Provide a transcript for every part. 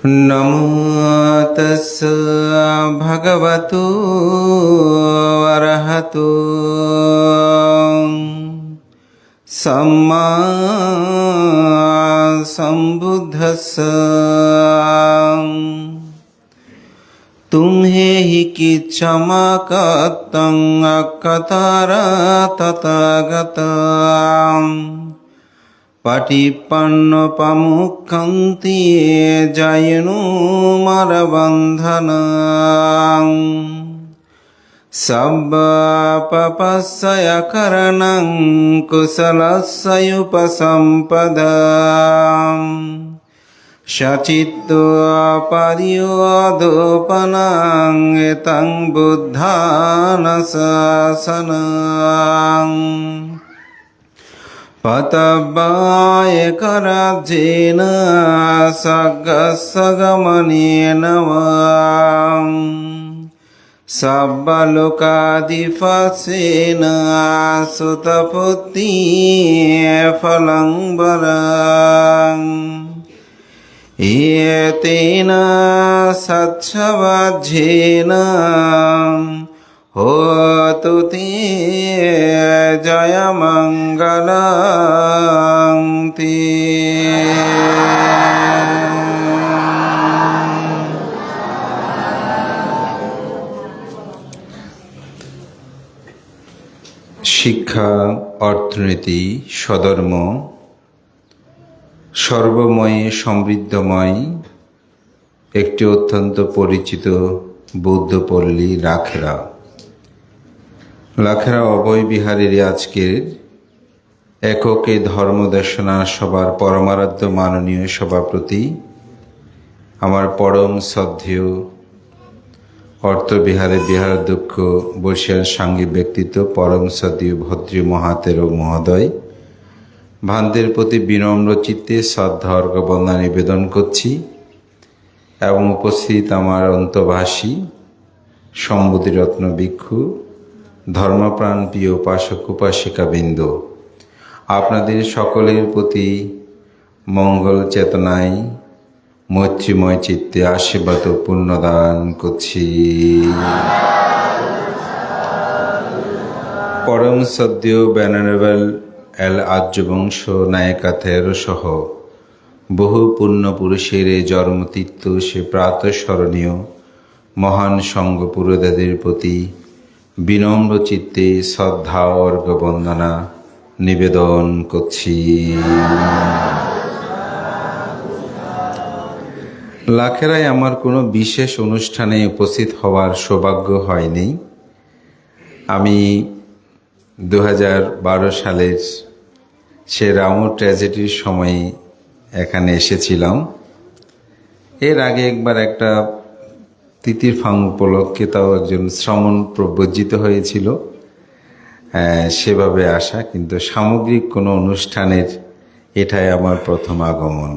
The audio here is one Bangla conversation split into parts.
नमो तस्स भगवतो अरहतो सम्मा सम्बुद्धस्स। तुम्हें ही कि क्षमाकतं अकतारा तथागता पटिपन्न पमुखन्ति जयनु मरबन्धना सब्ब पपस्सय करणं कुशलस्य उपसम्पदा सचित्तो पर्योदोपनं एतं बुद्धान शासनं पतव्वाय कराज्येन सगमनेन वां सब्बलोकाधिपस्येन सुतपुत्रीफलं वरम् एतेन सत्सवाज्येन होतु ते जयमङ्गलं ते। শিক্ষা, অর্থনীতি, স্বধর্ম, সর্বময়ে সমৃদ্ধময় একটি অত্যন্ত পরিচিত বৌদ্ধপল্লী লাখেরা। লাখেরা অভয় বিহারের আজকের এককে ধর্মদেশনা সভার পরমারাধ্য মাননীয় সভাপতি, আমার পরম শ্রদ্ধেয় অর্থবিহারের বিহারাধ্যক্ষ বর্ষিয়ান সাংঘিক ব্যক্তিত্ব পরম শ্রদ্ধেয় ভদ্রী মহাতেরো মহোদয়, ভান্তের প্রতি বিনম্র চিত্তে শ্রদ্ধা অর্ঘ্যবন্দনা নিবেদন করছি এবং উপস্থিত আমার অন্তভাষী সম্বোধিরত্ন ভিক্ষু, ধর্মপ্রাণ প্রিয় উপাসক উপাসিকাবৃন্দ, আপনাদের সকলের প্রতি মঙ্গল চেতনায় মৈত্রীময় চিত্তে আশীর্বাদ ও পুণ্যদান করছি। পরম শ্রদ্ধেয় বেনারেবল এল আর্যবংশ নায়িকা থেরো সহ বহু পুণ্য পুরুষের জন্মতীর্থ সে প্রাতঃস্মরণীয় মহান সঙ্ঘ পুরোধাদের প্রতি বিনম্র চিত্তে শ্রদ্ধা অর্ঘ্য বন্দনা নিবেদন করছি। লাখেরায় আমার কোনো বিশেষ অনুষ্ঠানে উপস্থিত হওয়ার সৌভাগ্য হয়নি। আমি 2012 সালের সে রামু ট্র্যাজেডির সময়ে এখানে এসেছিলাম। এর আগে একবার একটা তিথির ফাং উপলক্ষে, তাও একজন শ্রমণ প্রবর্জিত হয়েছিল, সেভাবে আসা, কিন্তু সামগ্রিক কোনো অনুষ্ঠানের এটাই আমার প্রথম আগমন।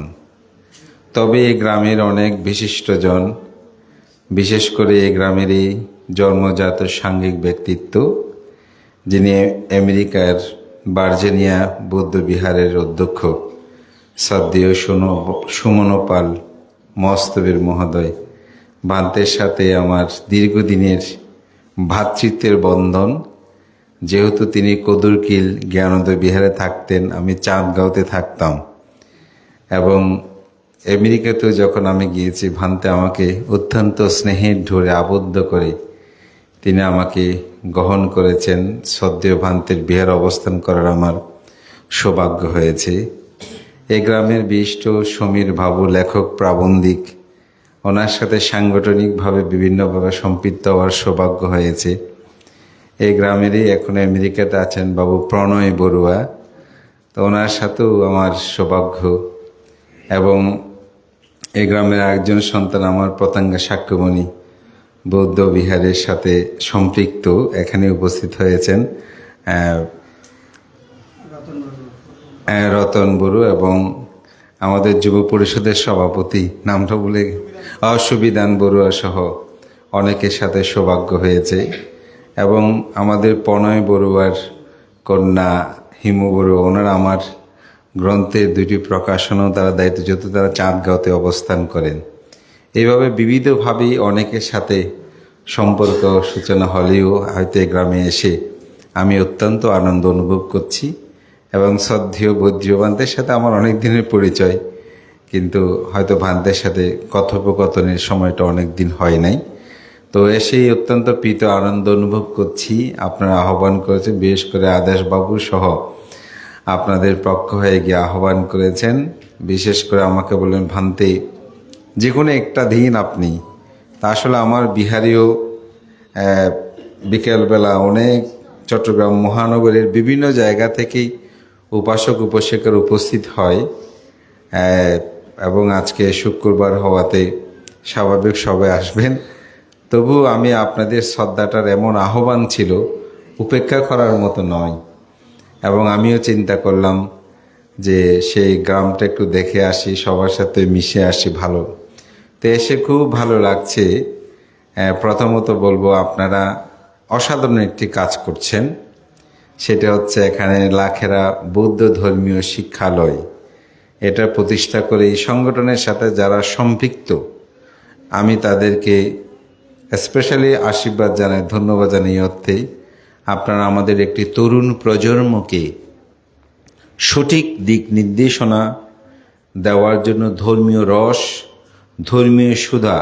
তবে এই গ্রামের অনেক বিশিষ্টজন, বিশেষ করে এই গ্রামেরই জন্মজাত সাংঘিক ব্যক্তিত্ব, যিনি আমেরিকার ভার্জিনিয়া বৌদ্ধ বিহারের অধ্যক্ষ শ্রদ্ধেয় সুমনোপাল মস্তবীর মহোদয়, ভান্তের সাথে আমার দীর্ঘদিনের ভ্রাতৃত্বের বন্ধন। যেহেতু তিনি কদুরকিল জ্ঞানোদয় বিহারে থাকতেন, আমি চাঁদগাঁওতে থাকতাম, এবং আমেরিকাতেও যখন আমি গিয়েছি, ভান্তে আমাকে অত্যন্ত স্নেহের ঢোরে আবদ্ধ করে তিনি আমাকে গ্রহণ করেছেন। শ্রদ্ধেয় ভান্তের বিহার অবস্থান করার আমার সৌভাগ্য হয়েছে। এই গ্রামের বিশিষ্ট সমীর বাবু লেখক প্রাবন্ধিক, ওনার সাথে সাংগঠনিকভাবে বিভিন্নভাবে সম্পৃক্ত হওয়ার সৌভাগ্য হয়েছে। এই গ্রামেরই এখন আমেরিকাতে আছেন বাবু প্রণয় বড়ুয়া, তো ওনার সাথেও আমার সৌভাগ্য। এবং এই গ্রামের আরেকজন সন্তান আমার পতাঙ্গা সাক্ষ্যমণি বৌদ্ধ বিহারের সাথে সম্পৃক্ত, এখানে উপস্থিত হয়েছেন রতন বড়ুয়া, এবং আমাদের যুব পরিষদের সভাপতি, নামটা বলে সুবিধান বড়ুয়া সহ অনেকের সাথে সৌভাগ্য হয়েছে। এবং আমাদের প্রণয় বড়ুয়ার কন্যা হিমু বড়ুয়া, ওনারা আমার গ্রন্থের দুটি প্রকাশনও তারা দায়িত্ব, যেহেতু তারা চাঁদগাঁওতে অবস্থান করেন। এইভাবে বিবিধভাবেই অনেকের সাথে সম্পর্ক সূচনা হলেও হয়তো এই গ্রামে এসে আমি অত্যন্ত আনন্দ অনুভব করছি। এবং শ্রদ্ধেয় বৌদ্ধ ভান্তের সাথে আমার অনেক দিনের পরিচয়, কিন্তু হয়তো ভান্তের সাথে কথোপকথনের সময়টা অনেক দিন হয় নাই। তো এসেই অত্যন্ত প্রীত আনন্দ অনুভব করছি। আপনারা আহ্বান করেছেন, বিশেষ করে আদেশবাবু সহ আপনাদের পক্ষ হয়ে গিয়ে আহ্বান করেছেন। বিশেষ করে আমাকে বললেন, ভান্তে যে কোনো একটা দিন আপনি। তা আসলে আমার বিহারীও বিকেলবেলা অনেক চট্টগ্রাম মহানগরের বিভিন্ন জায়গা থেকেই উপাসক উপাসিকার উপস্থিত হয়, এবং আজকে শুক্রবার হওয়াতে স্বাভাবিক সবাই আসবেন। তবু আমি আপনাদের শ্রদ্ধাটার এমন আহ্বান ছিল, উপেক্ষা করার মতো নয়। এবং আমিও চিন্তা করলাম যে সেই গ্রামটা একটু দেখে আসি, সবার সাথে মিশে আসি ভালো। তো এসে খুব ভালো লাগছে। প্রথমত বলবো, আপনারা অসাধারণ একটি কাজ করছেন। সেটা হচ্ছে এখানে লাখেরা বৌদ্ধ ধর্মীয় শিক্ষালয় এটা প্রতিষ্ঠা করে এই সংগঠনের সাথে যারা সম্পৃক্ত, আমি তাদেরকে স্পেশালি আশীর্বাদ জানাই, ধন্যবাদ জানাই। অর্থে আপনারা আমাদের একটি তরুণ প্রজন্মকে সঠিক দিক নির্দেশনা দেওয়ার জন্য, ধর্মীয় রস, ধর্মীয় সুধা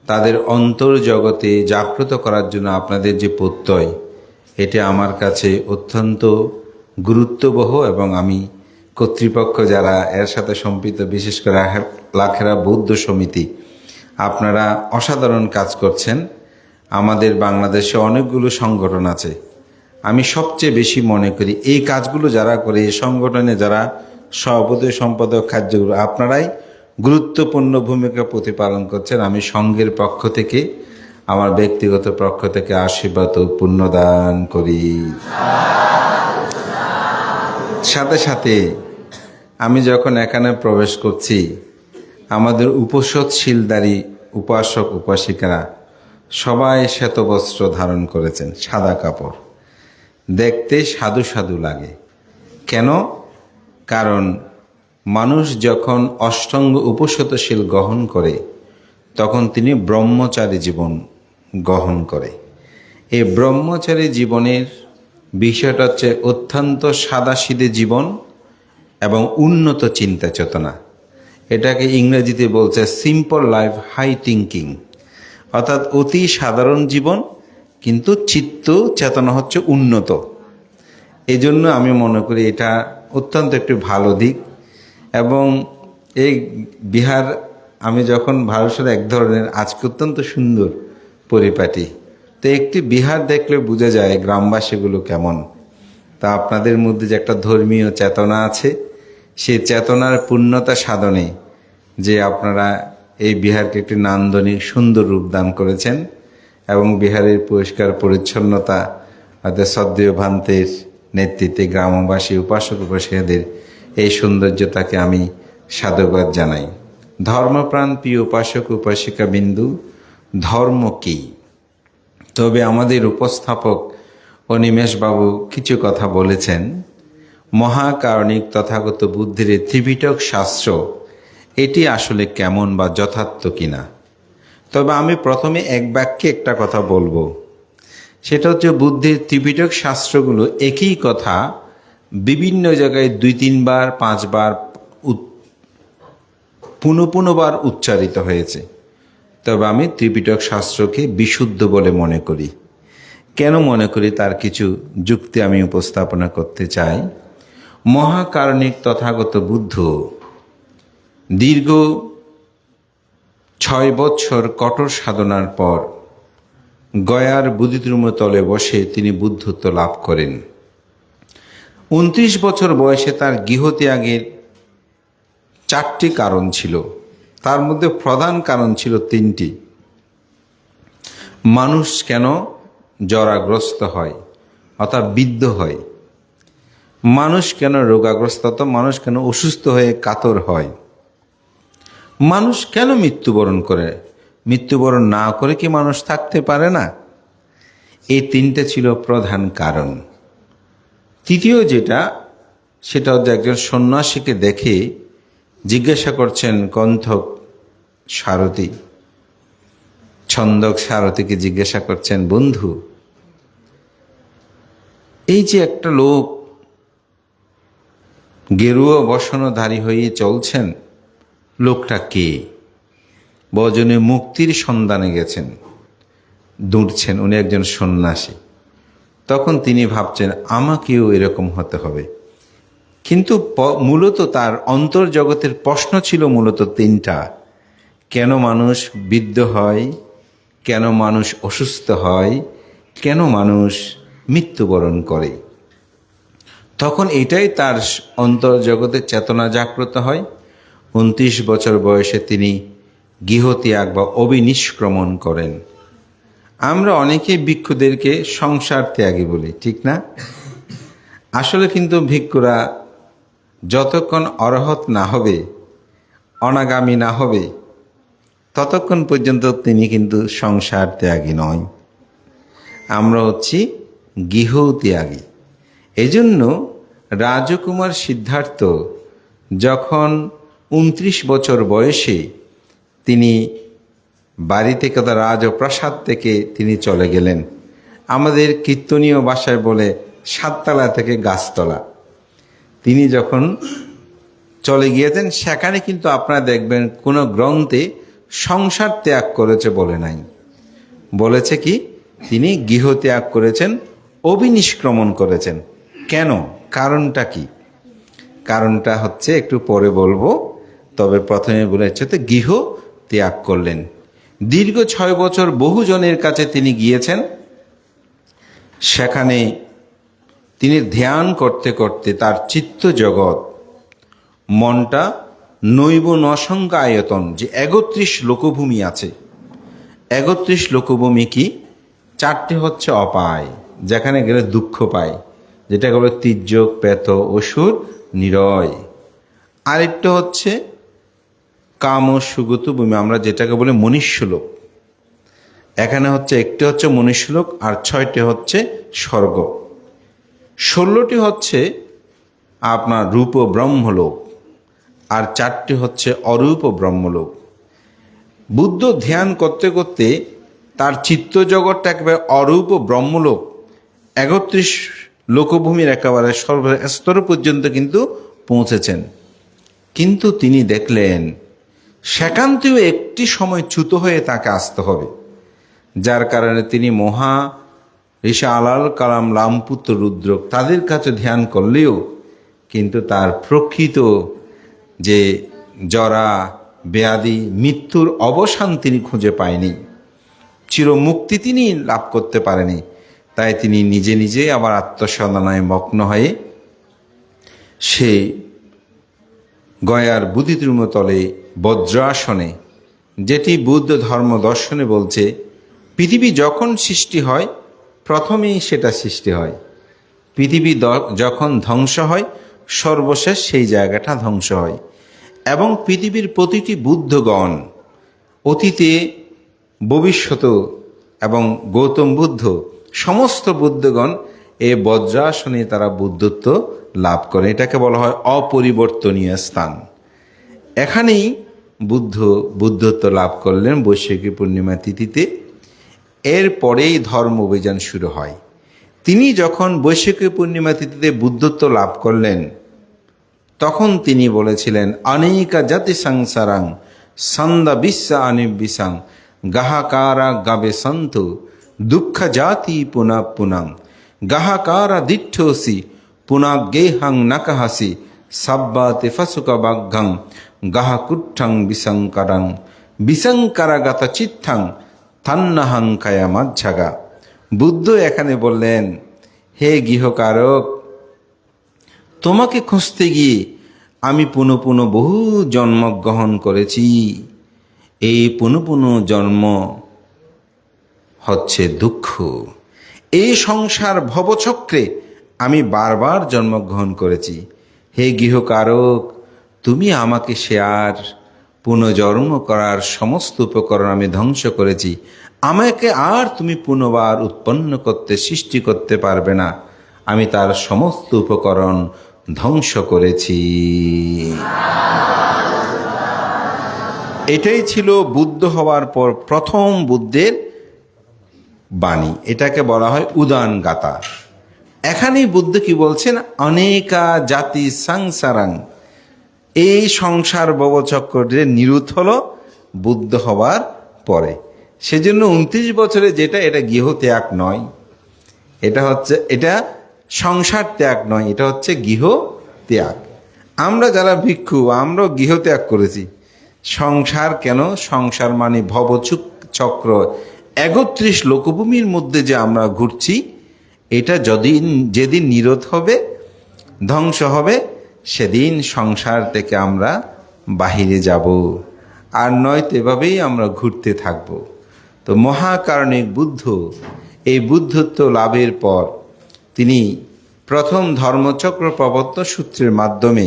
তাদের অন্তর্জগতে জাগ্রত করার জন্য আপনাদের যে প্রত্যয়, এটা আমার কাছে অত্যন্ত গুরুত্ববহ। এবং আমি কর্তৃপক্ষ যারা এর সাথে সম্পৃক্ত, বিশেষ করে লাখেরা বৌদ্ধ সমিতি, আপনারা অসাধারণ কাজ করছেন। আমাদের বাংলাদেশে অনেকগুলো সংগঠন আছে, আমি সবচেয়ে বেশি মনে করি এই কাজগুলো যারা করে, এই সংগঠনে যারা সভাপতি সম্পাদক কার্যগুলো, আপনারাই গুরুত্বপূর্ণ ভূমিকা প্রতিপালন করছেন। আমি সংঘের পক্ষ থেকে, আমার ব্যক্তিগত পক্ষ থেকে আশীর্বাদ ও পুণ্যদান করি। সাথে সাথে আমি যখন এখানে প্রবেশ করছি, আমাদের উপসৎশীলদারী উপাসক উপাসিকারা সবাই শ্বেতবস্ত্র ধারণ করেছেন, সাদা কাপড়, দেখতে সাধু সাধু লাগে। কেন? কারণ মানুষ যখন অষ্টাঙ্গ উপসতশীল গ্রহণ করে, তখন তিনি ব্রহ্মচারী জীবন গ্রহণ করে। এই ব্রহ্মচারী জীবনের বিষয়টা হচ্ছে অত্যন্ত সাদাসিধে জীবন এবং উন্নত চিন্তা চেতনা। এটাকে ইংরেজিতে বলছে সিম্পল লাইফ, হাই থিঙ্কিং, অর্থাৎ অতি সাধারণ জীবন, কিন্তু চিত্ত চেতনা হচ্ছে উন্নত। এই জন্য আমি মনে করি এটা অত্যন্ত একটি ভালো দিক। এবং এই বিহার, আমি যখন ভারতের এক ধরনের আজকে অত্যন্ত সুন্দর পরিপাটি, তো একটি বিহার দেখলে বোঝা যায় গ্রামবাসীগুলো কেমন। তা আপনাদের মধ্যে যে একটা ধর্মীয় চেতনা আছে, সেই চেতনার পূর্ণতা সাধনে যে আপনারা এই বিহারকে একটি নান্দনিক সুন্দর রূপ দান করেছেন, এবং বিহারের পরিষ্কার পরিচ্ছন্নতা আমাদের শ্রদ্ধেয় ভান্তের নেতৃত্বে গ্রামবাসী উপাসক উপাসিকাদের এই সৌন্দর্যতাকে আমি সাধুবাদ জানাই। ধর্মপ্রাণ প্রিয় উপাসক উপাসিকা বিন্দু, ধর্ম কী? তবে আমাদের উপস্থাপক অনিমেষবাবু কিছু কথা বলেছেন। মহাকারণিক তথাগত বুদ্ধের ত্রিপিটক শাস্ত্র, এটি আসলে কেমন বা যথার্থ কিনা। তবে আমি প্রথমে এক বাক্যে একটা কথা বলবো, সেটা হচ্ছে বুদ্ধের ত্রিপিটক শাস্ত্রগুলো একই কথা বিভিন্ন জায়গায় 2-3 বার 5 বার পুনঃ উচ্চারিত হয়েছে। তবে আমি ত্রিপিটক শাস্ত্রকে বিশুদ্ধ বলে মনে করি। কেন মনে করি তার কিছু যুক্তি আমি উপস্থাপনা করতে চাই। মহাকারণিক তথাগত বুদ্ধ দীর্ঘ 6 বছর কঠোর সাধনার পর গয়ার বোধিধর্মতলে বসে তিনি বুদ্ধত্ব লাভ করেন। 29 বছর বয়সে তার গৃহত্যাগের 4টি কারণ ছিল, তার মধ্যে প্রধান কারণ ছিল 3টি। মানুষ কেন জরাগ্রস্ত হয় অর্থাৎ বিদ্ধ হয়, মানুষ কেন রোগাগ্রস্ত অর্থাৎ মানুষ কেন অসুস্থ হয়ে কাতর হয়, মানুষ কেন মৃত্যুবরণ করে, মৃত্যুবরণ না করে কি মানুষ থাকতে পারে না। এই 3টে ছিল প্রধান কারণ। তৃতীয় যেটা, সেটা হচ্ছে একজন সন্ন্যাসীকে দেখে জিজ্ঞাসা করছেন কণ্ঠক সারথী, ছন্দক সারথীকে জিজ্ঞাসা করছেন, বন্ধু, এই যে একটা লোক গেরুয়া বসনধারী হয়ে চলছেন, লোকটা কে? বজনে মুক্তির সন্ধানে গেছেন, দৌড়ছেন, উনি একজন সন্ন্যাসী। তখন তিনি ভাবছেন আমাকেও এরকম হতে হবে। কিন্তু মূলত তার অন্তর্জগতের প্রশ্ন ছিল মূলত তিনটা: কেন মানুষ বৃদ্ধ হয়, কেন মানুষ অসুস্থ হয়, কেন মানুষ মৃত্যুবরণ করে। তখন এটাই তার অন্তর্জগতের চেতনা জাগ্রত হয়। 29 বছর বয়সে তিনি গৃহত্যাগ বা অবিনিষ্ক্রমণ করেন। আমরা অনেকে ভিক্ষুদেরকে সংসার ত্যাগী বলি, ঠিক না? আসলে কিন্তু ভিক্ষুরা যতক্ষণ অরহত না হবে, অনাগামী না হবে, ততক্ষণ পর্যন্ত তিনি কিন্তু সংসার ত্যাগী নয়। আমরা হচ্ছি গৃহত্যাগী। এজন্য রাজকুমার সিদ্ধার্থ যখন 29 বছর বয়সে তিনি বাড়ি থেকে, তার রাজপ্রাসাদ থেকে তিনি চলে গেলেন। আমাদের কীর্তনীয় ভাষায় বলে সাততলা থেকে গাছতলা। তিনি যখন চলে গিয়েছেন, সেখানে কিন্তু আপনারা দেখবেন কোনো গ্রন্থে সংসার ত্যাগ করেছে বলে নাই, বলেছে কি তিনি গৃহত্যাগ করেছেন, অবিনিষ্ক্রমণ করেছেন। কেন? কারণটা কি? কারণটা হচ্ছে একটু পরে বলবো, তবে প্রথমে বলেছে তো গৃহ ত্যাগ করলেন। দীর্ঘ 6 বছর বহুজনের কাছে তিনি গিয়েছেন। সেখানে তিনি ধ্যান করতে করতে তার চিত্ত জগৎ, মনটা নৈব নসংখ্য আয়তন, যে 31 লোকভূমি আছে। 31 লোকভূমি কি? 4টে হচ্ছে অপায়, যেখানে গেলে দুঃখ পায়, যেটা বলে তির্যক, প্রেত, অসুর, নিরয়। আরেকটা হচ্ছে কাম ও সুগত ভূমি, আমরা যেটাকে বলে মনুষ্যলোক। এখানে হচ্ছে একটি হচ্ছে মনুষ্যলোক, আর 6টি হচ্ছে স্বর্গ। 16টি হচ্ছে আপনার রূপ ব্রহ্মলোক, আর 4টি হচ্ছে অরূপ ব্রহ্মলোক। বুদ্ধ ধ্যান করতে করতে তার চিত্ত জগৎটা একেবারে অরূপ ব্রহ্মলোক, 31 লোকভূমির একেবারে সর্বস্তর পর্যন্ত কিন্তু পৌঁছেছেন। কিন্তু তিনি দেখলেন সেখান থেকেও একটি সময় চ্যুত হয়ে তাকে আসতে হবে, যার কারণে তিনি মহা ঋষা আলাল কালাম রামপুত্র রুদ্র তাদের কাছে ধ্যান করলেও কিন্তু তার প্রকৃত যে জরা ব্যাধি মৃত্যুর অবসান তিনি খুঁজে পায়নি, চিরমুক্তি তিনি লাভ করতে পারেনি। তাই তিনি নিজে নিজে আবার আত্মসাধনায় মগ্ন হয়ে সে গয়ার বুদ্ধিদ্রুমতলে বজ্রাসনে, যেটি বুদ্ধ ধর্ম দর্শনে বলছে পৃথিবী যখন সৃষ্টি হয় প্রথমেই সেটা সৃষ্টি হয়, পৃথিবী যখন ধ্বংস হয় সর্বশেষ সেই জায়গাটা ধ্বংস হয়। এবং পৃথিবীর প্রতিটি বুদ্ধগণ, অতীতে, ভবিষ্যৎ এবং গৌতম বুদ্ধ, সমস্ত বুদ্ধগণ এই বজ্রাসনে তারা বুদ্ধত্ব লাভ করে। এটাকে বলা হয় অপরিবর্তনীয় স্থান। এখানেই বুদ্ধত্ব লাভ করলেন বৈশাখী পূর্ণিমা তিথিতে। এরপরেই ধর্ম অভিযান শুরু হয়। তিনি যখন বৈশাখী পূর্ণিমা তিথিতে বুদ্ধত্ব লাভ করলেন, তখন তিনি বলেছিলেন অনেকা জাতি সংসারাং সন্দা বিশ্বা অনিবিসাং গাহাকারা গাবে সন্তু দুঃখ জাতি পুনা পুনাং গাহাকারা দিঠোসি পুনা গেহাং নাকাহাসি সাব্বাতে ফাসুকা বাঘ্যাং গাহাকুট্ঠাং বিশঙ্করাং বিশঙ্করাগত চিত্তাং থান্নাহাং কায়া মাঝাগা। বুদ্ধ এখানে বললেন, হে গৃহকারক, তোমাকে খুঁজতে গিয়ে আমি পুনঃ পুনঃ বহু জন্মগ্রহণ করেছি। এই পুনঃ পুনঃ জন্ম হচ্ছে দুঃখ। এই সংসার ভবচক্রে আমি বারবার জন্মগ্রহণ করেছি। হে গৃহকারক, তুমি আমাকে সে আর পুনর্জন্ম করার সমস্ত উপকরণ আমি ধ্বংস করেছি। আমাকে আর তুমি পুনর্বার উৎপন্ন করতে, সৃষ্টি করতে পারবে না। আমি তার সমস্ত উপকরণ ধ্বংস করেছি। এটাই ছিল বুদ্ধ হওয়ার পর প্রথম বুদ্ধের বাণী। এটাকে বলা হয় উদান গাথা। এখানেই বুদ্ধ কি বলছেন, অনেকা জাতি সংসারাং, এই সংসার ভবচক্রে নিরুদ্ধ হলো বুদ্ধ হওয়ার পরে। সেজন্য 29 বছরে যেটা, এটা গৃহ ত্যাগ নয়, এটা সংসার ত্যাগ নয়, এটা হচ্ছে গৃহ ত্যাগ। আমরা যারা ভিক্ষু, আমরাও গৃহ ত্যাগ করেছি। সংসার কেন? সংসার মানে ভবচক্র 31 লোকভূমির মধ্যে যে আমরা ঘুরছি, এটা যেদিন নিরোধ হবে, ধ্বংস হবে, সেদিন সংসার থেকে আমরা বাহিরে যাব, আর নয়তো এভাবেই আমরা ঘুরতে থাকব। তো মহাকারণিক বুদ্ধ এই বুদ্ধত্ব লাভের পর তিনি প্রথম ধর্মচক্র প্রবর্তন সূত্রের মাধ্যমে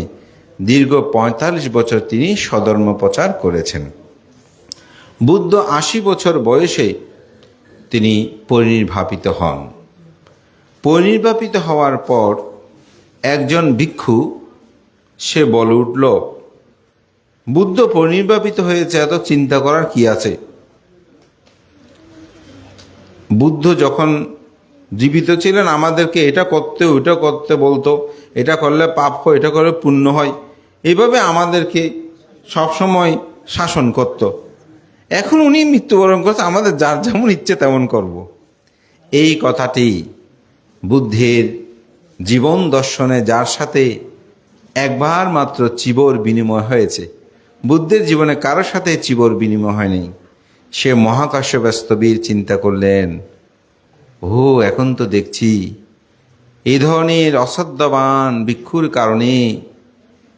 দীর্ঘ 45 বছর তিনি স্বধর্ম প্রচার করেছেন। বুদ্ধ 80 বছর বয়সে তিনি পরিনির্বাপিত হন। পরিনির্বাপিত হওয়ার পর একজন ভিক্ষু সে বলে উঠল, বুদ্ধ পরিনির্বাপিত হয়েছে, এত চিন্তা করার কি আছে? বুদ্ধ যখন জীবিত ছিলেন আমাদেরকে এটা করতে ওইটা করতে বলতো, এটা করলে পাপ হয়, এটা করলে পুণ্য হয়, এইভাবে আমাদেরকে সবসময় শাসন করত। এখন উনি মৃত্যুবরণ করছে, আমাদের যার যেমন ইচ্ছে তেমন করব। এই কথাটি বুদ্ধের জীবন দর্শনে যার সাথে একবার মাত্র চিবর বিনিময় হয়েছে, বুদ্ধের জীবনে কারোর সাথে চিবর বিনিময় হয়নি, সে মহাকাশ্যপস্থবীর চিন্তা করলেন, ও এখন তো দেখছি এই ধরনের অশ্রদ্ধাবান ভিক্ষুর কারণে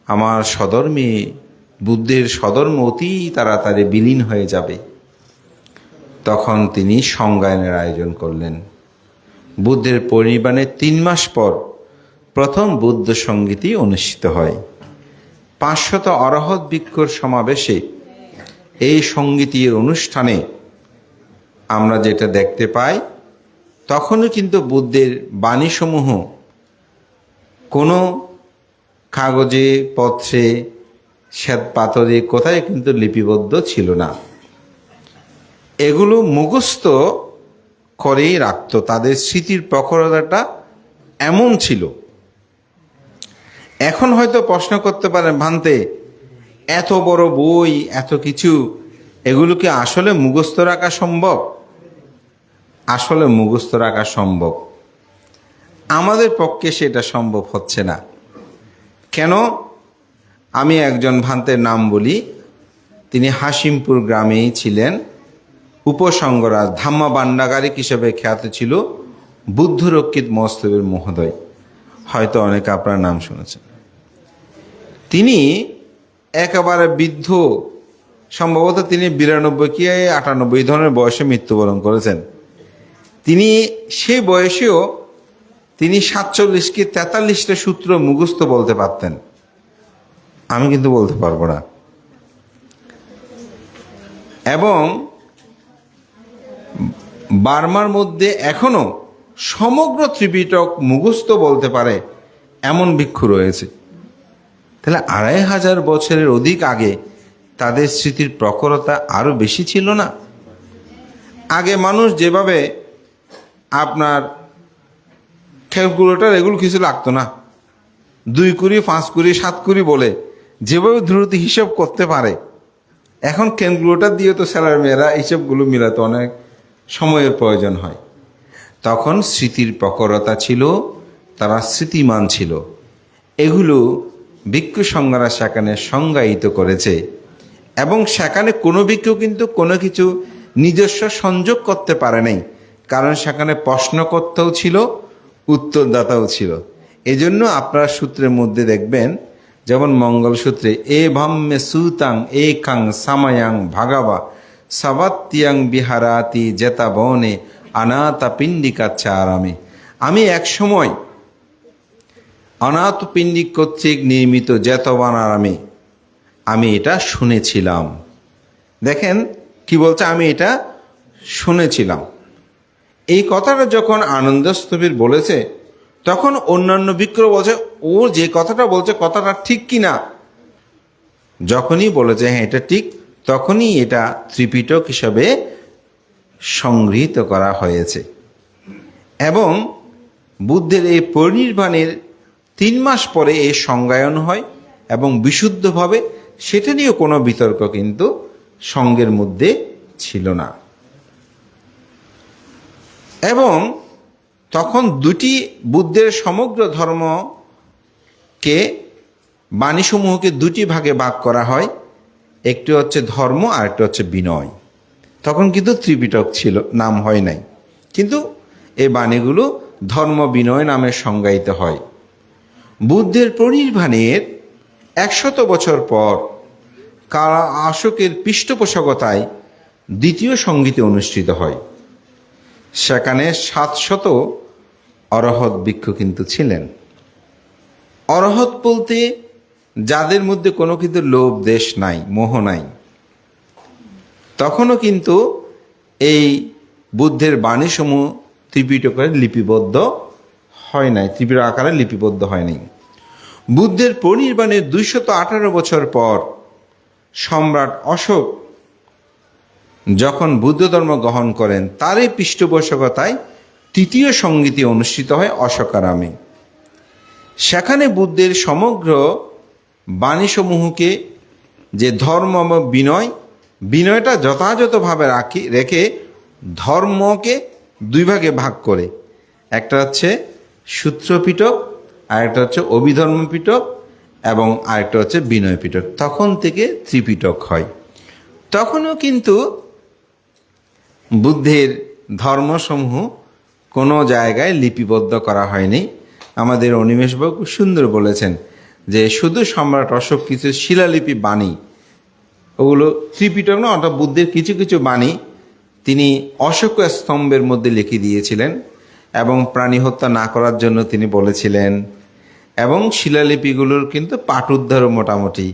আমার স্বধর্মে, বুদ্ধের স্বধর্ম অতি তাড়াতাড়ি বিলীন হয়ে যাবে। তখন তিনি সংজ্ঞায়নের আয়োজন করলেন। বুদ্ধের পরিনির্বাণের 3 মাস পর প্রথম বুদ্ধ সঙ্গীতি অনুষ্ঠিত হয়। 500 অরহত ভিক্ষুর সমাবেশে এই সঙ্গীতির অনুষ্ঠানে আমরা যেটা দেখতে পাই, তখনও কিন্তু বুদ্ধের বাণীসমূহ কোনো কাগজে পত্রে শ্বেত পাথরে কোথায় কিন্তু লিপিবদ্ধ ছিল না, এগুলো মুখস্থ করেই রাখত। তাদের স্মৃতির প্রখরতাটা এমন ছিল। এখন হয়তো প্রশ্ন করতে পারেন, ভান্তে এত বড় বই, এত কিছু, এগুলো কি আসলে মুখস্থ রাখা সম্ভব? আসলে মুখস্থ রাখা সম্ভব, আমাদের পক্ষে সেটা সম্ভব হচ্ছে না। কেন? আমি একজন ভান্তের নাম বলি, তিনি হাসিমপুর গ্রামেই ছিলেন, উপসংগরাজ ধাম্মা বান্ডাগারিক হিসেবে খ্যাত ছিল বুদ্ধরক্ষিত মস্তবের মহোদয়, হয়তো অনেকে আপনার নাম শুনেছেন। তিনি একেবারে বৃদ্ধ, সম্ভবত তিনি 92 কি 98 ধরনের বয়সে মৃত্যুবরণ করেছেন। তিনি সেই বয়সেও তিনি 47 কি 43টা সূত্র মুখস্থ বলতে পারতেন, আমি কিন্তু বলতে পারবো না। এবং বার্মার মধ্যে এখনো সমগ্র ত্রিপিটক মুখস্থ বলতে পারে এমন ভিক্ষু রয়েছে। তাহলে 2500 বছরের অধিক আগে তাদের স্মৃতির প্রখরতা আরো বেশি ছিল না? আগে মানুষ যেভাবে আপনার ক্যালকুলেটর এগুলো কিছু লাগতো না, 2 কুড়ি 5 কুড়ি 7 কুড়ি বলে যেভাবে দ্রুত হিসাব করতে পারে, এখন ক্যালকুলেটর দিয়ে তো ছেলের মেয়েরা এইসবগুলো মিলাতে অনেক সময়ের প্রয়োজন হয়। তখন স্মৃতির প্রখরতা ছিল, তারা স্মৃতিমান ছিল। এগুলো ভিক্ষু সংজ্ঞারা সেখানে সংজ্ঞায়িত করেছে, এবং সেখানে কোনো ভিক্ষু কিন্তু কোনো কিছু নিজস্ব সংযোগ করতে পারে নাই, কারণ সেখানে প্রশ্নকর্তাও ছিল, উত্তরদাতাও ছিল। এজন্য আপনার সূত্রের মধ্যে দেখবেন, যেমন মঙ্গলসূত্রে এ ভাম্যে সুতাং একাং সামায়াং ভাগাবা সাবাত্তিয়াং বিহারাতি জেতা বনে অনাথা পিণ্ডিকাচ্ছা আরামে, আমি এক সময় অনাথ পিণ্ডিক কর্তৃক নির্মিত জেতবান আরামে আমি এটা শুনেছিলাম। দেখেন কি বলছে, আমি এটা শুনেছিলাম। এই কথাটা যখন আনন্দস্থবির বলেছে, তখন অন্যান্য ভিক্ষু বলছে, ও যে কথাটা বলছে কথাটা ঠিক কি না? যখনই বলেছে হ্যাঁ এটা ঠিক, তখনই এটা ত্রিপিটক হিসাবে সংগৃহীত করা হয়েছে। এবং বুদ্ধের এই পরিনির্বাণের 3 মাস পরে এই সংজ্ঞায়ন হয় এবং বিশুদ্ধভাবে, সেটা নিয়েও কোনো বিতর্ক কিন্তু সঙ্ঘের মধ্যে ছিল না। এবং তখন দুটি বুদ্ধের সমগ্র ধর্মকে, বাণীসমূহকে দুটি ভাগে ভাগ করা হয়, একটি হচ্ছে ধর্ম আর একটি হচ্ছে বিনয়। তখন কিন্তু ত্রিপিটক ছিল, নাম হয় নাই, কিন্তু এই বাণীগুলো ধর্ম বিনয় নামে সংজ্ঞায়িত হয়। বুদ্ধের পরিনির্বাণের 100 বছর পর অশোকের পৃষ্ঠপোষকতায় দ্বিতীয় সংগীতি অনুষ্ঠিত হয়। সেখানে 700 অরহত ভিক্ষু কিন্তু ছিলেন। অরহত বলতে যাদের মধ্যে কোনো কিন্তু লোভ দেশ নাই, মোহ নাই। তখনও কিন্তু এই বুদ্ধের বাণীসমূহ ত্রিপিটকে লিপিবদ্ধ হয় নাই, ত্রিপিটক আকারে লিপিবদ্ধ হয়নি। বুদ্ধের পরিনির্বাণের 218 বছর পর সম্রাট অশোক যখন বুদ্ধ ধর্ম গ্রহণ করেন, তারই পৃষ্ঠপোষকতায় তৃতীয় সংগীতি অনুষ্ঠিত হয় অশোকারামে। সেখানে বুদ্ধের সমগ্র বাণীসমূহকে, যে ধর্ম এবং বিনয়টা যথাযথভাবে রেখে ধর্মকে 2 ভাগে ভাগ করে, একটা হচ্ছে সূত্রপিটক, আরেকটা হচ্ছে অভিধর্ম পিটক, এবং আরেকটা হচ্ছে বিনয় পিটক। তখন থেকে ত্রিপিটক হয়। তখনও কিন্তু বুদ্ধের ধর্মসমূহ কোনো জায়গায় লিপিবদ্ধ করা হয়নি। আমাদের অনিমেষবাবু খুব সুন্দর বলেছেন যে শুধু সম্রাট অশোক কিছু শিলালিপি বাণী, ওগুলো ত্রিপিটক না, অর্থাৎ বুদ্ধের কিছু কিছু বাণী তিনি অশোক স্তম্ভের মধ্যে লিখে দিয়েছিলেন এবং প্রাণী হত্যা না করার জন্য তিনি বলেছিলেন। এবং শিলালিপিগুলোর কিন্তু পাঠ উদ্ধারও মোটামুটি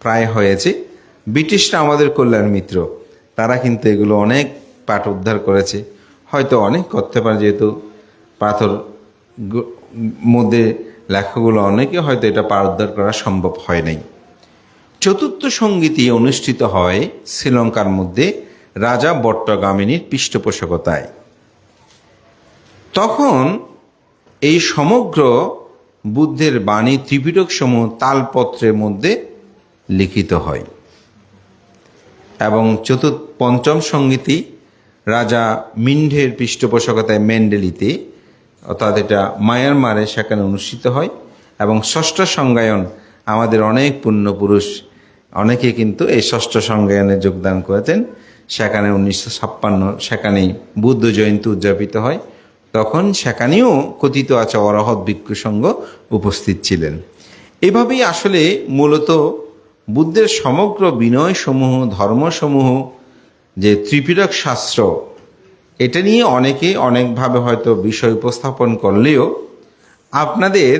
প্রায় হয়েছে। ব্রিটিশরা আমাদের কল্যাণ মিত্র, তারা কিন্তু এগুলো অনেক পাঠ উদ্ধার করেছে, হয়তো অনেক করতে পারে, যেহেতু পাথর মধ্যে লেখাগুলো অনেকে, হয়তো এটা পাঠ উদ্ধার করা সম্ভব হয় নাই। চতুর্থ সংগীতি অনুষ্ঠিত হয় শ্রীলঙ্কার মধ্যে রাজা বট্টগামিনীর পৃষ্ঠপোষকতায়। তখন এই সমগ্র বুদ্ধের বাণী ত্রিপিটক সমূহ তালপত্রের মধ্যে লিখিত হয়। এবং পঞ্চম সংগীতি রাজা মিন্ডের পৃষ্ঠপোষকতায় মেন্ডেলিতে, অর্থাৎ এটা মায়ানমারে, সেখানে অনুষ্ঠিত হয়। এবং ষষ্ঠ সংজ্ঞায়ন আমাদের অনেক পুণ্যপুরুষ অনেকে কিন্তু এই ষষ্ঠ সংজ্ঞায়নে যোগদান করেছেন। সেখানে 1956 সেখানেই বুদ্ধ জয়ন্তী উদযাপিত হয়। তখন সেখানেও কথিত আছে অরহত ভিক্ষু সংঘ উপস্থিত ছিলেন। এভাবেই আসলে মূলত বুদ্ধের সমগ্র বিনয়সমূহ, ধর্মসমূহ, যে ত্রিপিটক শাস্ত্র, এটা নিয়ে অনেকে অনেকভাবে হয়তো বিষয় উপস্থাপন করলেও আপনাদের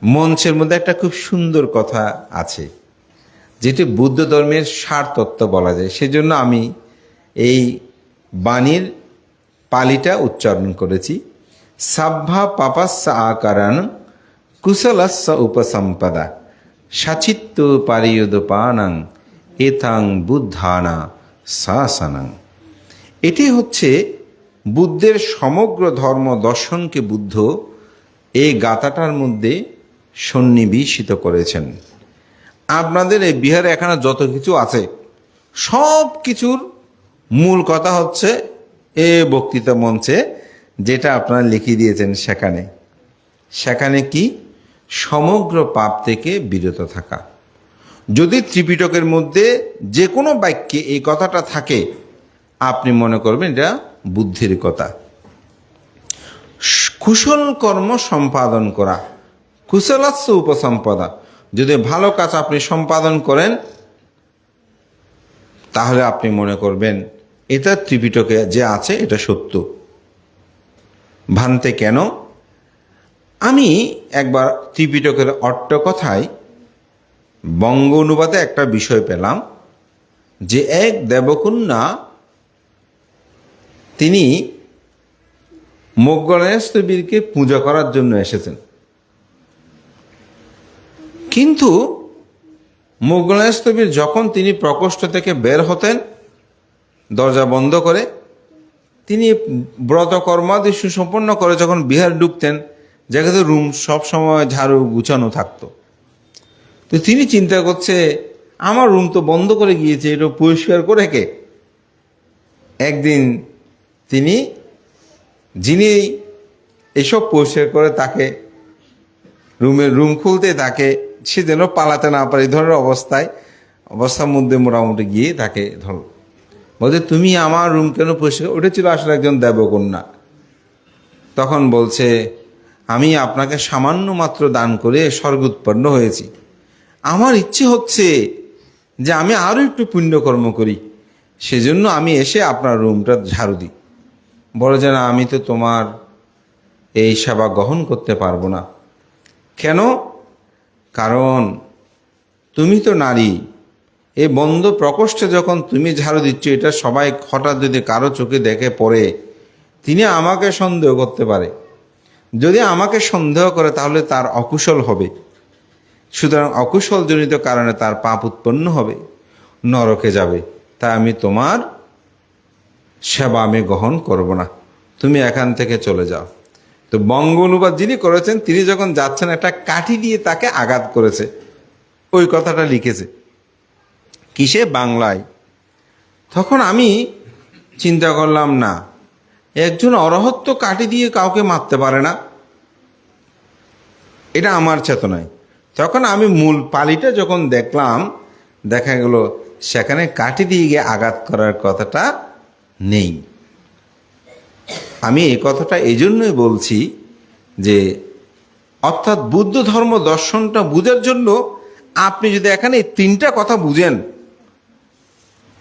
মঞ্চের মধ্যে একটা খুব সুন্দর কথা আছে, যেটি বুদ্ধ ধর্মের সার তত্ত্ব বলা যায়। সেজন্য আমি এই বাণীর পালিটা উচ্চারণ করেছি। সাভ্ভা পাপাস্য আকারণ কুশলস্য উপসম্পদা সাচিত্য পারিয়ুদপানাং এথাং বুদ্ধানা শাসনাং। এটি হচ্ছে বুদ্ধের সমগ্র ধর্ম দর্শনকে বুদ্ধ এই গাথাটার মধ্যে সন্নিবেশিত করেছেন। আপনাদের এই বিহারে এখানে যত কিছু আছে, সব কিছুর মূল কথা হচ্ছে এ বক্তৃতা মঞ্চে যেটা আপনারা লিখে দিয়েছেন, সেখানে কি সমগ্র পাপ থেকে বিরত থাকা। যদি ত্রিপিটকের মধ্যে যে কোনো বাক্যে এই কথাটা থাকে, আপনি মনে করবেন এটা বুদ্ধির কথা। কুশল কর্ম সম্পাদন করা, কুশলাস্য উপসম্পদা, যদি ভালো কাজ আপনি সম্পাদন করেন, তাহলে আপনি মনে করবেন এটা ত্রিপিটকে যে আছে এটা সত্য। ভান্তে কেন? আমি একবার ত্রিপিটকের অট্টকথায় বঙ্গ অনুবাদে একটা বিষয় পেলাম যে এক দেবকন্যা, তিনি মোগলেশ্বরবীরকে পূজা করার জন্য এসেছেন, কিন্তু মুগলান স্থবির যখন তিনি প্রকোষ্ঠ থেকে বের হতেন দরজা বন্ধ করে, তিনি ব্রতকর্মাদি সুসম্পন্ন করে যখন বিহার ঢুকতেন, যেখানে রুম সবসময় ঝাড়ু গুছানো থাকতো। তো তিনি চিন্তা করছে, আমার রুম তো বন্ধ করে গিয়েছে, এটা পরিষ্কার করে কে? একদিন তিনি, যিনি এসব পরিষ্কার করে, তাকে রুম খুলতে তাকে, সে যেন পালাতে না পারে এই ধরনের অবস্থার মধ্যে মোটামুটি গিয়ে তাকে ধরল, বলছে তুমি আমার রুম কেন পরিষ্কার? ওটা ছিল আসলে একজন দেবকন্যা। তখন বলছে, আমি আপনাকে সামান্য মাত্র দান করে স্বর্গ উৎপন্ন হয়েছি, আমার ইচ্ছে হচ্ছে যে আমি আরও একটু পুণ্যকর্ম করি, সেজন্য আমি এসে আপনার রুমটা ঝাড়ু দিই। বলে যে না, আমি তো তোমার এই সেবা গ্রহণ করতে পারবো না। কেন? কারণ তুমি তো নারী, এই বন্ধ প্রকোষ্ঠে যখন তুমি ঝাড়ু দিচ্ছ, এটা সবাই হঠাৎ যদি কারো চোখে দেখে পড়ে, তিনি আমাকে সন্দেহ করতে পারে। যদি আমাকে সন্দেহ করে তাহলে তার অকুশল হবে, সুতরাং অকুশলজনিত কারণে তার পাপ উৎপন্ন হবে, নরকে যাবে। তাই আমি তোমার সেবা আমি গ্রহণ করব না, তুমি এখান থেকে চলে যাও। তো বঙ্গ অনুবাদ যিনি করেছেন, তিনি যখন যাচ্ছেন একটা কাঠি দিয়ে তাকে আঘাত করেছে, ওই কথাটা লিখেছে কিসে? বাংলায়। তখন আমি চিন্তা করলাম, না, একজন অরহত তো কাঠি দিয়ে কাউকে মারতে পারে না, এটা আমার চেতনায়। তখন আমি মূল পালিটা যখন দেখলাম, দেখা গেল সেখানে কাঠি দিয়ে গিয়ে আঘাত করার কথাটা নেই। আমি এই কথাটা এই জন্যই বলছি যে, অর্থাৎ বুদ্ধ ধর্ম দর্শনটা বুঝার জন্য আপনি যদি এখানে এই তিনটা কথা বুঝেন,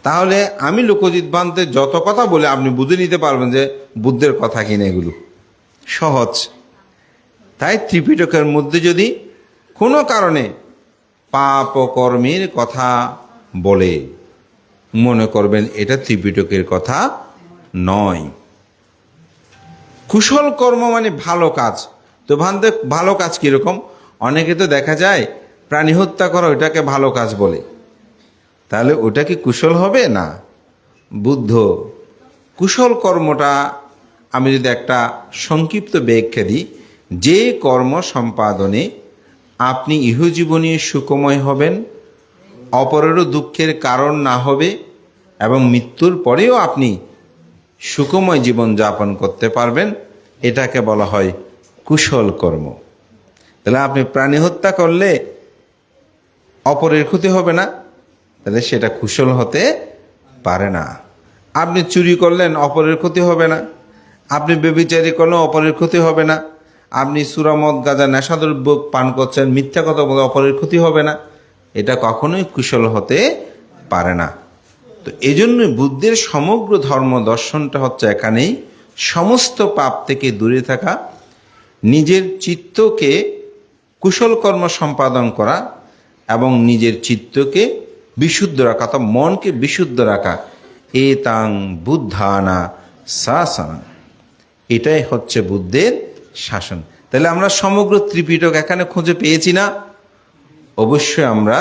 তাহলে আমি লোকজিৎ বান্তে যত কথা বলে আপনি বুঝে নিতে পারবেন যে বুদ্ধের কথা কিনা, এগুলো সহজ। তাই ত্রিপিটকের মধ্যে যদি কোনো কারণে পাপ ও কর্মের কথা বলে, মনে করবেন এটা ত্রিপিটকের কথা নয়। কুশল কর্ম মানে ভালো কাজ। তো ভান্তে ভালো কাজ কীরকম? অনেকে তো দেখা যায় প্রাণী হত্যা করা, ওইটাকে ভালো কাজ বলে, তাহলে ওটা কি কুশল হবে? না। বুদ্ধ কুশল কর্মটা আমি যদি একটা সংক্ষিপ্ত ব্যাখ্যা দিই, যে কর্ম সম্পাদনে আপনি ইহজীবনে সুখময় হবেন, অপরেরও দুঃখের কারণ না হবে, এবং মৃত্যুর পরেও আপনি সুখময় জীবন যাপন করতে পারবেন, এটাকে বলা হয় কুশল কর্ম। তাহলে আপনি প্রাণী হত্যা করলে অপরের ক্ষতি হবে না, তাহলে সেটা কুশল হতে পারে না। আপনি চুরি করলেন, অপরের ক্ষতি হবে না। আপনি ব্যভিচারী করলেন, অপরের ক্ষতি হবে না। আপনি সুরামদ গাঁজা নেশাদ্রব্য পান করছেন, মিথ্যা কথা বলে অপরের ক্ষতি হবে না, এটা কখনোই কুশল হতে পারে না। তো এই জন্যই বুদ্ধের সমগ্র ধর্ম দর্শনটা হচ্ছে এখানেই সমস্ত পাপ থেকে দূরে থাকা, নিজের চিত্তকে কুশল কর্ম সম্পাদন করা এবং নিজের চিত্তকে বিশুদ্ধ রাখা, অর্থাৎ মনকে বিশুদ্ধ রাখা। এতাং বুদ্ধানা শাসনা, এটাই হচ্ছে বুদ্ধের শাসন। তাহলে আমরা সমগ্র ত্রিপিটক এখানে খুঁজে পেয়েছি না? অবশ্যই আমরা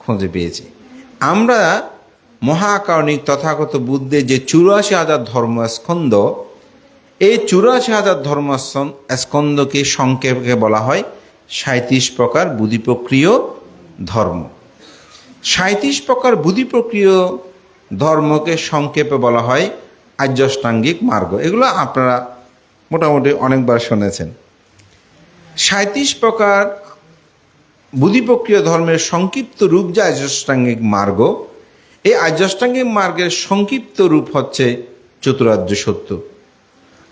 খুঁজে পেয়েছি। আমরা মহাকারণিক তথাগত বুদ্ধের যে ৮৪,০০০ ধর্মস্কন্ধ, এই ৮৪,০০০ ধর্মস্কন্ধকে সংক্ষেপে বলা হয় ৩৭ প্রকার বুদ্ধিপ্রক্রিয় ধর্ম। ৩৭ প্রকার বুদ্ধিপ্রক্রিয় ধর্মকে সংক্ষেপে বলা হয় আর্যাষ্টাঙ্গিক মার্গ। এগুলো আপনারা মোটামুটি অনেকবার শুনেছেন। ৩৭ প্রকার বুদ্ধিপ্রক্রিয় ধর্মের সংক্ষিপ্ত রূপ যে আর্যাষ্টাঙ্গিক মার্গ, এই আর্যাষ্টাঙ্গিক মার্গের সংক্ষিপ্ত রূপ হচ্ছে চতুরার্য সত্য।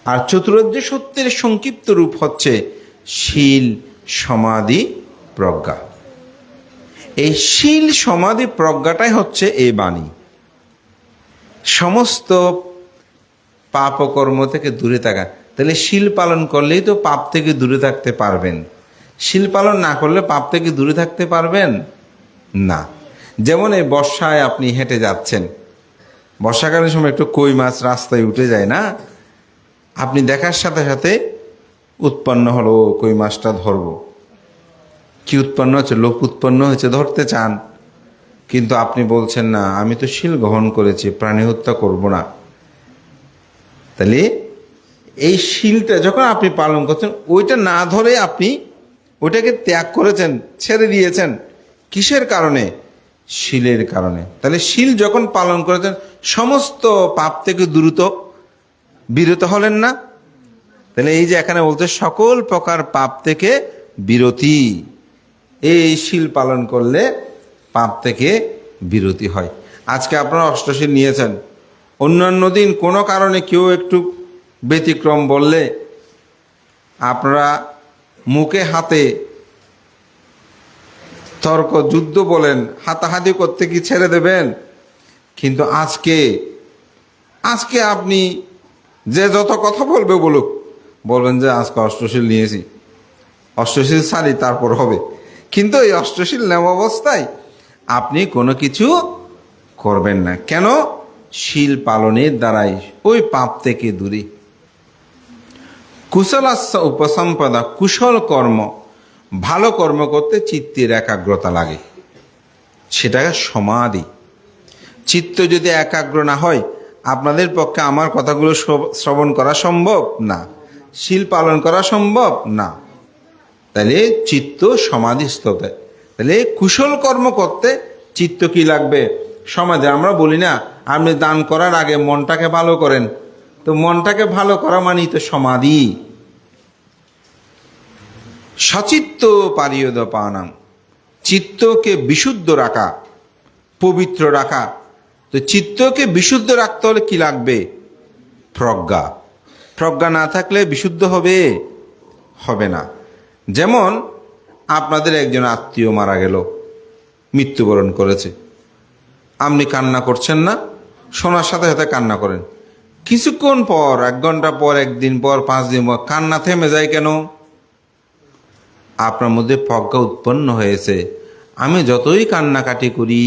আর চতুরার্য সত্যের সংক্ষিপ্ত রূপ হচ্ছে শীল, সমাধি, প্রজ্ঞা। এই শীল, সমাধি, প্রজ্ঞাটাই হচ্ছে এই বাণী। সমস্ত পাপ ও কর্ম থেকে দূরে থাকা। তাহলে শীল পালন করলেই তো পাপ থেকে দূরে থাকতে পারবেন। শীল পালন না করলে পাপ থেকে দূরে থাকতে পারবেন না। যেমন এই বর্ষায় আপনি হেঁটে যাচ্ছেন, বর্ষাকালের সময় একটু কই মাছ রাস্তায় উঠে যায় না? আপনি দেখার সাথে সাথে উৎপন্ন হলো কই মাছটা ধরবো। কি উৎপন্ন হচ্ছে? লোভ উৎপন্ন হয়েছে, ধরতে চান। কিন্তু আপনি বলছেন না, আমি তো শীল গ্রহণ করেছি, প্রাণী হত্যা করব না। তাহলে এই শীলটা যখন আপনি পালন করছেন, ওইটা না ধরে আপনি ওইটাকে ত্যাগ করেছেন, ছেড়ে দিয়েছেন। কিসের কারণে? শীলের কারণে। তাহলে শীল যখন পালন করেছেন, সমস্ত পাপ থেকে বিরত হলেন না? তাহলে এই যে এখানে বলতে সকল প্রকার পাপ থেকে বিরতি, এই শীল পালন করলে পাপ থেকে বিরতি হয়। আজকে আপনারা অষ্টশীল নিয়েছেন, অন্যান্য দিন কোনো কারণে কেউ একটু ব্যতিক্রম বললে আপনারা মুখে হাতে তর্ক যুদ্ধ বলেন, হাতাহাতি করতে কি ছেড়ে দেবেন? কিন্তু আজকে আপনি যে যত কথা বলবে বলুক, বলবেন যে আজকে অষ্টশীল নিয়েছি, অষ্টশীল সারি তারপর হবে। কিন্তু এই অষ্টশীল নেওয়া অবস্থায় আপনি কোনো কিছু করবেন না। কেন? শীল পালনের দ্বারাই ওই পাপ থেকে দূরে। কুশলাস্য উপসম্পদা, কুশল কর্ম, ভালো কর্ম করতে চিত্তের একাগ্রতা লাগে, সেটা সমাধি। চিত্ত যদি একাগ্র না হয়, আপনাদের পক্ষে আমার কথাগুলো শ্রবণ করা সম্ভব না, শীল পালন করা সম্ভব না। তাহলে চিত্ত সমাধিস্থ। তাহলে কুশল কর্ম করতে চিত্ত কি লাগবে? সমাধি। আমরা বলি না, আপনি দান করার আগে মনটাকে ভালো করেন, তো মনটাকে ভালো করা মানেই তো সমাধি। সচিত্ত পারিয়দপানাং, চিত্তকে বিশুদ্ধ রাখা, পবিত্র রাখা। তো চিত্তকে বিশুদ্ধ রাখতে হলে কি লাগবে? প্রজ্ঞা। প্রজ্ঞা না থাকলে বিশুদ্ধ হবে না। যেমন আপনাদের একজন আত্মীয় মারা গেল, মৃত্যুবরণ করেছে, আপনি কান্না করছেন না? শোনার সাথে সাথে কান্না করেন। কিছুক্ষণ পর, 1 ঘন্টা পর, 1 দিন পর, 5 দিন পর কান্না থেমে যায় কেন? আপনার মধ্যে প্রজ্ঞা উৎপন্ন হয়েছে, আমি যতই কান্নাকাটি করি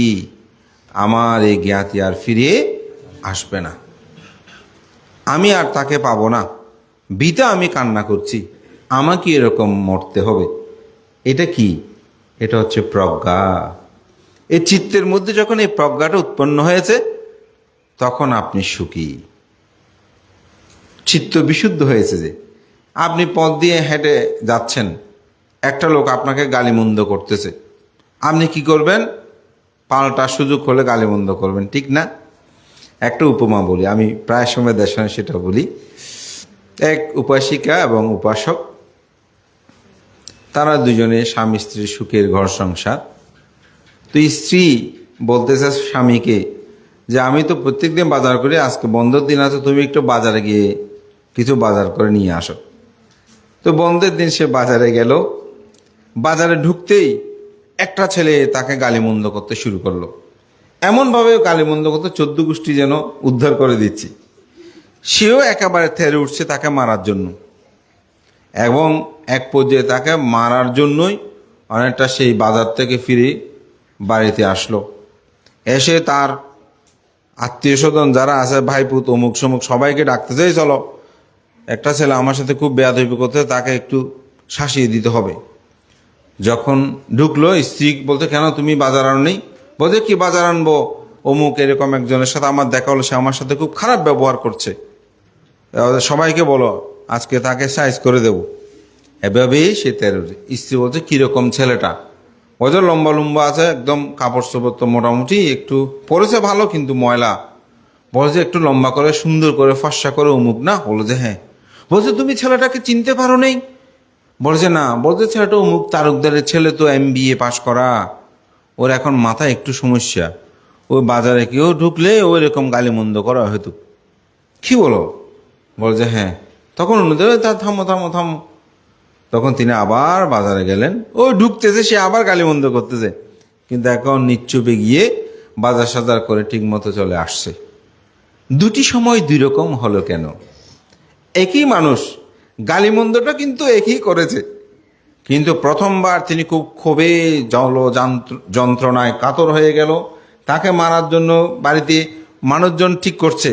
আমার এই জ্ঞাতি আর ফিরে আসবে না, আমি আর তাকে পাবো না, বিতা আমি কান্না করছি, আমাকে এরকম মরতে হবে। এটা কি? এটা হচ্ছে প্রজ্ঞা। এই চিত্তের মধ্যে যখন এই প্রজ্ঞাটা উৎপন্ন হয়েছে, তখন আপনি সুখী, চিত্ত বিশুদ্ধ হয়েছে। যে আপনি পথ দিয়ে হেঁটে যাচ্ছেন, একটা লোক আপনাকে গালিমন্দ করতেছে, আপনি কি করবেন? পাল্টা সুযোগ হলে গালিমন্দ করবেন, ঠিক না? একটা উপমা বলি, আমি প্রায় সময় দেশে সেটা বলি। এক উপাসিকা এবং উপাসক, তারা দুজনে স্বামী স্ত্রীর সুখের ঘর সংসার। তো স্ত্রী বলতেছে স্বামীকে যে আমি তো প্রত্যেকদিন বাজার করি, আজকে বন্ধের দিন আছে, তুমি একটু বাজারে গিয়ে কিছু বাজার করে নিয়ে আসো। তো বন্ধের দিন সে বাজারে গেল। বাজারে ঢুকতেই একটা ছেলে তাকে গালিমন্দ করতে শুরু করলো। এমনভাবে গালিমন্দ করতে 14 গোষ্ঠী যেন উদ্ধার করে দিচ্ছি। সেও একেবারে থেরে উঠছে তাকে মারার জন্য, এবং এক পর্যায়ে তাকে মারার জন্যই অনেকটা সেই বাজার থেকে ফিরে বাড়িতে আসলো। এসে তার আত্মীয় স্বজন যারা আছে, ভাইপুত অমুক সমুক, সবাইকে ডাকতে চাই, চলো একটা ছেলে আমার সাথে খুব বেয়াদবি করতে, তাকে একটু শাসিয়ে দিতে হবে। যখন ঢুকলো, স্ত্রী বলতে কেন তুমি বাজার আনো নেই? বলছে কি বাজার আনবো, অমুক এরকম একজনের সাথে আমার দেখা হলো, সে আমার সাথে খুব খারাপ ব্যবহার করছে, সবাইকে বলো আজকে তাকে সাইজ করে দেব। এভাবেই সে তেরোরে। স্ত্রী বলছে কিরকম ছেলেটা? বলছে লম্বা লম্বা আছে, একদম কাপড় চোপড় তো মোটামুটি একটু পরেছে ভালো, কিন্তু ময়লা। বলছে একটু লম্বা করে, সুন্দর করে, ফর্সা করে, অমুক না? বলো যে হ্যাঁ। বলছে তুমি ছেলেটাকে চিনতে পারো নেই? বলছে না। বলছে ছেলেটা অমুক তালুকদারের ছেলে, তো MBA পাশ করা, ওর এখন মাথায় একটু সমস্যা, ওই বাজারে কেউ ঢুকলে ওই রকম গালিমন্দ করা হয়তো। কি বলো? বলছে হ্যাঁ। তখন তার থামো থামো থামো। তখন তিনি আবার বাজারে গেলেন, ওই ঢুকতেছে, সে আবার গালিমন্দ করতেছে, কিন্তু এখন নিশ্চুপে গিয়ে বাজার সাজার করে ঠিক মতো চলে আসছে। দুটি সময় দুই রকম হলো কেন? একই মানুষ, গালিমন্দটা কিন্তু একই করেছে, কিন্তু প্রথমবার তিনি খুব ক্ষোভে যন্ত্রণায় কাতর হয়ে গেল, তাকে মারার জন্য বাড়িতে মানুষজন ঠিক করছে।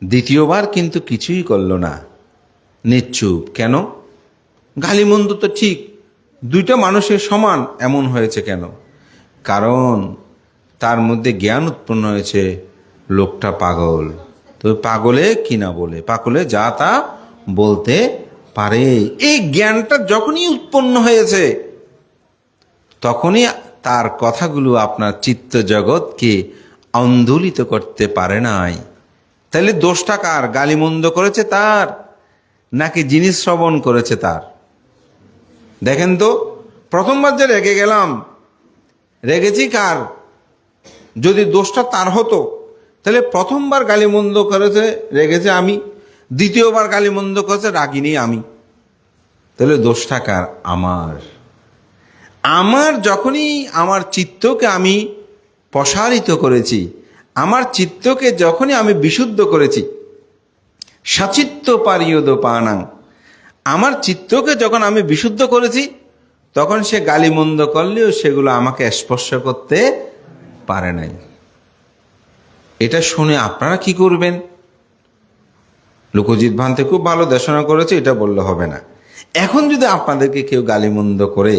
দ্বিতীয়বার কিন্তু কিছুই করল না, নিশ্চুপ। কেন? গালিমন্দ তো ঠিক, দুইটা মানুষের সমান, এমন হয়েছে কেন? কারণ তার মধ্যে জ্ঞান উৎপন্ন হয়েছে লোকটা পাগল। তো পাগলে কি না বলে, পাগলে যা তা বলতে পারে। এই জ্ঞানটা যখনই উৎপন্ন হয়েছে তখনই তার কথাগুলো আপনার চিত্ত জগৎকে আন্দোলিত করতে পারে নাই। তাহলে দোষটা কার? গালিমন্দ করেছে তার, নাকি যিনি শ্রবণ করেছে তার? দেখেন তো, প্রথমবার যে রেগে গেলাম, রেগেছি কার? যদি দোষটা তার হতো তাহলে প্রথমবার গালিমন্দ করেছে রেগেছে আমি, দ্বিতীয়বার গালিমন্দ করেছে রাগিনি আমি, তাহলে দোষটা কার? আমার। আমার যখনই আমার চিত্তকে আমি প্রসারিত করেছি, আমার চিত্তকে যখনই আমি বিশুদ্ধ করেছি, সচিত্ত পারিয়দ পানাং, আমার চিত্তকে যখন আমি বিশুদ্ধ করেছি তখন সে গালিমন্দ করলেও সেগুলো আমাকে স্পর্শ করতে পারে নাই। এটা শুনে আপনারা কি করবেন? লোকজিৎ ভান্তে খুব ভালো দেশনা করেছে, এটা বললে হবে না। এখন যদি আপনাদেরকে কেউ গালিমন্দ করে,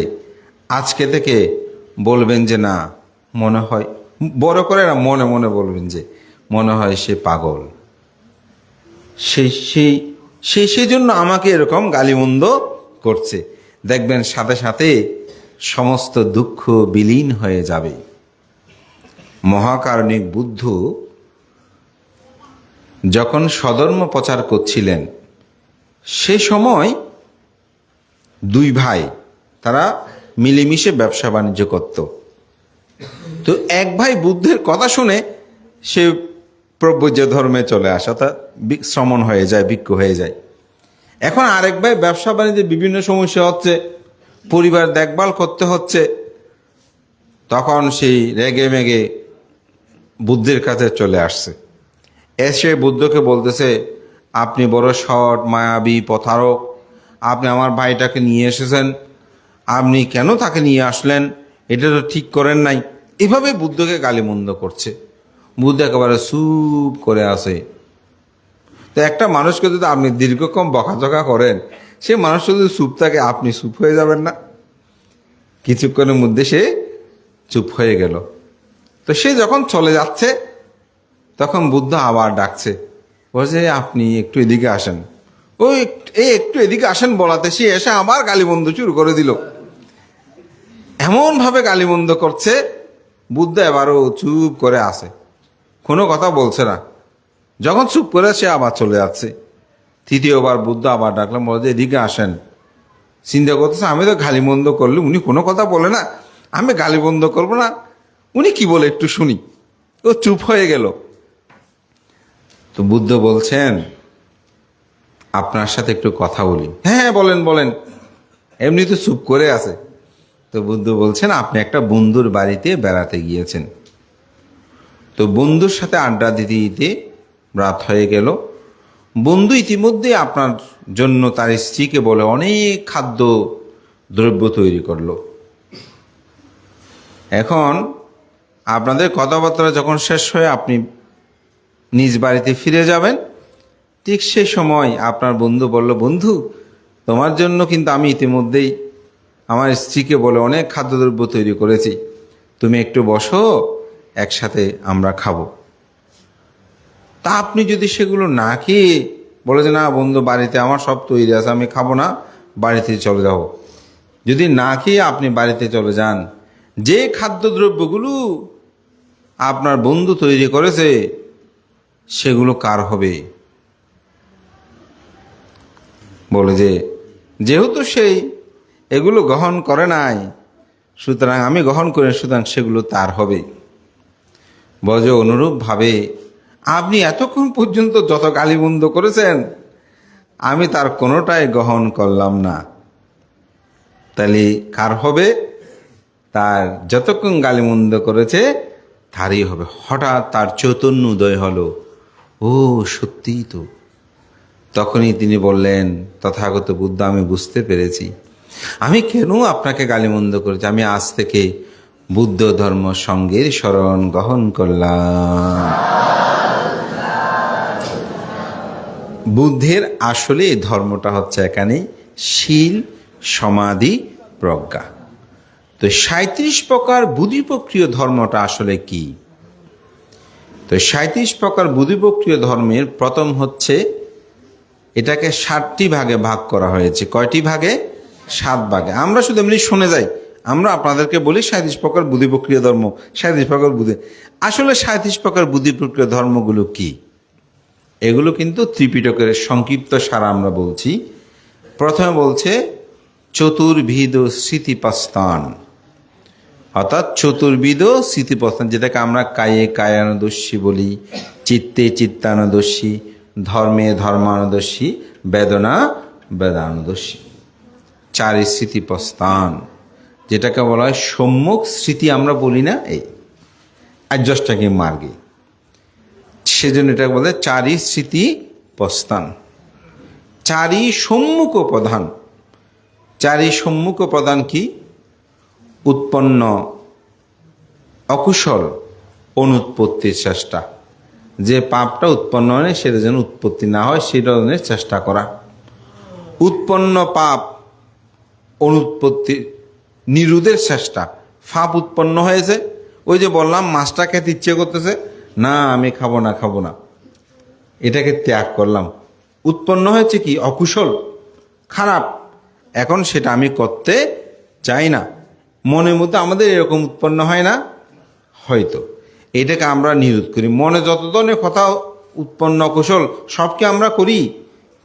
আজকে থেকে বলবেন যে না, মনে হয়, বড় করে না, মনে মনে বলবেন যে মনে হয় সে পাগল, সেই জন্য আমাকে এরকম গালিমন্দ করছে। দেখবেন সাথে সাথে সমস্ত দুঃখ বিলীন হয়ে যাবে। মহাকারণিক বুদ্ধ যখন স্বধর্ম প্রচার করছিলেন, সে সময় দুই ভাই তারা মিলেমিশে ব্যবসা বাণিজ্য করত। তো এক ভাই বুদ্ধের কথা শুনে সে প্রব্রজ ধর্মে চলে আসা, তা শ্রমণ হয়ে যায়, ভিক্ষু হয়ে যায়। এখন আরেক ভাই ব্যবসা বাণিজ্যে বিভিন্ন সমস্যা হচ্ছে, পরিবার দেখভাল করতে হচ্ছে, তখন সেই রেগে মেগে বুদ্ধের কাছে চলে আসছে। এসে বুদ্ধকে বলতেছে, আপনি বড় সৎ, মায়াবী, প্রতারক, আপনি আমার ভাইটাকে নিয়ে এসেছেন, আপনি কেন তাকে নিয়ে আসলেন, এটা তো ঠিক করেন নাই। এভাবে বুদ্ধকে গালিমন্দ করছে। বুদ্ধ একেবারে চুপ করে আসে। তো একটা মানুষকে যদি আপনি দীর্ঘক্ষণ বকাঝকা করেন, সে মানুষ যদি চুপ থাকে, আপনি চুপ হয়ে যাবেন না? কিছুক্ষণের মধ্যে সে চুপ হয়ে গেল। তো সে যখন চলে যাচ্ছে তখন বুদ্ধ আবার ডাকছে, বলছে আপনি একটু এদিকে আসেন। ওই একটু এদিকে আসেন বলাতে সে এসে আবার গালিমন্দ শুরু করে দিল। এমনভাবে গালিমন্দ করছে, বুদ্ধ এবারও চুপ করে আসে, কোনো কথা বলছে না। যখন চুপ করে সে আবার চলে যাচ্ছে, তৃতীয়বার বুদ্ধ আবার ডাকলাম, বলে যে এদিকে আসেন। চিন্তা করতেছে, আমি তো গালিমন্দ করলে উনি কোনো কথা বলে না, আমি গালিমন্দ করবো না, উনি কি বলে একটু শুনি। ও চুপ হয়ে গেল। তো বুদ্ধ বলছেন, আপনার সাথে একটু কথা বলি। হ্যাঁ বলেন বলেন, এমনি তো চুপ করে আছে। তো বুদ্ধ বলছেন, আপনি একটা বন্ধুর বাড়িতে বেড়াতে গিয়েছেন। তো বন্ধুর সাথে আড্ডা দিতে দিতে রাত হয়ে গেল। বন্ধু ইতিমধ্যে আপনার জন্য তার স্ত্রীকে বলে অনেক খাদ্য দ্রব্য তৈরি করলো। এখন আপনাদের কথাবার্তা যখন শেষ হয়ে আপনি নিজ বাড়িতে ফিরে যাবেন, ঠিক সে সময় আপনার বন্ধু বলল, বন্ধু তোমার জন্য কিন্তু আমি ইতিমধ্যেই আমার স্ত্রীকে বলে অনেক খাদ্যদ্রব্য তৈরি করেছি, তুমি একটু বসো, একসাথে আমরা খাবো। তা আপনি যদি সেগুলো না খেয়ে বলে যে না বন্ধু বাড়িতে আমার সব তৈরি আছে, আমি খাবো না, বাড়িতে চলে যাবো, যদি না খেয়ে আপনি বাড়িতে চলে যান, যে খাদ্যদ্রব্যগুলো আপনার বন্ধু তৈরি করেছে সেগুলো কার হবে? বলে যে যেহেতু সেই এগুলো গ্রহণ করে নাই, সুতরাং আমি গ্রহণ করি, সুতরাং সেগুলো তার হবে। বজ অনুরূপভাবে আপনি এতক্ষণ পর্যন্ত যত গালিমন্দ করেছেন, আমি তার কোনোটাই গ্রহণ করলাম না, তাহলে কার হবে? তার যতক্ষণ গালিমন্দ করেছে তারই হবে। হঠাৎ তার চৈতন্য উদয় হলো, ও সত্যিই তো। তখনই তিনি বললেন, তথাগত বুদ্ধ আমি বুঝতে পেরেছি আমি কেন আপনাকে গালিমন্দ করেছি, আমি আজ থেকে বুদ্ধ ধর্ম সঙ্গের শরণ গ্রহণ করলাম। বুদ্ধের আসলে এই ধর্মটা হচ্ছে এখানে শীল, সমাধি, প্রজ্ঞা। তো ৩৭ প্রকার বুদ্ধিপ্রক্রিয় ধর্মটা আসলে কি? তো ৩৭ প্রকার বুদ্ধিপ্রক্রিয় ধর্মের প্রথম হচ্ছে, এটাকে ৭টি ভাগে ভাগ করা হয়েছে। কয়টি ভাগে? ৭ ভাগে। আমরা শুধু এমনি শুনে যাই, আমরা আপনাদেরকে বলি ৩৭ প্রকার বুদ্ধিপ্রক্রিয় ধর্ম, ৩৭ প্রকার বুদ্ধি। আসলে ৩৭ প্রকার বুদ্ধিপ্রক্রিয় ধর্মগুলো কি? এগুলো কিন্তু ত্রিপিটকের সংক্ষিপ্ত সার আমরা বলছি। প্রথমে বলছে চতুর্বিধ স্মৃতিপ্রস্থান, অর্থাৎ চতুর্বিধ স্মৃতিপ্রস্থান, যেটাকে আমরা কায়ে কায়ানুদর্শী বলি, চিত্তে চিত্তানুদর্শী, ধর্মে ধর্মানুদর্শী, বেদনা বেদানুদর্শী। 4 স্মৃতিপ্রস্থান, যেটাকে বলা হয় সম্যক স্মৃতি, আমরা বলি না এই আর্যষ্টাঙ্গী মার্গে, সেজন্য এটাকে বলে 4 স্মৃতিপ্রস্থান। 4 সম্মুখ প্রধান। 4 সম্মুখ প্রধান কি? উৎপন্ন অকুশল অনুৎপত্তির চেষ্টা, যে পাপটা উৎপন্ন হয় সেটা যেন উৎপত্তি না হয় সেই ধরনের চেষ্টা করা। উৎপন্ন পাপ অনুৎপত্তি নিরোধের চেষ্টা। পাপ উৎপন্ন হয়েছে, ওই যে বললাম মাছটা খেতে ইচ্ছে করতেছে, না আমি খাবো না, এটাকে ত্যাগ করলাম। উৎপন্ন হয়েছে কি? অকুশল, খারাপ, এখন সেটা আমি করতে চাই না। মনের মধ্যে আমাদের এরকম উৎপন্ন হয় না? হয়তো এটাকে আমরা নিরোধ করি। মনে যত ধরনের কথা উৎপন্ন অকুশল সবকে আমরা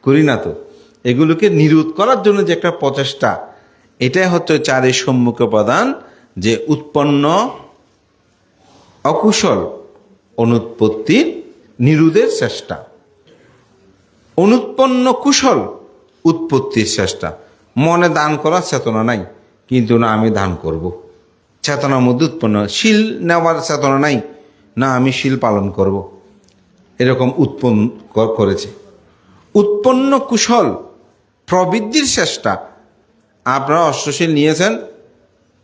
করি না। তো এগুলোকে নিরোধ করার জন্য যে একটা প্রচেষ্টা, এটাই হচ্ছে 4 সম্মুখ প্রধান, যে উৎপন্ন অকুশল অনুৎপত্তির নিরোধের চেষ্টা, অনুৎপন্ন কুশল উৎপত্তির চেষ্টা। মনে দান করার চেতনা নাই, কিন্তু না আমি দান করব, চেতনার মধ্যে উৎপন্ন। শীল নেওয়ার চেতনা নাই, না আমি শীল পালন করব, এরকম উৎপন্ন করেছে। উৎপন্ন কুশল প্রবৃদ্ধির চেষ্টা। আপনারা অষ্টশীল নিয়েছেন,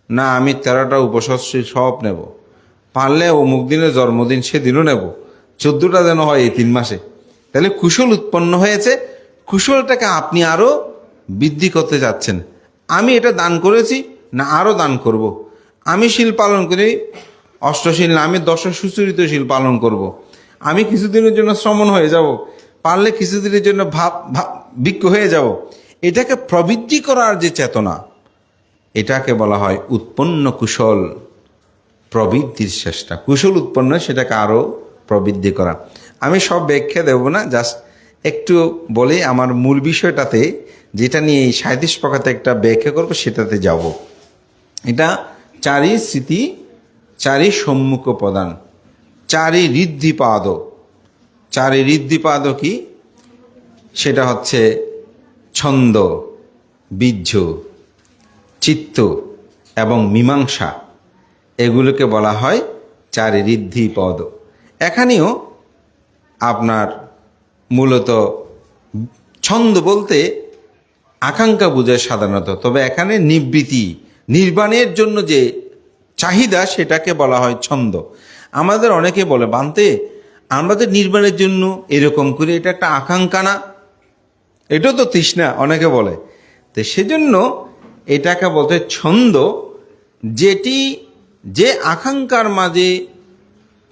না আমি 13টা উপশীল সব নেব, পারলে অমুক দিনের জন্মদিন সেদিনও নেব, 14টা যেন হয় এই 3 মাসে। তাহলে কুশল উৎপন্ন হয়েছে। কুশলটাকে আপনি আরও বৃদ্ধি করতে যাচ্ছেন। আমি এটা দান করেছি, না আরও দান করব। আমি শীল পালন করি, অষ্টশীল না, আমি 10 সুচরিত শীল পালন করব। আমি কিছুদিনের জন্য শ্রমণ হয়ে যাব, পারলে কিছুদিনের জন্য ভিক্ষু হয়ে যাব। এটাকে প্রবৃদ্ধি করার যে চেতনা, এটাকে বলা হয় উৎপন্ন কুশল প্রবৃদ্ধির চেষ্টা। কুশল উৎপন্ন, সেটাকে আরও প্রবৃদ্ধি করা। আমি সব ব্যাখ্যা দেব না, জাস্ট একটু বলে আমার মূল বিষয়টাতে, যেটা নিয়ে এই 37 প্রকারে একটা ব্যাখ্যা করবো, সেটাতে যাব। এটা 4 স্মৃতি, 4 সম্মুখ প্রদান, 4 ঋদ্ধিপাদ। 4 ঋদ্ধিপাদ কি? সেটা হচ্ছে ছন্দ, বীর্য, চিত্ত এবং মীমাংসা। এগুলোকে বলা হয় 4 ঋদ্ধিপদ। এখানেও আপনার মূলত ছন্দ বলতে আকাঙ্ক্ষা বোঝায় সাধারণত, তবে এখানে নিবৃত্তি, নির্বাণের জন্য যে চাহিদা, সেটাকে বলা হয় ছন্দ। আমাদের অনেকে বলে, বান্তে আমাদের নির্বাণের জন্য এরকম করে, এটা একটা আকাঙ্ক্ষা না, এটাও তো তৃষ্ণা, অনেকে বলে। তো সেজন্য এটাকে বলতে ছন্দ, যেটি যে আকাঙ্ক্ষার মাঝে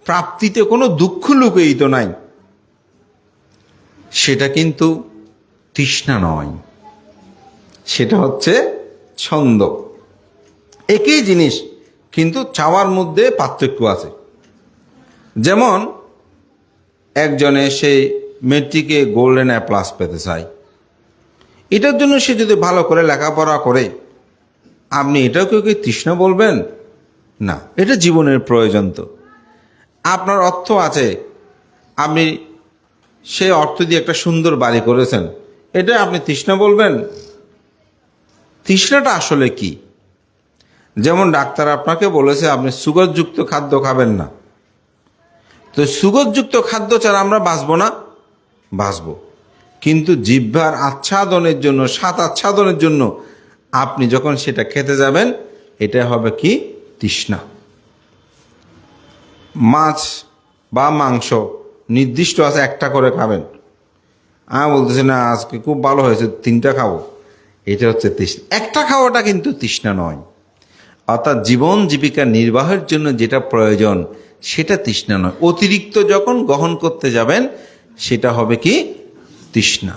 প্রাপ্তিতে কোনো দুঃখ লুকিত নাই, সেটা কিন্তু তৃষ্ণা নয়, সেটা হচ্ছে ছন্দ। একই জিনিস, কিন্তু চাওয়ার মধ্যে পার্থক্য আছে। যেমন একজনে সে মেট্রিকে গোল্ডেন A+ পেতে চায়, এটার জন্য সে যদি ভালো করে লেখাপড়া করে, আপনি এটাকে কি তৃষ্ণা বলবেন? না, এটা জীবনের প্রয়োজন। তো আপনার অর্থ আছে, আপনি সেই অর্থ দিয়ে একটা সুন্দর বাড়ি করেছেন, এটা আপনি তৃষ্ণা বলবেন? তৃষ্ণাটা আসলে কি? যেমন ডাক্তার আপনাকে বলেছে আপনি সুগারযুক্ত খাদ্য খাবেন না, তো সুগারযুক্ত খাদ্য ছাড়া আমরা বাঁচবো না? বাঁচবো, কিন্তু জিহ্বার আচ্ছাদনের জন্য, স্বাদ আচ্ছাদনের জন্য আপনি যখন সেটা খেতে যাবেন, এটা হবে কি? তৃষ্ণা। মাছ বা মাংস নির্দিষ্ট আছে, একটা করে খাবেন। বলতেছে না আজকে খুব ভালো হয়েছে, 3টা খাবো, এটা হচ্ছে তৃষ্ণা। একটা খাওয়াটা কিন্তু তৃষ্ণা নয়। অর্থাৎ জীবন জীবিকা নির্বাহের জন্য যেটা প্রয়োজন সেটা তৃষ্ণা নয়। অতিরিক্ত যখন গ্রহণ করতে যাবেন সেটা হবে কি তৃষ্ণা।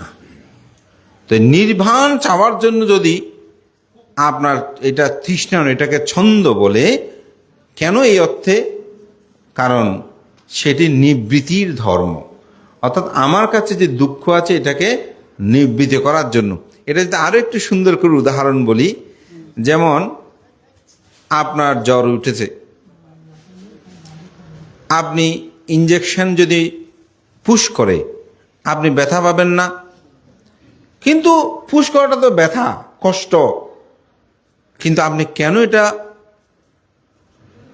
তো নির্বাণ চাওয়ার জন্য যদি আপনার এটা তৃষ্ণা নয়, এটাকে ছন্দ বলে। কেন এই অর্থে? কারণ সেটি নিবৃত্তির ধর্ম। অর্থাৎ আমার কাছে যে দুঃখ আছে এটাকে নিবৃত্তি করার জন্য। এটা যদি আরও একটু সুন্দর করে উদাহরণ বলি, যেমন আপনার জ্বর উঠেছে, আপনি ইঞ্জেকশন যদি পুশ করে আপনি ব্যথা পাবেন না, কিন্তু পুশ করাটা তো ব্যথা কষ্ট, কিন্তু আপনি কেন এটা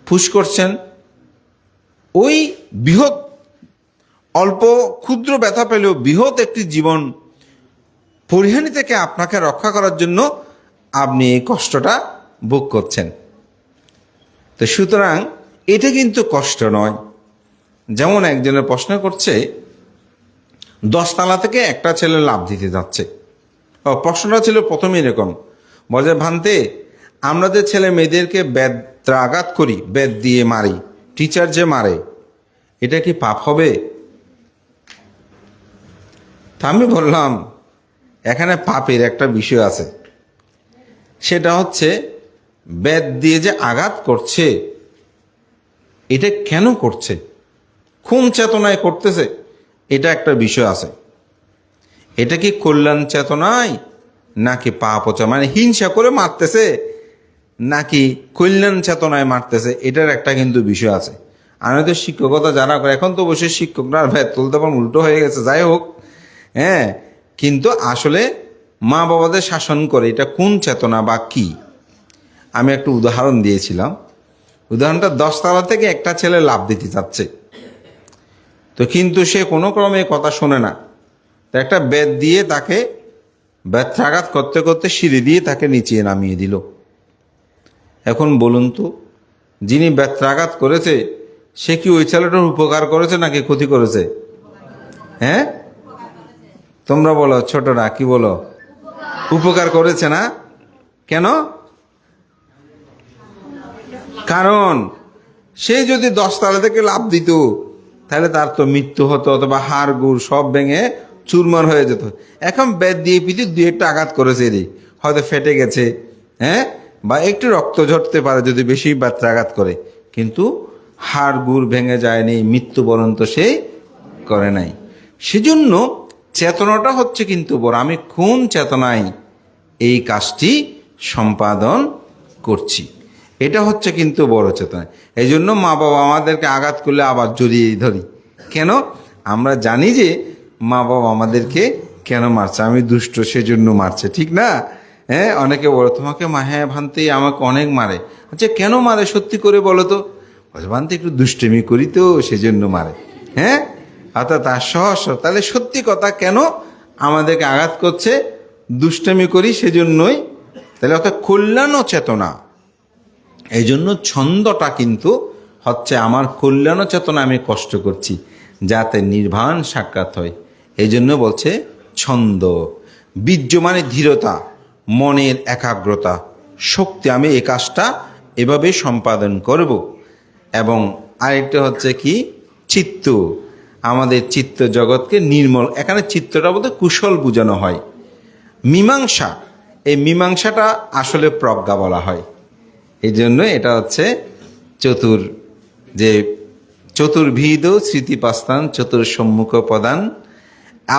পুশ করছেন? ওই বৃহৎ অল্প ক্ষুদ্র ব্যথা পেলেও বৃহৎ একটি জীবন পরিহানি থেকে আপনাকে রক্ষা করার জন্য আপনি এই কষ্টটা ভোগ করছেন। তো সুতরাং এটা কিন্তু কষ্ট নয়। যেমন একজনের প্রশ্ন করছে, 10 তালা থেকে একটা ছেলে লাফ দিতে যাচ্ছে। প্রশ্নটা ছিল প্রথমে এরকম, বলে ভান্তে আমরা যে ছেলে মেয়েদেরকে বেত্রাঘাত করি, বেত দিয়ে মারি, টিচার যে মারে, এটা কি পাপ হবে? তা আমি বললাম এখানে পাপের একটা বিষয় আছে। সেটা হচ্ছে বেত দিয়ে যে আঘাত করছে এটা কেন করছে, কোন চেতনায় করতেছে, এটা একটা বিষয় আছে। এটা কি কল্যাণ চেতনায় নাকি পাপ মানে হিংসা করে মারতেছে নাকি কল্যাণ চেতনায় মারতেছে, এটার একটা কিন্তু বিষয় আছে। আমি তো শিক্ষকতা যারা করে, এখন তো বসে শিক্ষকরা আর ভেদ তুলতে পারেন, উল্টো হয়ে গেছে, যাই হোক। হ্যাঁ, কিন্তু আসলে মা বাবাদের শাসন করে এটা কোন চেতনা বা কি। আমি একটা উদাহরণ দিয়েছিলাম। উদাহরণটা 10 তালা থেকে একটা ছেলে লাফ দিতে যাচ্ছে, তো কিন্তু সে কোনো ক্রমে কথা শোনে না, তো একটা বেত দিয়ে তাকে ব্যত্রাঘাত করতে করতে সিঁড়ি দিয়ে তাকে নিচে নামিয়ে দিল। এখন বলুন তো, যিনি ব্যত্রাঘাত করেছে সে কি ওই ছেলেটার উপকার করেছে নাকি ক্ষতি করেছে? হ্যাঁ, তোমরা বলো, ছোটরা কি বলো? উপকার করেছে না? কেন? কারণ সে যদি 10 তালা থেকে লাফ দিত তাহলে তার তো মৃত্যু হতো, অথবা হাড় গুড় সব ভেঙে চুরমার হয়ে যেত। এখন বেত দিয়ে পিঠে 2-1টা আঘাত করেছে, হয়তো ফেটে গেছে, হ্যাঁ, বা একটু রক্ত ঝরতে পারে যদি বেশি ব্যত্রাঘাত করে, কিন্তু হাড় গুড় ভেঙে যায়নি, মৃত্যুবরণ তো সে করে নাই। সেজন্য চেতনাটা হচ্ছে কিন্তু বড়, আমি কোন চেতনায় এই কাজটি সম্পাদন করছি, এটা হচ্ছে কিন্তু বড় চেতনা। এই জন্য মা বাবা আমাদেরকে আঘাত করলে আবার জড়িয়ে ধরি। কেন? আমরা জানি যে মা বাবা আমাদেরকে কেন মারছে, আমি দুষ্ট সেজন্য মারছে, ঠিক না? হ্যাঁ, অনেকে বলো তোমাকে হ্যাঁ ভান্তে আমাকে অনেক মারে। আচ্ছা কেন মারে সত্যি করে বলো তো? ভান্তে একটু দুষ্টুমি করি তো সেজন্য মারে। হ্যাঁ, অর্থাৎ তার সহজ। তাহলে সত্যি কথা, কেন আমাদেরকে আঘাত করছে? দুষ্টুমি করি সেজন্যই। তাহলে অর্থাৎ কল্যাণ চেতনা। এই জন্য ছন্দটা কিন্তু হচ্ছে আমার কল্যাণ চেতনা, আমি কষ্ট করছি যাতে নির্বাণ সাক্ষাৎ হয়। এই জন্য বলছে ছন্দ। বীর্য মানে ধীরতা, মনের একাগ্রতা, শক্তি, আমি এই কাজটা এভাবে সম্পাদন করব। এবং আরেকটা হচ্ছে কি, চিত্ত, আমাদের চিত্ত জগৎকে নির্মল। এখানে চিত্তটা বলতে কুশল বোঝানো হয়। মীমাংসা, এই মীমাংসাটা আসলে প্রজ্ঞা বলা হয়। এই জন্য এটা হচ্ছে চতুর্ভিদ স্মৃতিপাস্তান চতুর্সম্মুখ প্রদান।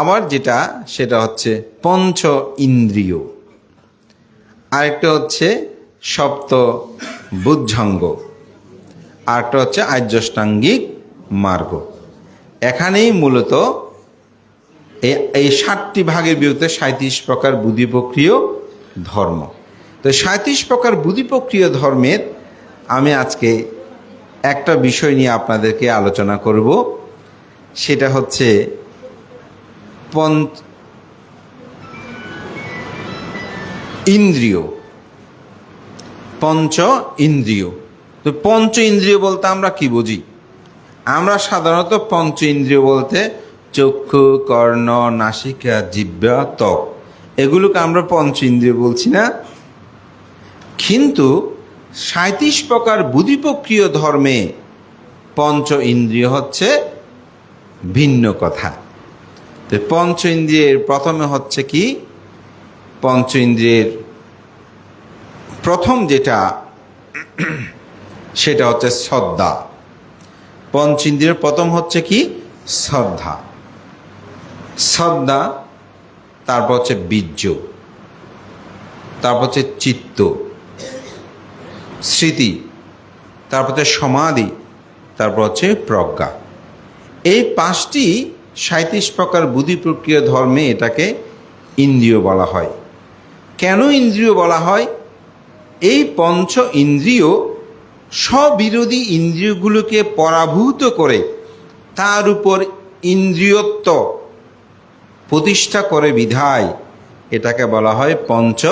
আবার যেটা সেটা হচ্ছে পঞ্চ ইন্দ্রিয়, আরেকটা হচ্ছে সপ্ত বুদ্ধঙ্গ, আরেকটা হচ্ছে আর্যষ্টাঙ্গিক মার্গ। এখানেই মূলত এই 7টি ভাগের বিরুদ্ধে 37 প্রকার বুদ্ধি প্রক্রিয় ধর্ম। তো 37 প্রকার বুদ্ধি প্রক্রিয় ধর্মের আমি আজকে একটা বিষয় নিয়ে আপনাদেরকে আলোচনা করব। সেটা হচ্ছে ইন্দ্রিয়, পঞ্চ ইন্দ্রিয়। তো পঞ্চ ইন্দ্রিয় বলতে আমরা কি বুঝি? আমরা সাধারণত পঞ্চ ইন্দ্রিয় বলতে চক্ষু, কর্ণ, নাসিকা, জিহ্বা, ত্বক, এগুলোকে আমরা পঞ্চ ইন্দ্রিয় বলছি না। কিন্তু 37 প্রকার বুদ্ধিপ্রক্রিয় ধর্মে পঞ্চ ইন্দ্রিয় হচ্ছে ভিন্ন কথা। তো পঞ্চ ইন্দ্রিয়ের প্রথমে হচ্ছে কি, পঞ্চ ইন্দ্রিয়ের প্রথম যেটা সেটা হচ্ছে শ্রদ্ধা। পঞ্চ ইন্দ্রিয়ের প্রথম হচ্ছে কি, শ্রদ্ধা। শ্রদ্ধা, তারপর হচ্ছে বীর্য, তারপর হচ্ছে চিত্ত, স্মৃতি, তারপর হচ্ছে সমাধি, তারপর হচ্ছে প্রজ্ঞা। এই 5টি 37 প্রকার বুদ্ধি প্রক্রিয়া ধর্মে এটাকে ইন্দ্রিয় বলা হয়। কেন ইন্দ্রিয় বলা হয়? এই পঞ্চ ইন্দ্রিয় স্ববিরোধী ইন্দ্রিয়গুলোকে পরাভূত করে তার উপর ইন্দ্রিয়ত্ব প্রতিষ্ঠা করে বিধায় এটাকে বলা হয় পঞ্চ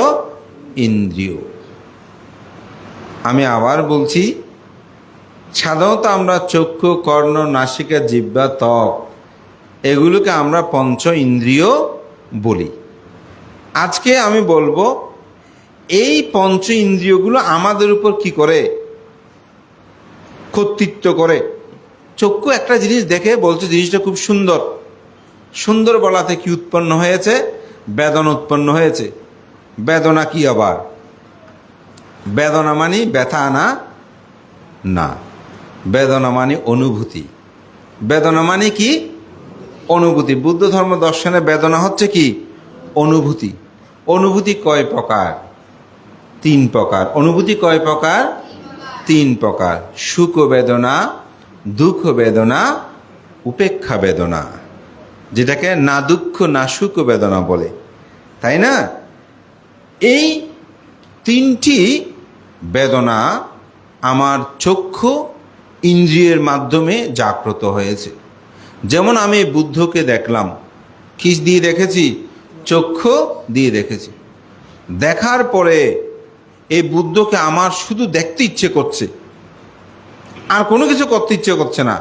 ইন্দ্রিয়। আমি আবার বলছি, সাধারণত আমরা চক্ষু, কর্ণ, নাসিকা, জিহ্বা, ত্বক এগুলোকে আমরা পঞ্চ ইন্দ্রিয় বলি। আজকে আমি বলবো এই পঞ্চ ইন্দ্রিয়গুলো আমাদের উপর কি করে কর্তৃত্ব করে। চক্ষু একটা জিনিস দেখে বলছে জিনিসটা খুব সুন্দর, সুন্দর বলাতে কি উৎপন্ন হয়েছে? বেদনা উৎপন্ন হয়েছে। বেদনা কি আবার? বেদনা মানে ব্যথা না, না, বেদনা মানে অনুভূতি। বেদনা মানে কি? অনুভূতি। বুদ্ধ ধর্ম দর্শনে বেদনা হচ্ছে কি? অনুভূতি। অনুভূতি কয় প্রকার? 3 প্রকার। অনুভূতি কয় প্রকার? 3 প্রকার। সুখ বেদনা, দুঃখ বেদনা, উপেক্ষা বেদনা, যেটাকে না দুঃখ না সুখ বেদনা বলে, তাই না? এই 3টি বেদনা আমার চক্ষু ইন্দ্রিয়ের মাধ্যমে জাগ্রত হয়েছে। যেমন আমি বুদ্ধকে দেখলাম, কি দিয়ে দেখেছি? চক্ষু দিয়ে দেখেছি। দেখার পরে এই বুদ্ধকে আমার শুধু দেখতে ইচ্ছে করছে, আর কোনো কিছু করতে ইচ্ছে করছে না।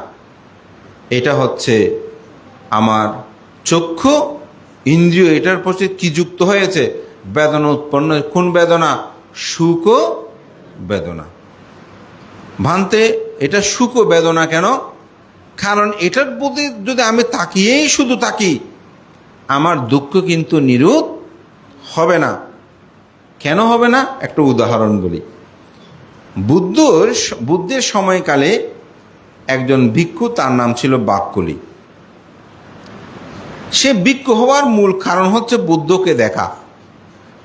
এটা হচ্ছে আমার চক্ষু ইন্দ্রিয়, এটার প্রতি কি যুক্ত হয়েছে? বেদনা উৎপন্ন। কোন বেদনা? সুখ বেদনা। ভান্তে এটা সুখ বেদনা কেন? কারণ এটার প্রতি যদি আমি তাকিয়েই শুধু তাকি, আমার দুঃখ কিন্তু নিরূপ হবে না। কেন হবে না? একটা উদাহরণ বলি। বুদ্ধের সময়কালে একজন ভিক্ষু, তার নাম ছিল বাক্কলি। সে ভিক্ষু হওয়ার মূল কারণ হচ্ছে বুদ্ধকে দেখা।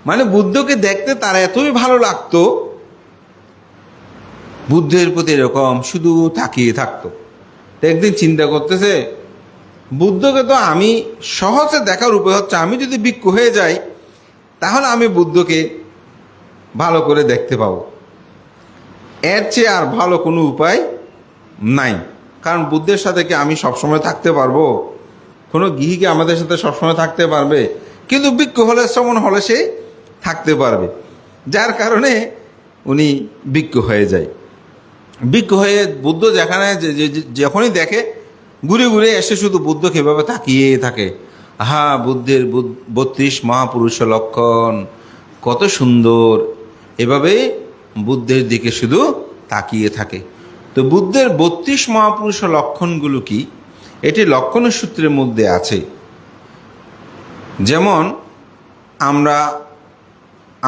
মানে বুদ্ধকে দেখতে তার এতই ভালো লাগতো, বুদ্ধের প্রতি এরকম শুধু তাকিয়ে থাকতো। একদিন চিন্তা করতেছে, বুদ্ধকে তো আমি সহজে দেখার উপায় হচ্ছে আমি যদি ভিক্ষু হয়ে যাই, তাহলে আমি বুদ্ধকে ভালো করে দেখতে পাবো। এর চেয়ে আর ভালো কোনো উপায় নাই। কারণ বুদ্ধের সাথে কি আমি সবসময় থাকতে পারবো? কোনো গৃহী কি আমাদের সাথে সবসময় থাকতে পারবে? কিন্তু ভিক্ষু হলে শ্রমণ হলে সে থাকতে পারবে। যার কারণে উনি ভিক্ষু হয়ে যায়। ভিক্ষু হয়ে বুদ্ধ যেখানে যখনই দেখে ঘুরে ঘুরে এসে শুধু বুদ্ধকে এভাবে তাকিয়ে থাকে। বুদ্ধের 32 মহাপুরুষ লক্ষণ কত সুন্দর, এভাবে বুদ্ধের দিকে শুধু তাকিয়ে থাকে। তো বুদ্ধের 32 মহাপুরুষ লক্ষণগুলো কি? এটি লক্ষণের সূত্রের মধ্যে আছে। যেমন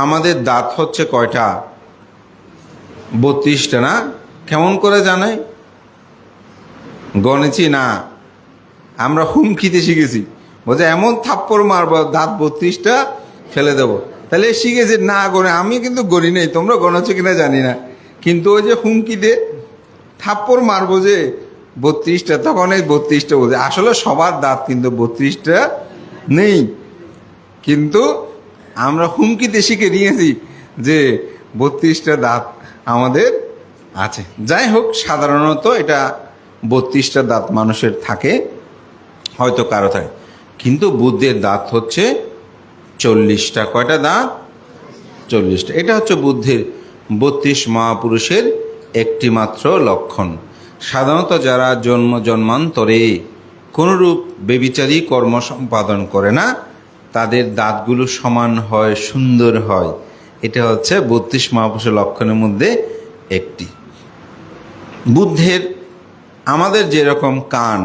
আমাদের দাঁত হচ্ছে কয়টা? 32টা না? কেমন করে জানে? গণেছি না, আমরা হুমকিতে শিখেছি। বলছে এমন থাপ্পড় মারবো দাঁত 32টা ফেলে দেবো। তাহলে শিখেছে না গণে। আমি কিন্তু গণি নেই, তোমরা গণেছো কিনা জানি না, কিন্তু ওই যে হুমকিতে থাপ্পড় মারবো যে 32টা, তখন এই 32টা বলছে। আসলে সবার দাঁত কিন্তু 32টা নেই, কিন্তু আমরা হুমকিতে শিখে নিয়েছি যে 32টা দাঁত আমাদের আছে। যাই হোক, সাধারণত এটা 32টা দাঁত মানুষের থাকে, হয়তো কারো থাকে, কিন্তু বুদ্ধের দাঁত হচ্ছে 40টা। কয়টা দাঁত? 40টা। এটা হচ্ছে বুদ্ধের 32 মহাপুরুষের একটি মাত্র লক্ষণ। সাধারণত যারা জন্মান্তরে কোনরূপ বেবিচারী কর্ম সম্পাদন করে না, তাদের দাঁতগুলো সমান হয়, সুন্দর হয়। এটা হচ্ছে 32 মহাপুরুষের লক্ষণের মধ্যে একটি। বুদ্ধের আমাদের যেরকম কান,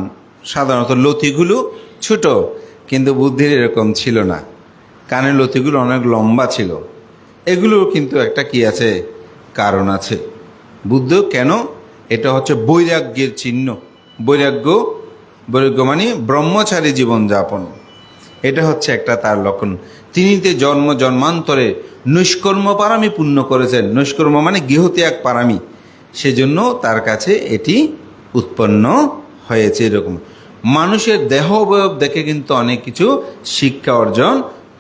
সাধারণত লতিগুলো ছোট, কিন্তু বুদ্ধের এরকম ছিল না, কানের লতিগুলো অনেক লম্বা ছিল। এগুলোর কিন্তু একটা কি আছে, কারণ আছে। বুদ্ধ কেন, এটা হচ্ছে বৈরাগ্যের চিহ্ন। বৈরাগ্য, বৈরাগ্য মানে ব্রহ্মচারী জীবনযাপন, এটা হচ্ছে একটা তার লক্ষণ। তিনি যে জন্ম জন্মান্তরে নৈষ্কর্ম পারামি পূর্ণ করেছেন, নৈষ্কর্ম মানে গৃহত্যাগ পারামি, সেজন্য তার কাছে এটি উৎপন্ন হয়েছে। এরকম মানুষের দেহ অবয়ব দেখে কিন্তু অনেক কিছু শিক্ষা অর্জন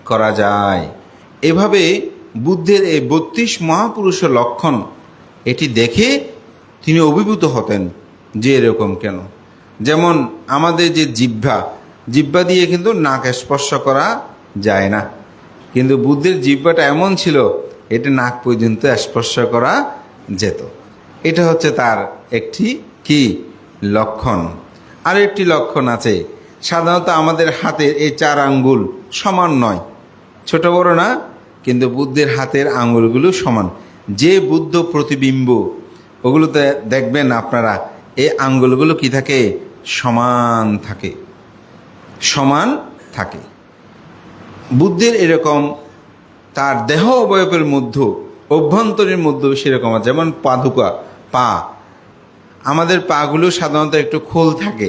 করা যায়। এভাবে বুদ্ধের এই ৩২ মহাপুরুষের লক্ষণ এটি দেখে তিনি অভিভূত হতেন যে এরকম কেন। যেমন আমাদের যে জিহ্বা, জিহ্বা দিয়ে কিন্তু নাক স্পর্শ করা যায় না, কিন্তু বুদ্ধের জিহ্বাটা এমন ছিল এটা নাক পর্যন্ত স্পর্শ করা যেত। এটা হচ্ছে তার একটি কি লক্ষণ। আর একটি লক্ষণ আছে, সাধারণত আমাদের হাতের এই 4 আঙ্গুল সমান নয়, ছোট বড় না, কিন্তু বুদ্ধের হাতের আঙ্গুলগুলো সমান। যে বুদ্ধ প্রতিবিম্ব, ওগুলোতে দেখবেন আপনারা এই আঙ্গুলগুলো কি থাকে, সমান থাকে, সমান থাকে। বুদ্ধের এরকম তার দেহ অবয়বের মধ্যে, অভ্যন্তরের মধ্যেও সেরকম আছে। যেমন পাদুকা, পা, আমাদের পাগুলো সাধারণত একটু খোল থাকে,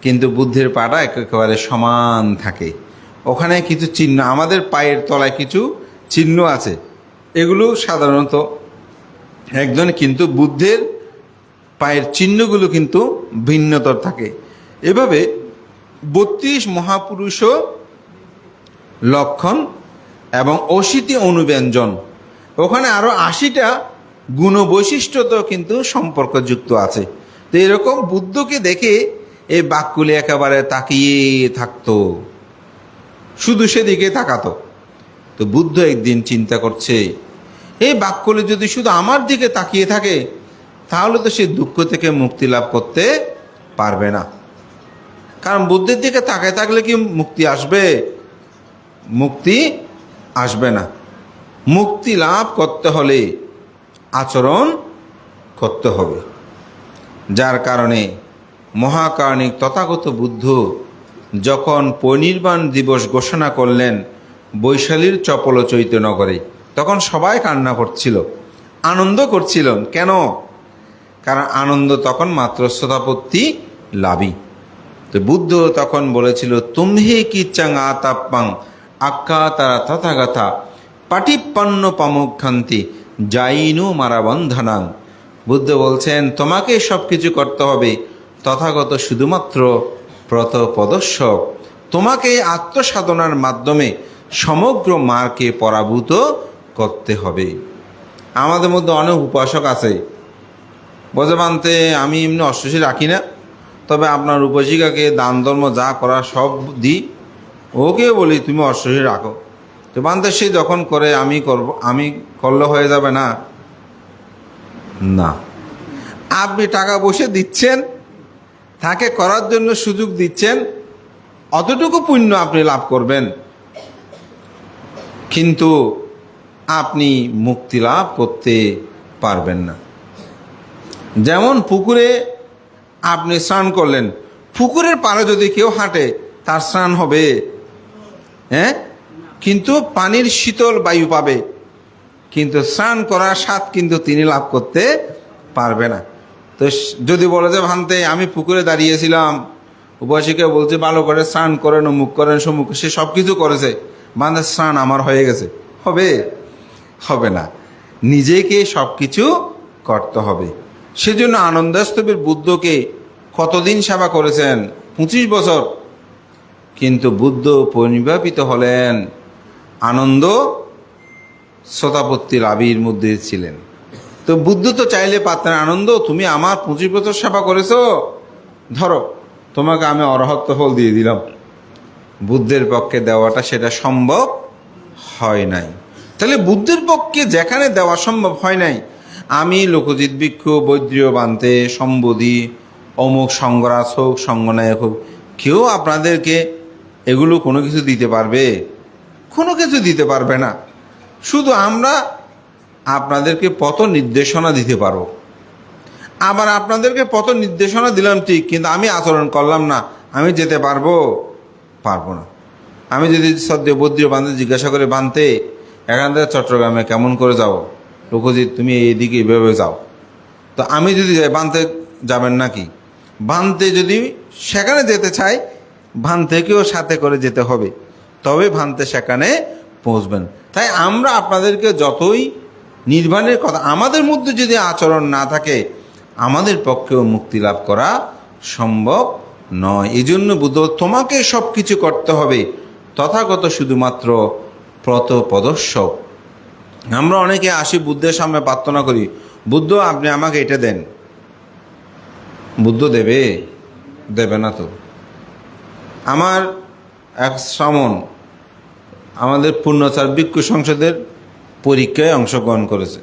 কিন্তু বুদ্ধের পাটা একেবারে সমান থাকে। ওখানে কিছু চিহ্ন, আমাদের পায়ের তলায় কিছু চিহ্ন আছে, এগুলো সাধারণত একজন, কিন্তু বুদ্ধের পায়ের চিহ্নগুলো কিন্তু ভিন্নতর থাকে। এভাবে ৩২ মহাপুরুষ লক্ষণ এবং ৮০টি অনুব্যঞ্জন, ওখানে আরও ৮০টা গুণ বৈশিষ্ট্য তো কিন্তু সম্পর্কযুক্ত আছে। তো এরকম বুদ্ধকে দেখে এই বাক্যগুলি একেবারে তাকিয়ে থাকতো, শুধু সেদিকে তাকাতো। তো বুদ্ধ একদিন চিন্তা করছে, এই বাক্যগুলি যদি শুধু আমার দিকে তাকিয়ে থাকে তাহলে তো সে দুঃখ থেকে মুক্তি লাভ করতে পারবে না। কারণ বুদ্ধের দিকে তাকায় থাকলে কি মুক্তি আসবে? মুক্তি আসবে না। মুক্তি লাভ করতে হলে আচরণ করতে হবে। যার কারণে মহাকারণিক তথাগত বুদ্ধ যখন পরিনির্বাণ দিবস ঘোষণা করলেন বৈশালীর চপল চৈত্যনগরে, তখন সবাই কান্না করছিল, আনন্দ করছিলেন। কেন? কারণ আনন্দ তখন মাত্র শ্রোতাপত্তি লাভই। তো বুদ্ধ তখন বলেছিল, তুমহে কি চাং আতাপ্পাং আক্কা তারা তথাগতা পাটিপ্পান্ন পামুখান্তি যাইনু মারা বন্ধনাং। বুদ্ধ বলছেন, তোমাকে সব কিছু করতে হবে, তথাগত শুধুমাত্র প্রত পদস্ব। তোমাকে আত্মসাধনার মাধ্যমে সমগ্র মারকে পরাভূত করতে হবে। আমাদের মধ্যে অনেক উপাসক আছে, বজে মানতে আমি এমনি অশ্বশী রাখি না, তবে আপনার উপাসিকাকে দান ধর্ম যা করা সব দিই, ওকে বলি তুমি অশ্বশী রাখো। তো বান্ধব সে যখন করে আমি করব, আমি করলে হয়ে যাবে না? না, আপনি টাকা বসে দিচ্ছেন, তাকে করার জন্য সুযোগ দিচ্ছেন, অতটুকু পুণ্য আপনি লাভ করবেন, কিন্তু আপনি মুক্তি লাভ করতে পারবেন না। যেমন পুকুরে আপনি স্নান করলেন, পুকুরের পাড়ে যদি কেউ হাঁটে তার স্নান হবে? হ্যাঁ, কিন্তু পানির শীতল বায়ু পাবে, কিন্তু স্নান করার স্বাদ কিন্তু তিনি লাভ করতে পারবে না। তো যদি বলে যে ভান্তে আমি পুকুরে দাঁড়িয়েছিলাম, উপাসিকা বলছে ভালো করে স্নান করেন, অমুক করেন সমুক, সে সব কিছু করেছে, মানে স্নান আমার হয়ে গেছে, হবে? হবে না। নিজেকে সব কিছু করতে হবে। সেজন্য আনন্দস্তবের বুদ্ধকে কতদিন সেবা করেছেন? 25 বছর। কিন্তু বুদ্ধ পরিনির্বাপিত হলেন আনন্দ শ্রোতাপত্তি লাভের মধ্যে ছিলেন। তো বুদ্ধ তো চাইলে পারতেন, আনন্দ তুমি আমার 25 বছর সেবা করেছ, ধরো তোমাকে আমি অরহত্ব ফল দিয়ে দিলাম। বুদ্ধের পক্ষে দেওয়াটা সেটা সম্ভব হয় নাই। তাহলে বুদ্ধের পক্ষে যেখানে দেওয়া সম্ভব হয় নাই, আমি লোকজিৎ ভিক্ষু, বৈদ্রীয় বান্তে, সম্বোধি, অমুক সঙ্গরাজ হোক, সঙ্গনায়ক হোক, কেউ আপনাদেরকে এগুলো কোনো কিছু দিতে পারবে? কোনো কিছু দিতে পারবে না। শুধু আমরা আপনাদেরকে পথ নির্দেশনা দিতে পারবো। আবার আপনাদেরকে পথ নির্দেশনা দিলাম ঠিক, কিন্তু আমি আচরণ করলাম না, আমি যেতে পারবো? পারবো না। আমি যদি সদ্য বদ্রী বান্ধে জিজ্ঞাসা করে, বানতে এখান থেকে চট্টগ্রামে কেমন করে যাও? লোকজিৎ তুমি এইদিকে এইভাবে যাও। তো আমি যদি যাই, বানতে যাবেন নাকি? বানতে যদি সেখানে যেতে চাই, ভান থেকেও সাথে করে যেতে হবে, তবে ভানতে সেখানে পৌঁছবেন। তাই আমরা আপনাদেরকে যতই নির্বাণের কথা, আমাদের মধ্যে যদি আচরণ না থাকে, আমাদের পক্ষেও মুক্তি লাভ করা সম্ভব নয়। এই জন্য বুদ্ধ তোমাকে সব কিছু করতে হবে, তথাগত শুধুমাত্র প্রদর্শক। আমরা অনেকে আসি বুদ্ধের সামনে প্রার্থনা করি, বুদ্ধ আপনি আমাকে এটা দেন। বুদ্ধ দেবে? দেবে না তো। আমার এক শ্রামণ আমাদের পূর্ণচার ভিক্ষু সংসদের পরীক্ষায় অংশগ্রহণ করেছে,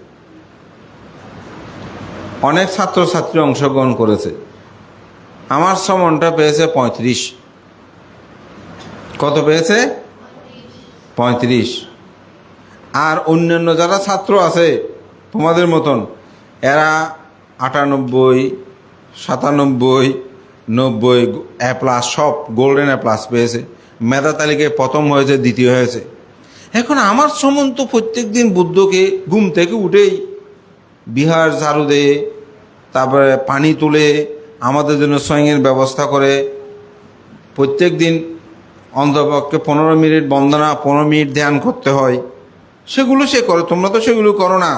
অনেক ছাত্রছাত্রী অংশগ্রহণ করেছে। আমার শ্রমণটা পেয়েছে 35। কত পেয়েছে? 35। আর অন্যান্য যারা ছাত্র আছে তোমাদের মতন, এরা 98, 97, 90 A+, সব গোল্ডেন A+ পেয়েছে। মেধা তালিকায় প্রথম হয়েছে, দ্বিতীয় হয়েছে। এখন আমার শ্রমণ তো প্রত্যেক দিন বুদ্ধকে ঘুম থেকে উঠেই বিহার ঝাড়ু দেয়, তারপরে পানি তুলে আমাদের জন্য স্বয়ংয়ের ব্যবস্থা করে। প্রত্যেক দিন অন্তপক্ষে 15 মিনিট বন্দনা, 15 মিনিট ধ্যান করতে হয়। সেগুলো সে করে, তোমরা তো সেগুলো করো না,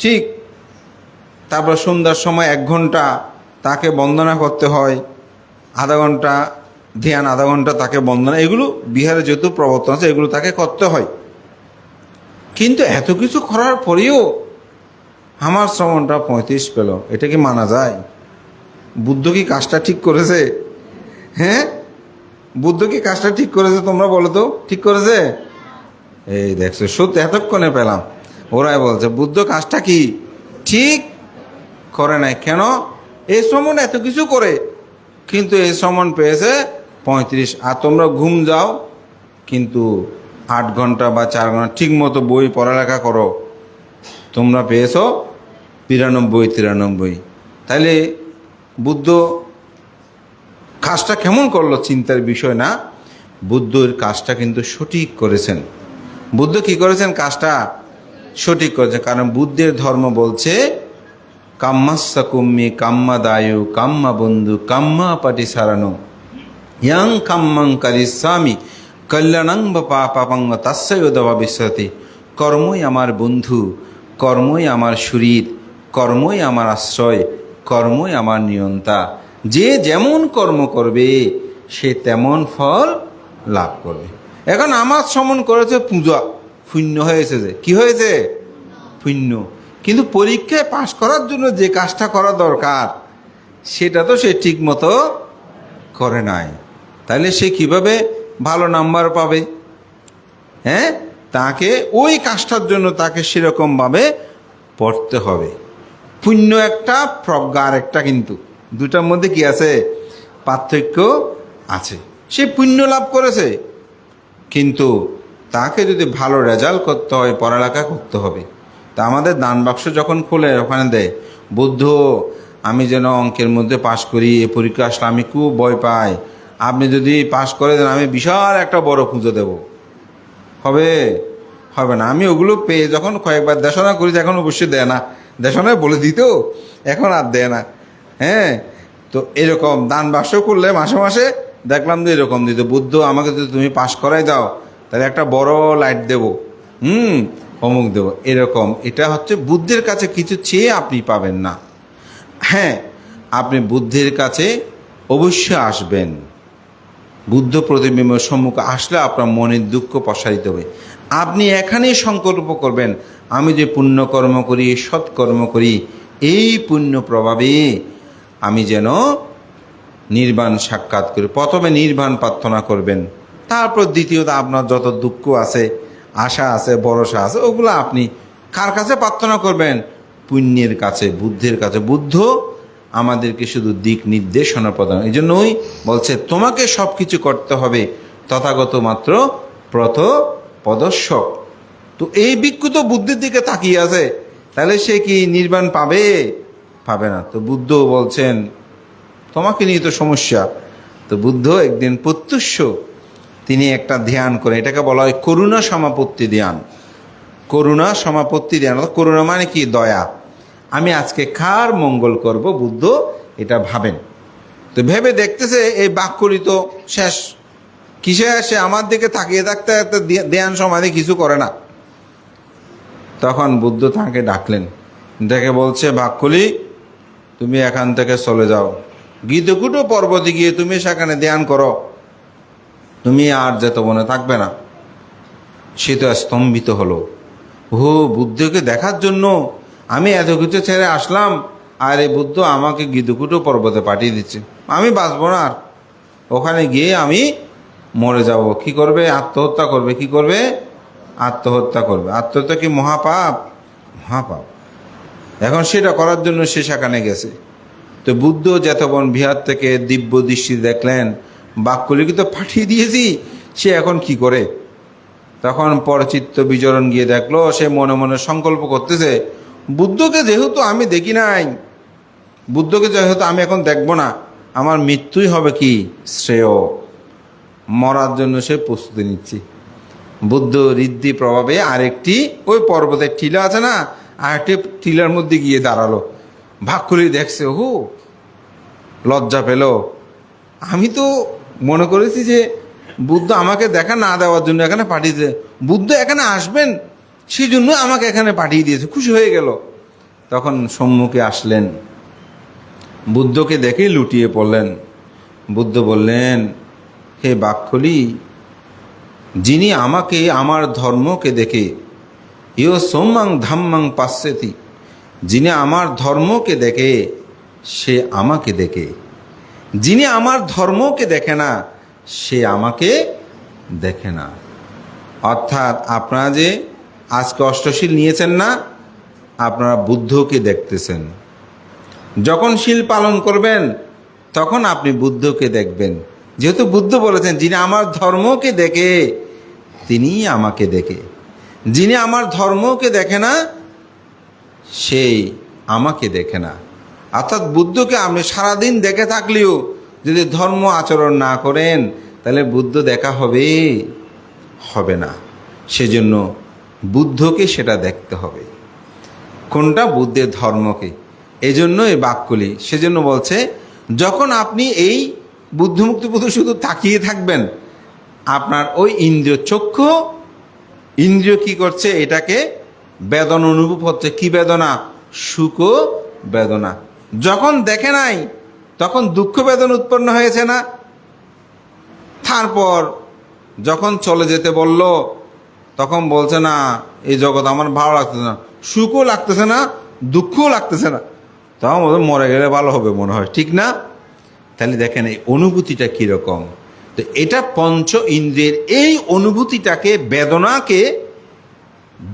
ঠিক? তারপর সন্ধ্যার সময় 1 ঘন্টা তাকে বন্দনা করতে হয়, আধা ঘন্টা ধ্যান, আধা ঘন্টা তাকে বন্দনা। এগুলো বিহারে যেহেতু প্রবর্তন আছে, এগুলো তাকে করতে হয়। কিন্তু এত কিছু করার পরেও আমার শ্রমণটা 35 পেল। এটা কি মানা যায়? বুদ্ধ কি কাজটা ঠিক করেছে? হ্যাঁ, বুদ্ধ কি কাজটা ঠিক করেছে? তোমরা বলো তো, ঠিক করেছে? এই দেখছো, সত্যি এতক্ষণে পেলাম। ওরাই বলছে বুদ্ধ কাজটা কি ঠিক করে নাই। কেন? এই শ্রমণ এত কিছু করে, কিন্তু এই শ্রমণ পেয়েছে 35। আর তোমরা ঘুম যাও, কিন্তু 8 ঘন্টা বা 4 ঘন্টা ঠিক মতো বই পড়ালেখা করো, তোমরা পেয়েছো 92, 93। তাইলে বুদ্ধ কাজটা কেমন করলো চিন্তার বিষয় না? বুদ্ধর কাজটা কিন্তু সঠিক করেছেন। বুদ্ধ কি করেছেন? কাজটা সঠিক করেছেন। কারণ বুদ্ধের ধর্ম বলছে কাম্মাস্যা কুম্মি কাম্মা দায়ু কাম্মা বন্ধু কাম্মা পাটি সারানো ইয়াং কাম্মাং কারিস্বামী কল্যাণাং বা পাপাং তাস্যদ ভবিষ্যতি। কর্মই আমার বন্ধু, কর্মই আমার শরীর, কর্মই আমার আশ্রয়, কর্মই আমার নিয়ন্তা। যে যেমন কর্ম করবে সে তেমন ফল লাভ করবে। এখন আমার সমন করেছে পূজা, পুণ্য হয়েছে। যে কি হয়েছে? পুণ্য। কিন্তু পরীক্ষায় পাশ করার জন্য যে কাজটা করা দরকার সেটা তো সে ঠিক মতো করে নাই। তাহলে সে কিভাবে ভালো নাম্বার পাবে? হ্যাঁ, তাকে ওই কাজটার জন্য তাকে সেরকমভাবে পড়তে হবে। পুণ্য একটা, প্রজ্ঞা আর একটা, কিন্তু দুটার মধ্যে কি আছে? পার্থক্য আছে। সে পুণ্য লাভ করেছে, কিন্তু তাকে যদি ভালো রেজাল্ট করতে হয়, পড়ালেখা করতে হবে। তা আমাদের দান বাক্স যখন খুলে ওখানে দেয়, বুদ্ধ আমি যেন অঙ্কের মধ্যে পাশ করি, এ পরীক্ষা আসলে আমি খুব ভয় পাই, আপনি যদি পাশ করে দেন আমি বিশাল একটা বড় পুজো দেব। হবে? হবে না। আমি ওগুলো পেয়ে যখন কয়েকবার দেশনা করি, এখন অবশ্যই দেয় না, দেশনায় বলে দিত, এখন আর দেয় না। হ্যাঁ, তো এরকম দান বাক্স করলে মাসে মাসে দেখলাম যে এরকম দিত, বুদ্ধ আমাকে যদি তুমি পাশ করাই দাও তাহলে একটা বড় লাইট দেব, অমুক দেব, এরকম। এটা হচ্ছে বুদ্ধের কাছে কিছু চেয়ে আপনি পাবেন না। হ্যাঁ, আপনি বুদ্ধের কাছে অবশ্যই আসবেন। বুদ্ধ প্রতিবিম্বের সম্মুখে আসলে আপনার মনের দুঃখ প্রসারিত হবে। আপনি এখানেই সংকল্প করবেন, আমি যে পুণ্যকর্ম করি, সৎকর্ম করি, এই পুণ্য প্রভাবে আমি যেন নির্বাণ সাক্ষাৎ করি। প্রথমে নির্বাণ প্রার্থনা করবেন, তারপর দ্বিতীয়ত আপনার যত দুঃখ আছে, আশা আছে, ভরসা আছে, ওগুলো আপনি কার কাছে প্রার্থনা করবেন? পুণ্যের কাছে, বুদ্ধের কাছে। বুদ্ধ আমাদেরকে শুধু দিক নির্দেশনা প্রদান। এই জন্যই বলছে তোমাকে সব কিছু করতে হবে, তথাগত মাত্র প্রদর্শক। তো এই ভিক্ষু তো বুদ্ধের দিকে তাকিয়ে আছে, তাহলে সে কি নির্বাণ পাবে? পাবে না। তো বুদ্ধ বলছেন তোমাকে নিয়ে তো সমস্যা। তো বুদ্ধ একদিন প্রত্যুষ তিনি একটা ধ্যান করেন, এটাকে বলা হয় করুণা সমাপত্তি ধ্যান। করুণা সমাপত্তি ধ্যান, করুণা মানে কি? দয়া। আমি আজকে কার মঙ্গল করব, বুদ্ধ এটা ভাবেন। তো ভেবে দেখতেছে এই বাক্যলি তো শেষ, কিসে আসে আমার দিকে তাকিয়ে থাকতে থাকতে ধ্যান সমাধি কিছু করে না। তখন বুদ্ধ তাকে ডাকলেন, ডেকে বলছে বাক্যলি তুমি এখান থেকে চলে যাও, গীতকুটো পর্বতে গিয়ে তুমি সেখানে ধ্যান করো, তুমি আর যেতে মনে থাকবে না। সে তো স্তম্ভিত হলো, ও বুদ্ধকে দেখার জন্য আমি এত কিছু ছেড়ে আসলাম, আর এই বুদ্ধ আমাকে গীতকুটো পর্বতে পাঠিয়ে দিচ্ছে, আমি বাঁচবো না আর, ওখানে গিয়ে আমি মরে যাব। কি করবে? আত্মহত্যা করবে। কি করবে? আত্মহত্যা করবে। আত্মহত্যা কি মহাপাপ? মহাপাপ। এখন সেটা করার জন্য সে সেখানে গেছে। তো বুদ্ধ যেতবন বিহার থেকে দিব্য দৃষ্টি দেখলেন, বাক্যলিকে তো পাঠিয়ে দিয়েছি, সে এখন কি করে? তখন পরচিত্ত বিচরণ গিয়ে দেখলো, সে মনে মনে সংকল্প করতেছে, বুদ্ধকে যেহেতু আমি দেখি নাই, বুদ্ধকে যেহেতু আমি এখন দেখব না, আমার মৃত্যুই হবে কি শ্রেয়, মরার জন্য সে প্রস্তুতি নিচ্ছি। বুদ্ধ ঋদ্ধি প্রভাবে আরেকটি ওই পর্বতের টিলা আছে না, আরেকটি টিলার মধ্যে গিয়ে দাঁড়ালো। ভাগ্যলি দেখছে, হু লজ্জা পেল, আমি তো মনে করেছি যে বুদ্ধ আমাকে দেখা না দেওয়ার জন্য এখানে পাঠিয়েছে, বুদ্ধ এখানে আসবেন সেই জন্য আমাকে এখানে পাঠিয়ে দিয়েছে, খুশি হয়ে গেল। তখন সম্মুখে আসলেন, বুদ্ধকে দেখে লুটিয়ে পড়লেন। বুদ্ধ বললেন, হে বাক্যলি, যিনি আমাকে আমার ধর্মকে দেখে, ইয় সোম্মাং ধাম্মাং পাশ্যতি, যিনি আমার ধর্মকে দেখে সে আমাকে দেখে, যিনি আমার ধর্মকে দেখে না সে আমাকে দেখে না। অর্থাৎ আপনারা যে আজকে অষ্টশীল নিয়েছেন না, আপনারা বুদ্ধকে দেখতেছেন। যখন শীল পালন করবেন তখন আপনি বুদ্ধকে দেখবেন, যেহেতু বুদ্ধ বলেছেন যিনি আমার ধর্মকে দেখে তিনিই আমাকে দেখে, যিনি আমার ধর্মকে দেখে না সেই আমাকে দেখে না। অর্থাৎ বুদ্ধকে আপনি সারাদিন দেখে থাকলেও যদি ধর্ম আচরণ না করেন তাহলে বুদ্ধ দেখা হবে হবে না। সেজন্য বুদ্ধকে সেটা দেখতে হবে, কোনটা? বুদ্ধের ধর্মকে। এই জন্য এই বাক্যলি সেজন্য বলছে, যখন আপনি এই বুদ্ধমুক্তি পথে শুধু তাকিয়ে থাকবেন, আপনার ওই ইন্দ্রিয় চক্ষু ইন্দ্রিয় কি করছে? এটাকে বেদনা অনুভব হচ্ছে। কি বেদনা? সুখ বেদনা। যখন দেখে নাই তখন দুঃখ বেদনা উৎপন্ন হয়েছে না? তারপর যখন চলে যেতে বলল তখন বলছে না এই জগৎ আমার ভালো লাগতেছে না, সুখও লাগতেছে না, দুঃখও লাগতেছে না, তখন মরে গেলে ভালো হবে মনে হয়, ঠিক না? তাহলে দেখেন এই অনুভূতিটা কীরকম। তো এটা পঞ্চ ইন্দ্রিয়ের এই অনুভূতিটাকে, বেদনাকে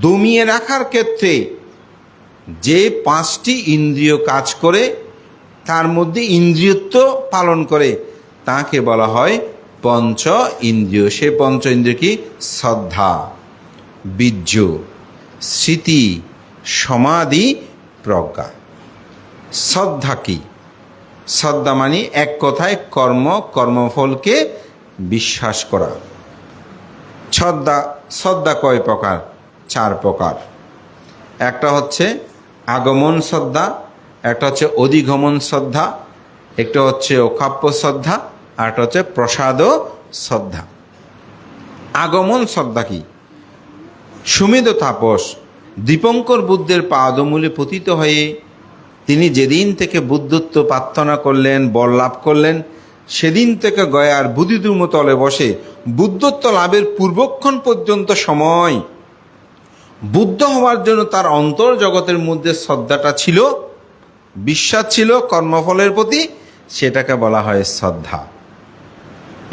দমিয়ে রাখার ক্ষেত্রে যে পাঁচটি ইন্দ্রিয় কাজ করে, তার মধ্যে ইন্দ্রিয়ত্ব পালন করে, তাকে বলা হয় পঞ্চ ইন্দ্রিয়। সে পঞ্চ ইন্দ্রিয় কি? শ্রদ্ধা, বীর্য, স্মৃতি, সমাধি, প্রজ্ঞা। শ্রদ্ধা কি? শ্রদ্ধা মানে এক কথায় কর্মফলকে বিশ্বাস করা। শ্রদ্ধা কয় প্রকার? 4 প্রকার। একটা হচ্ছে আগমন শ্রদ্ধা, একটা হচ্ছে অধিগমন শ্রদ্ধা, একটা হচ্ছে অকাপ্য শ্রদ্ধা, আর একটা হচ্ছে প্রসাদ শ্রদ্ধা। আগমন শ্রদ্ধা কি? সুমেধ তাপস দীপঙ্কর বুদ্ধের পাদমূলে পতিত হয়ে তিনি যেদিন থেকে বুদ্ধত্ব প্রার্থনা করলেন, বর লাভ করলেন, সেদিন থেকে গয়ার বুদ্ধিধূম তলে বসে বুদ্ধত্ব লাভের পূর্বক্ষণ পর্যন্ত সময় বুদ্ধ হওয়ার জন্য তার অন্তর জগতের মধ্যে শ্রদ্ধাটা ছিল, বিশ্বাস ছিল কর্মফলের প্রতি, সেটাকে বলা হয় শ্রদ্ধা।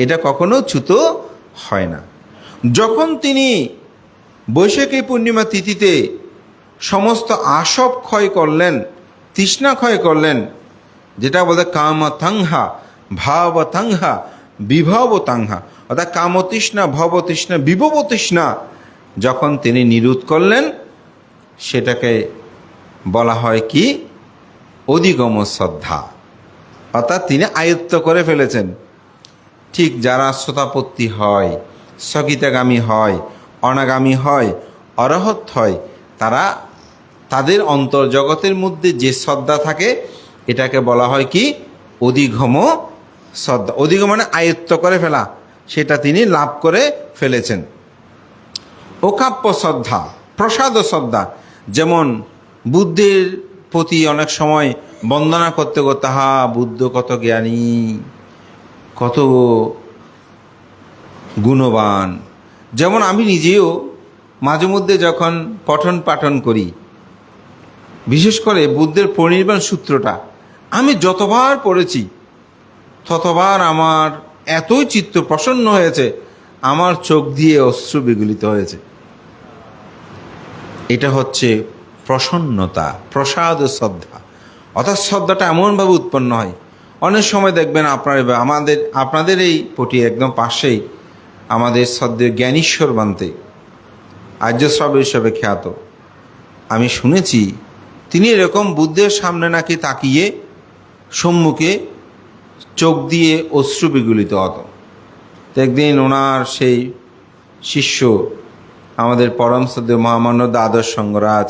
এটা কখনো চ্যুত হয় না। যখন তিনি বৈশাখী পূর্ণিমা তিথিতে সমস্ত আসব ক্ষয় করলেন, তৃষ্ণা ক্ষয় করলেন, যেটা বলে কামতাংহা, ভাবতাংহা, বিভবতাংহা, অর্থাৎ কামতৃষ্ণা, ভবতৃষ্ণা, বিভবতৃষ্ণা যখন তিনি নিরোধ করলেন, সেটাকে বলা হয় কি? অধিগম শ্রদ্ধা। অর্থাৎ তিনি আয়ত্ত করে ফেলেছেন। ঠিক যারা শ্রোতাপত্তি হয়, স্থগিতাগামী হয়, অনাগামী হয়, অরহত হয়, তারা তাদের অন্তর্জগতের মধ্যে যে শ্রদ্ধা থাকে এটাকে বলা হয় কি? অধিগম শ্রদ্ধা। অধিগম মানে আয়ত্ত করে ফেলা, সেটা তিনি লাভ করে ফেলেছেন। অকাপ্য শ্রদ্ধা, প্রসাদ শ্রদ্ধা। যেমন বুদ্ধের প্রতি অনেক সময় বন্দনা করতে করতে, হা বুদ্ধ কত জ্ঞানী, কত গুণবান। যেমন আমি নিজেও মাঝে মধ্যে যখন পঠন পাঠন করি, বিশেষ করে বুদ্ধের পরিনির্বাণ সূত্রটা আমি যতবার পড়েছি ততবার আমার এতই চিত্ত প্রসন্ন হয়েছে, আমার চোখ দিয়ে অশ্রু বিগলিত হয়েছে। এটা হচ্ছে প্রসন্নতা, প্রসাদ শ্রদ্ধা। অর্থাৎ শ্রদ্ধাটা এমনভাবে উৎপন্ন হয়। অনেক সময় দেখবেন আপনাদের এই পটি একদম পাশেই আমাদের শ্রদ্ধেয় জ্ঞানীশ্বর বান্তে, আর্যশ্রাব্য হিসাবে খ্যাত, আমি শুনেছি তিনি এরকম বুদ্ধের সামনে নাকি তাকিয়ে সম্মুখে চোখ দিয়ে অশ্রু বিগলিত হতো। তো একদিন ওনার সেই শিষ্য, আমাদের পরম শ্রদ্ধেয় মহামান্য দ্বাদশ সঙ্গরাজ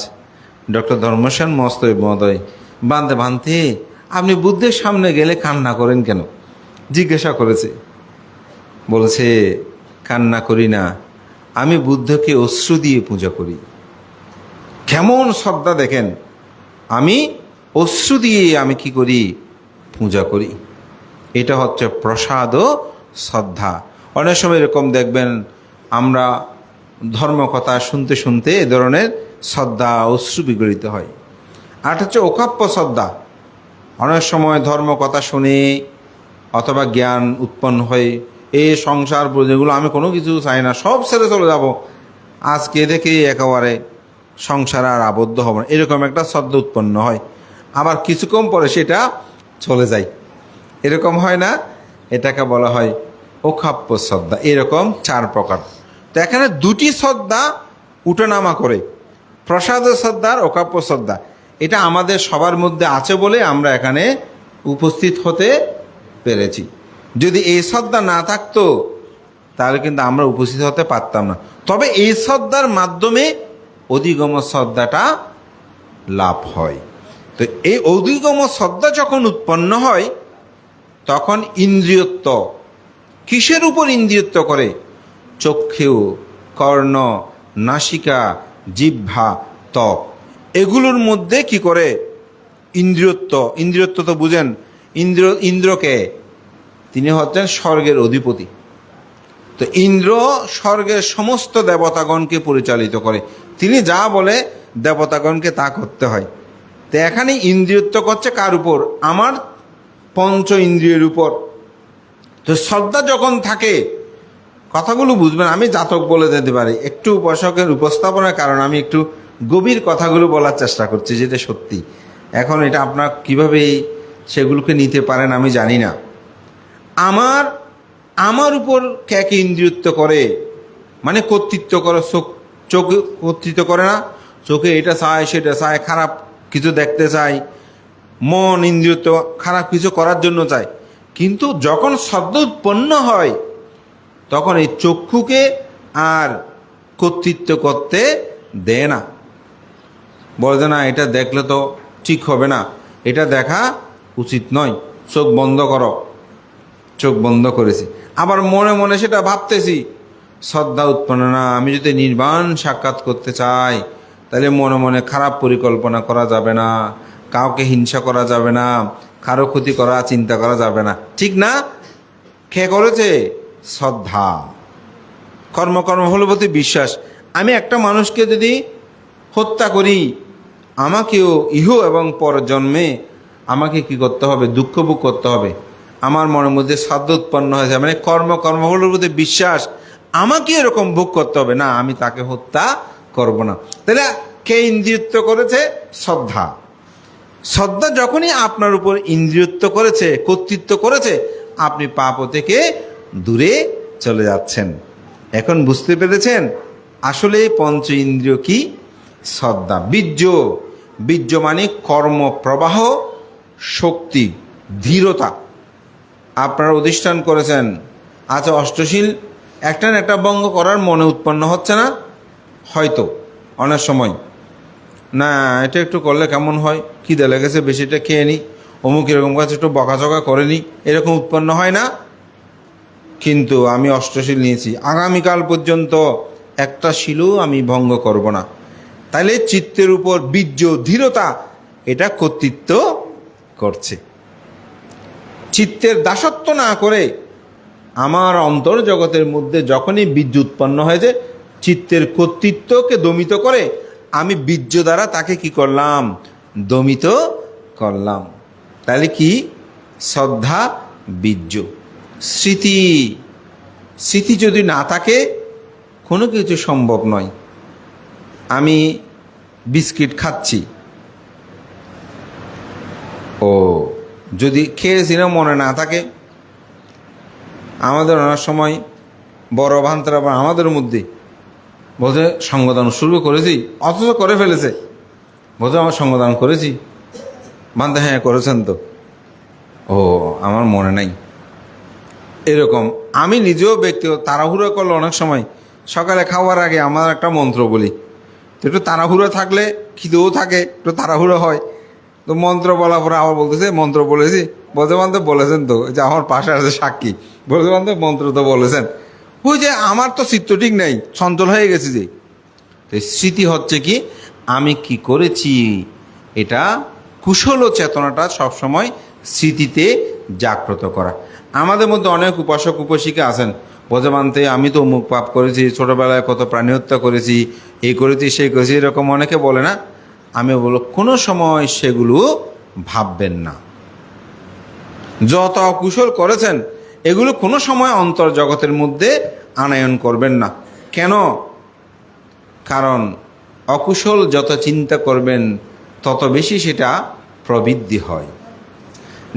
ডক্টর ধর্মসেন মহোদয়, বান্তে আপনি বুদ্ধের সামনে গেলে কান্না করেন কেন জিজ্ঞাসা করেছে। বলেছে, কান্না করি না, আমি বুদ্ধকে অশ্রু দিয়ে পূজা করি। কেমন শ্রদ্ধা দেখেন! আমি অশ্রু দিয়ে আমি কি করি? পূজা করি। এটা হচ্ছে প্রসাদ ও শ্রদ্ধা। অনেক সময় এরকম দেখবেন আমরা ধর্মকথা শুনতে শুনতে এ ধরনের শ্রদ্ধা অশ্রু বিগলিত হয়। আর হচ্ছে অকাপ্য শ্রদ্ধা। অনেক সময় ধর্মকথা শুনে অথবা জ্ঞান উৎপন্ন হয়, এই সংসার যেগুলো আমি কোনো কিছু চাই না, সব ছেড়ে চলে যাব, আজকে দেখে একেবারে সংসার আর আবদ্ধ হব না, এরকম একটা শ্রদ্ধা উৎপন্ন হয়। আবার কিছুক্ষণ পরে সেটা চলে যায়, এরকম হয় না? এটাকে বলা হয় অকাপ্য শ্রদ্ধা। এরকম 4 প্রকার। তো এখানে 2টি শ্রদ্ধা উঠানামা করে, প্রসাদ শ্রদ্ধা আর অকাপ্য শ্রদ্ধা। এটা আমাদের সবার মধ্যে আছে বলে আমরা এখানে উপস্থিত হতে পেরেছি। যদি এই শ্রদ্ধা না থাকতো তাহলে কিন্তু আমরা উপস্থিত হতে পারতাম না। তবে এই শ্রদ্ধার মাধ্যমে অধিগম শ্রদ্ধাটা লাভ হয়। তো এই অধিগম শ্রদ্ধা যখন উৎপন্ন হয় তখন ইন্দ্রিয়ত্ব, কিসের উপর ইন্দ্রিয়ত্ব করে? চক্ষু, কর্ণ, নাসিকা, জিহ্বা, ত্বক, এগুলোর মধ্যে কি করে? ইন্দ্রিয়ত্ব। ইন্দ্রিয়ত্ব তো বুঝেন, ইন্দ্রকে তিনি হচ্ছেন স্বর্গের অধিপতি। তো ইন্দ্র স্বর্গের সমস্ত দেবতাগণকে পরিচালিত করে, তিনি যা বলে দেবতাগণকে তা করতে হয়। তো এখানে ইন্দ্রিয়ত্ব করছে কার উপর? আমার পঞ্চ ইন্দ্রিয়ের উপর। তো শ্রদ্ধা যখন থাকে, কথাগুলো বুঝবেন, আমি জাতক বলে দিতে পারি, একটু উপাসকের উপস্থাপনার কারণে আমি একটু গভীর কথাগুলো বলার চেষ্টা করছি, যেটা সত্যি। এখন এটা আপনার কিভাবে সেগুলোকে নিতে পারেন আমি জানি না। আমার উপর কে ইন্দ্রিয়ত্ব করে, মানে কর্তৃত্ব করে। চোখ কর্তৃত্ব করে না? চোখে এটা চায়, সেটা চায়, খারাপ কিছু দেখতে চায়। মন ইন্দ্রিয়ত্ব খারাপ কিছু করার জন্য চায়। কিন্তু যখন শব্দ উৎপন্ন হয় তখন এই চক্ষুকে আর কর্তৃত্ব করতে দেয় না, বলে না এটা দেখলে তো ঠিক হবে না, এটা দেখা উচিত নয়, চোখ বন্ধ করো। চোখ বন্ধ করেছি, আবার মনে মনে সেটা ভাবতেছি, শ্রদ্ধা উৎপন্ন না। আমি যদি নির্বাণ সাক্ষাৎ করতে চাই তাহলে মনে মনে খারাপ পরিকল্পনা করা যাবে না, কাউকে হিংসা করা যাবে না, কারো ক্ষতি করা চিন্তা করা যাবে না, ঠিক না? কে করেছে? শ্রদ্ধা। কর্ম হলো প্রতি বিশ্বাস। আমি একটা মানুষকে যদি হত্যা করি, আমাকেও ইহ এবং পর জন্মে আমাকে কি করতে হবে? দুঃখ ভোগ করতে হবে। আমার মনের মধ্যে শ্রদ্ধা উৎপন্ন হয়েছে, মানে কর্ম হলো প্রতি বিশ্বাস, আমাকে এরকম ভোগ করতে হবে না, আমি তাকে হত্যা করব না। তাহলে কে ইন্দ্রিয়ত্ব করেছে? শ্রদ্ধা। শ্রদ্ধা যখনই আপনার উপর ইন্দ্রিয়ত্ব করেছে, কর্তৃত্ব করেছে, আপনি পাপ থেকে দূরে চলে যাচ্ছেন। এখন বুঝতে পেরেছেন আসলে পঞ্চ ইন্দ্রিয় কি? শ্রদ্ধা। বীর্য, বীর্য মানে কর্মপ্রবাহ, শক্তি, ধীরতা। আপনারা অধিষ্ঠান করেছেন, আচ্ছা অষ্টশীল একটা না একটা ভঙ্গ করার মনে উৎপন্ন হচ্ছে না? হয়তো অনেক সময় না এটা একটু করলে কেমন হয়, খিদে লেগেছে বেশিটা খেয়ে নিই, অমুক এরকম কাছে একটু বকাঝকা করে নিই, এরকম উৎপন্ন হয় না? কিন্তু আমি অষ্টশীল নিয়েছি, আগামীকাল পর্যন্ত একটা শিলও আমি ভঙ্গ করব না। তাহলে চিত্তের উপর বীর্য, ধীরতা এটা কর্তৃত্ব করছে। চিত্তের দাসত্ব না করে আমার অন্তর জগতের মধ্যে যখনই বীর্য উৎপন্ন হয়েছে, চিত্তের কর্তৃত্বকে দমিত করে আমি বীর্য দ্বারা তাকে কি করলাম? দমিত করলাম। তাহলে কি? শ্রদ্ধা, বীর্য। স্মৃতি, স্মৃতি যদি না থাকে কোনো কিছু সম্ভব নয়। আমি বিস্কিট খাচ্ছি, ও যদি খেয়েছি না মনে না থাকে, আমাদের অনেক সময় বড় ভান্তরা বা আমাদের মধ্যে বলছে সঙ্গদান শুরু করেছি, অথচ করে ফেলেছে, বলছে আমার সঙ্গদান করেছি, ভান্তে হ্যাঁ করেছেন তো, ও আমার মনে নাই। এরকম আমি নিজেও ব্যক্তিগত তাড়াহুড়ো করলে অনেক সময় সকালে খাওয়ার আগে আমার একটা মন্ত্র বলি, তো একটু তাড়াহুড়ো থাকলে খিদেও থাকে, একটু তাড়াহুড়ো হয়, তো মন্ত্র বলার পরে আবার বলতেছে মন্ত্র বলেছি, বলতে বান্ধব বলেছেন তো, যে আমার পাশে আছে সাক্ষী, বলতে বান্ধব মন্ত্র তো বলেছেন। ওই যে আমার তো চিত্ত ঠিক নেই, চঞ্চল হয়ে গেছি যে। তো স্মৃতি হচ্ছে কি? আমি কি করেছি, এটা কুশল ও চেতনাটা সবসময় স্মৃতিতে জাগ্রত করা। আমাদের মধ্যে অনেক উপাসক উপাসিকা আছেন, বোঝে মানতে আমি তো অমুক পাপ করেছি, ছোটোবেলায় কত প্রাণী হত্যা করেছি, এই করেছি সেই করেছি, এরকম অনেকে বলে না? আমি বলব কোনো সময় সেগুলো ভাববেন না। যত অকুশল করেছেন এগুলো কোনো সময় অন্তর জগতের মধ্যে আনয়ন করবেন না। কেন? কারণ অকুশল যত চিন্তা করবেন তত বেশি সেটা প্রবৃদ্ধি হয়।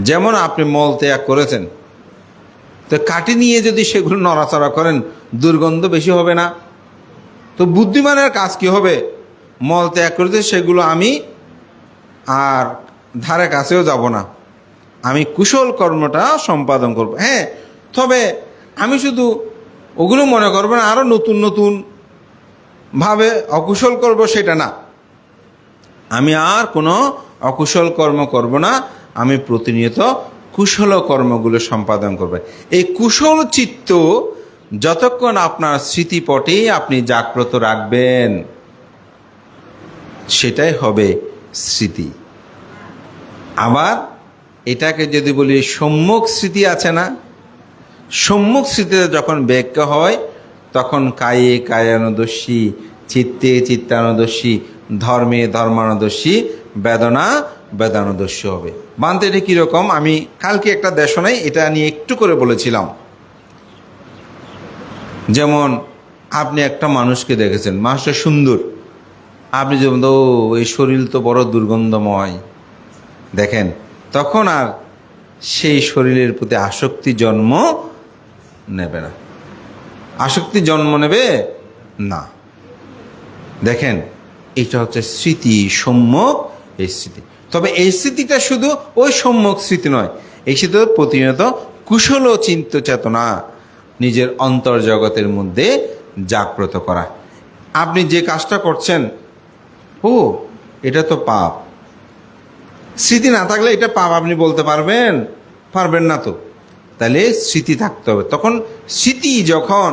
যেমন আপনি মল ত্যাগ করেছেন, তো কাটি নিয়ে যদি সেগুলো নড়াচড়া করেন দুর্গন্ধ বেশি হবে না? তো বুদ্ধিমানের কাজ কি হবে? মল ত্যাগ করেছে সেগুলো আমি আর ধারে কাছেও যাব না, আমি কুশল কর্মটা সম্পাদন করব। হ্যাঁ, তবে আমি শুধু ওগুলো মনে করবো না, আরও নতুন নতুন ভাবে অকুশল করব সেটা না। আমি আর কোনো অকুশল কর্ম করব না, আমি প্রতিনিয়ত কুশল কর্মগুলো সম্পাদন করব। এই কুশল চিত্ত যতক্ষণ আপনার স্মৃতিপটে আপনি জাগ্রত রাখবেন সেটাই হবে স্মৃতি। আবার এটাকে যদি বলি সম্যক স্মৃতি আছে না, সম্যক স্মৃতিতে যখন ব্যাখ্যা হয় তখন কায়ে কায়ানুদর্শী, চিত্তে চিত্তানুদর্শী, ধর্মে ধর্মানুদর্শী, বেদনা বেদানুদর্শী হবে। বানতে এটা কীরকম? আমি কালকে একটা দেশনায় এটা নিয়ে একটু করে বলেছিলাম। যেমন আপনি একটা মানুষকে দেখেছেন, মানুষটা সুন্দর, আপনি যেমন ও এই শরীর তো বড় দুর্গন্ধময় দেখেন, তখন আর সেই শরীরের প্রতি আসক্তি জন্ম নেবে না। আসক্তি জন্ম নেবে না। দেখেন, এটা হচ্ছে স্মৃতি, সম্যক এই স্মৃতি। তবে এই স্মৃতিটা শুধু ওই সম্যক স্মৃতি নয়, এই স্মৃতি প্রতিনিয়ত কুশল ও চিন্ত চেতনা নিজের অন্তর্জগতের মধ্যে জাগ্রত করা। আপনি যে কাজটা করছেন, ও এটা তো পাপ, স্মৃতি না থাকলে এটা পাপ আপনি বলতে পারবেন? পারবেন না তো। তাহলে স্মৃতি থাকতে হবে। তখন স্মৃতি যখন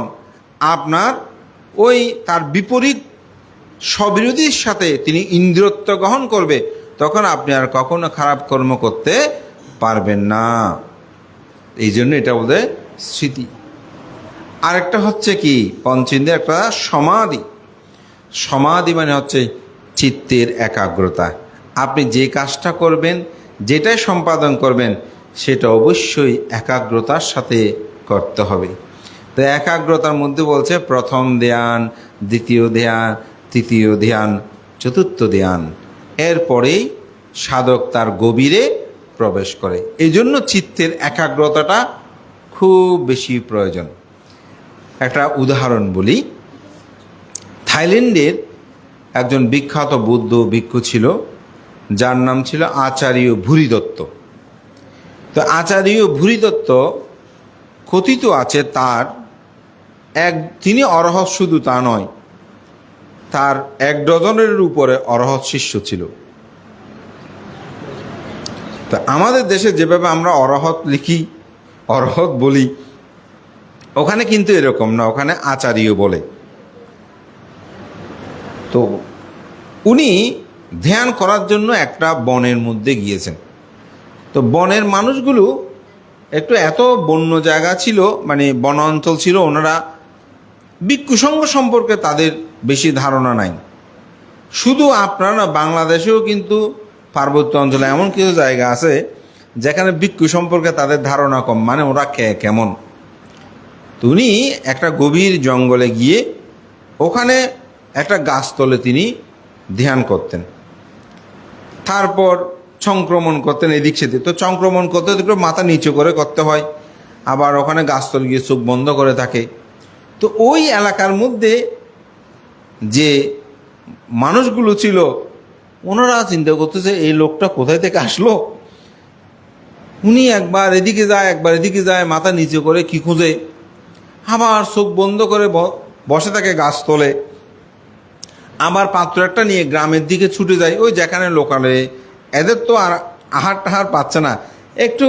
আপনার ওই তার বিপরীত স্ববিরোধীর সাথে তিনি ইন্দ্রিয়ত্ব গ্রহণ করবে, তখন আপনি আর কখনো খারাপ কর্ম করতে পারবেন না। এই জন্য এটা বলতে স্মৃতি। আরেকটা হচ্ছে কি, পঞ্চেন্দ্রিয়ের একটা সমাধি। সমাধি মানে হচ্ছে চিত্তের একাগ্রতা। আপনি যে কাজটা করবেন, যেটাই সম্পাদন করবেন, সেটা অবশ্যই একাগ্রতার সাথে করতে হবে। তো একাগ্রতার মধ্যে বলছে প্রথম ধ্যান, দ্বিতীয় ধ্যান, তৃতীয় ধ্যান, চতুর্থ ধ্যান। এরপরেই সাধক তার গভীরে প্রবেশ করে। এই জন্য চিত্তের একাগ্রতাটা খুব বেশি প্রয়োজন। একটা উদাহরণ বলি, থাইল্যান্ডের একজন বিখ্যাত বৌদ্ধ ভিক্ষু ছিল, যার নাম ছিল আচার্য ভুরিদত্ত। তো আচার্য ভুরিদত্ত কথিত আছে তিনি অরহৎ শুধু তা নয়, তার 1 ডজনের উপরে অরহৎ শিষ্য ছিল। তো আমাদের দেশে যেভাবে আমরা অরহৎ লিখি, অরহৎ বলি, ওখানে কিন্তু এরকম না, ওখানে আচার্য বলে। তো উনি ধ্যান করার জন্য একটা বনের মধ্যে গিয়েছেন। তো বনের মানুষগুলো একটু এত বন্য জায়গা ছিল, মানে বন অঞ্চল ছিল, ওনারা ভিক্ষু সংঘ সম্পর্কে তাদের বেশি ধারণা নাই। শুধু আপনারা বাংলাদেশেও কিন্তু পার্বত্য অঞ্চলে এমন কিছু জায়গা আছে যেখানে ভিক্ষু সম্পর্কে তাদের ধারণা কম, মানে ওরা কেমন। তো উনি একটা গভীর জঙ্গলে গিয়ে ওখানে একটা গাছতলে তিনি ধ্যান করতেন। তারপর সংক্রমণ করতেন এদিক সেদিক। তো সংক্রমণ করতে একটু মাথা নিচু করে করতে হয়, আবার ওখানে গাছতলে গিয়ে চোখ বন্ধ করে থাকে। তো ওই এলাকার মধ্যে যে মানুষগুলো ছিল, ওনারা চিন্তা করতেছে এই লোকটা কোথায় থেকে আসলো। উনি একবার এদিকে যায়, একবার এদিকে যায়, মাথা নিচু করে কি খুঁজে, আবার চোখ বন্ধ করে বসে থাকে গাছ তলে। আবার পাত্র একটা নিয়ে গ্রামের দিকে ছুটে যায়, ওই যেখানে লোকালে এদের তো আর আহার টাহার পাচ্ছে না, একটু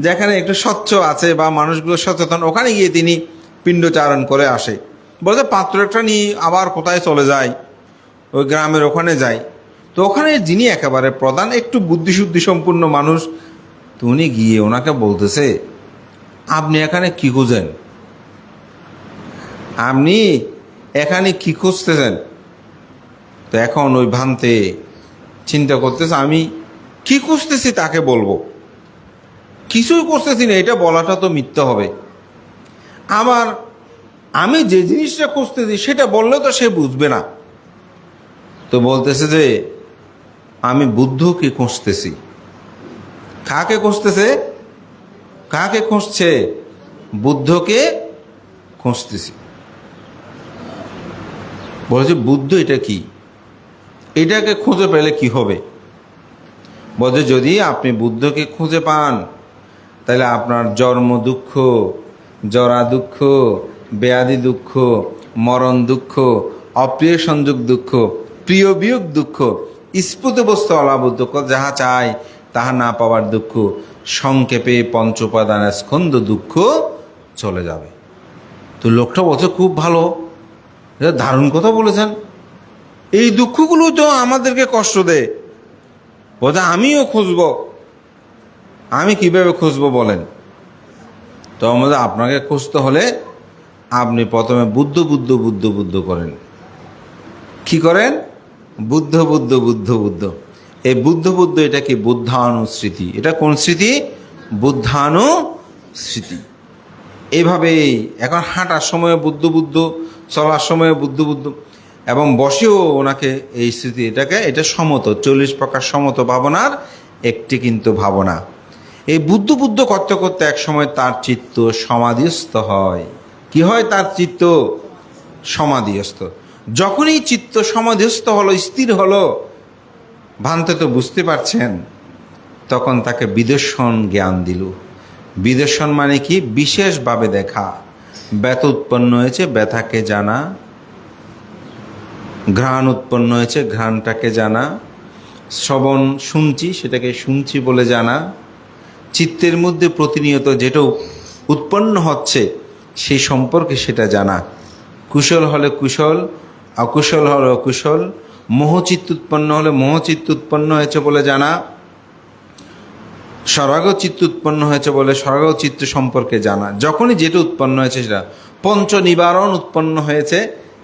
যেখানে একটু স্বচ্ছ আছে বা মানুষগুলো সচেতন, ওখানে গিয়ে তিনি পিণ্ডচারণ করে আসে। বলতে পাত্র একটা নিয়ে আবার কোথায় চলে যায়, ওই গ্রামের ওখানে যায়। তো ওখানে যিনি একেবারে প্রধান, একটু বুদ্ধিশুদ্ধি সম্পূর্ণ মানুষ, তো উনি গিয়ে ওনাকে বলতেছে, আপনি এখানে কি খুঁজেন, আপনি এখানে কি খুঁজতেছেন। তো এখন ওই ভান্তে চিন্তা করতেছে, আমি কি খুঁজতেছি তাকে বলবো, কিছুই করতেছি না, এটা বলাটা তো মিথ্যা হবে। আবার আমি যে জিনিসটা খুঁজতেছি সেটা বললে তো সে বুঝবে না। তো বলতেছে যে আমি বুদ্ধকে খুঁজতেছি। কাকে খুঁজতেছে? কাকে খুঁজছে? বুদ্ধকে খুঁজতেছি। বলছে বুদ্ধ এটা কি, এটাকে খুঁজে পেলে কি হবে? বলছে যদি আপনি বুদ্ধকে খুঁজে পান তাহলে আপনার জন্ম দুঃখ, জরা দুঃখ, ব্যাধি দুঃখ, মরণ দুঃখ, অপ্রিয় সংযোগ দুঃখ, প্রিয় বিয়োগ দুঃখ, স্ফুত বস্তু অলাভ দুঃখ, যাহা চায় তাহা না পাওয়ার দুঃখ, সংক্ষেপে পঞ্চ উপাদানের স্কন্ধ দুঃখ চলে যাবে। তো লোকটা বলছে খুব ভালো, দারুণ কথা বলেছেন, এই দুঃখগুলো তো আমাদেরকে কষ্ট দেয়। বলছে আমিও খুঁজব। আমি কিভাবে খুঁজবো বলেন? তো আমাদের আপনাকে খুঁজতে হলে আপনি প্রথমে বুদ্ধ বুদ্ধ বুদ্ধ বুদ্ধ করেন। কি করেন? বুদ্ধ বুদ্ধ বুদ্ধ বুদ্ধ। এই বুদ্ধ বুদ্ধ এটা কি? বুদ্ধানুস্মৃতি। এটা কোন স্মৃতি? বুদ্ধানুস্মৃতি। এইভাবেই এখন হাঁটার সময় বুদ্ধ বুদ্ধ, চলার সময় বুদ্ধ বুদ্ধ, এবং বসেও ওনাকে এই স্মৃতি, এটা সমত 40 প্রকার সমত ভাবনার একটি কিন্তু ভাবনা। এই বুদ্ধ বুদ্ধ করতে করতে এক সময় তার চিত্ত সমাধিস্থ হয়। কি হয়? তার চিত্ত সমাধিস্থ। যখনই চিত্ত সমাধিস্থ হলো, স্থির হলো, ভান্তে তো বুঝতে পারছেন, তখন তাকে বিদর্শন জ্ঞান দিল। বিদর্শন মানে কি? বিশেষভাবে দেখা। ব্যথা উৎপন্ন হয়েছে, ব্যথাকে জানা। ঘ্রাণ উৎপন্ন হয়েছে, ঘ্রাণটাকে জানা। শ্রবণ শুনছি, সেটাকে শুনছি বলে জানা। চিত্তের মধ্যে প্রতিনিয়ত যেটা উৎপন্ন হচ্ছে সেই সম্পর্কে সেটা জানা। কুশল হলে কুশল, অকুশল হলে অকুশল। মোহচিত্ত উৎপন্ন হলে মোহচিত্ত উৎপন্ন হয়েছে বলে জানা। স্বর্গ চিত্ত উৎপন্ন হয়েছে বলে স্বর্গ চিত্ত সম্পর্কে জানা। যখনই যেটা উৎপন্ন হয়েছে সেটা, পঞ্চ নিবারণ উৎপন্ন হয়েছে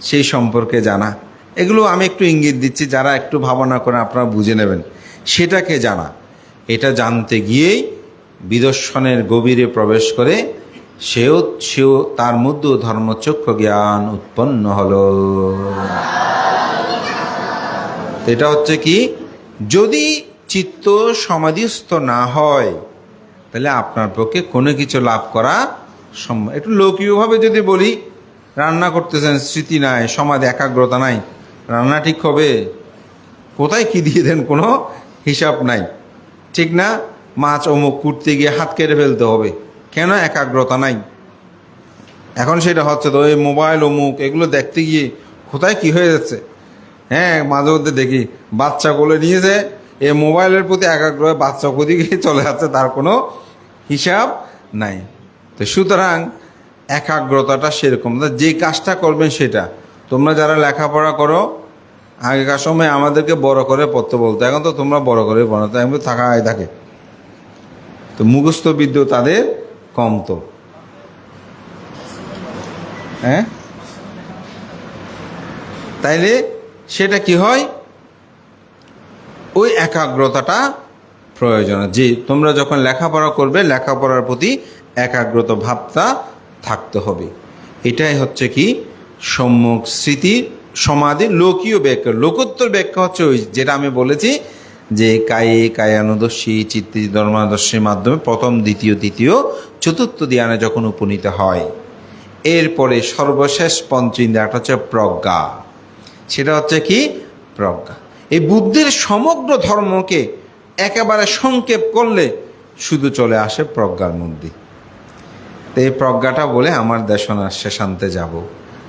সেই সম্পর্কে জানা। এগুলো আমি একটু ইঙ্গিত দিচ্ছি, যারা একটু ভাবনা করে আপনারা বুঝে নেবেন। সেটাকে জানা, এটা জানতে গিয়েই বিদর্শনের গভীরে প্রবেশ করে সেও তার মধ্যেও ধর্মচক্ষু জ্ঞান উৎপন্ন হলো। এটা হচ্ছে কি? যদি চিত্ত সমাধিস্থ না হয় তাহলে আপনার পক্ষে কোনো কিছু লাভ করা সম্ভব। একটু লৌকিকভাবে যদি বলি, রান্না করতেছেন, স্মৃতি নাই, সমাধি, একাগ্রতা নাই, রান্না ঠিক হবে? কোথায় কি দিয়ে দেন কোনো হিসাব নাই, ঠিক না? মাছ অমুক কুটতে গিয়ে হাত কেটে ফেলতে হবে, কেন? একাগ্রতা নাই। এখন সেটা হচ্ছে তো ওই মোবাইল অমুক এগুলো দেখতে গিয়ে কোথায় কি হয়ে যাচ্ছে। হ্যাঁ, মাঝে মধ্যে দেখি বাচ্চা কোলে নিয়েছে, এই মোবাইলের প্রতি একাগ্র হয়ে বাচ্চা কোদিকে চলে যাচ্ছে, তার কোনো হিসাব নাই। তো সুতরাং একাগ্রতাটা সেরকম, যে কাজটা করবেন সেটা। তোমরা যারা লেখাপড়া করো, আগেকার সময় আমাদেরকে বড় করে পড়তে বলতো, এখন তো তোমরা বড় করে পড়ো, তো এখন থাকা থাকে, তো মুখস্থ বিদ্যা তাদের কম। তো হ্যাঁ, তাইলে সেটা কি হয়, ওই একাগ্রতাটা প্রয়োজন। যে তোমরা যখন লেখাপড়া করবে, লেখাপড়ার প্রতি একাগ্রতা ভাবটা থাকতে হবে। এটাই হচ্ছে কি সম্যক স্মৃতি সমাধি। লোকীয় ব্যাখ্যা, লোকোত্তর ব্যাখ্যা হচ্ছে ওই যেটা আমি বলেছি, যে কায়ানুদর্শী চিত্তি ধর্মাদর্শের মাধ্যমে প্রথম, দ্বিতীয়, তৃতীয়, চতুর্থ ধ্যানে যখন উপনীত হয়, এরপরে সর্বশেষ পঞ্চেন্দ্রিয়টা হচ্ছে প্রজ্ঞা। সেটা হচ্ছে কি প্রজ্ঞা। এই বুদ্ধির সমগ্র ধর্মকে একেবারে সংক্ষেপ করলে শুধু চলে আসে প্রজ্ঞার মধ্যে। তো এই প্রজ্ঞাটা বলে আমার দেশনার শেষান্তে যাব।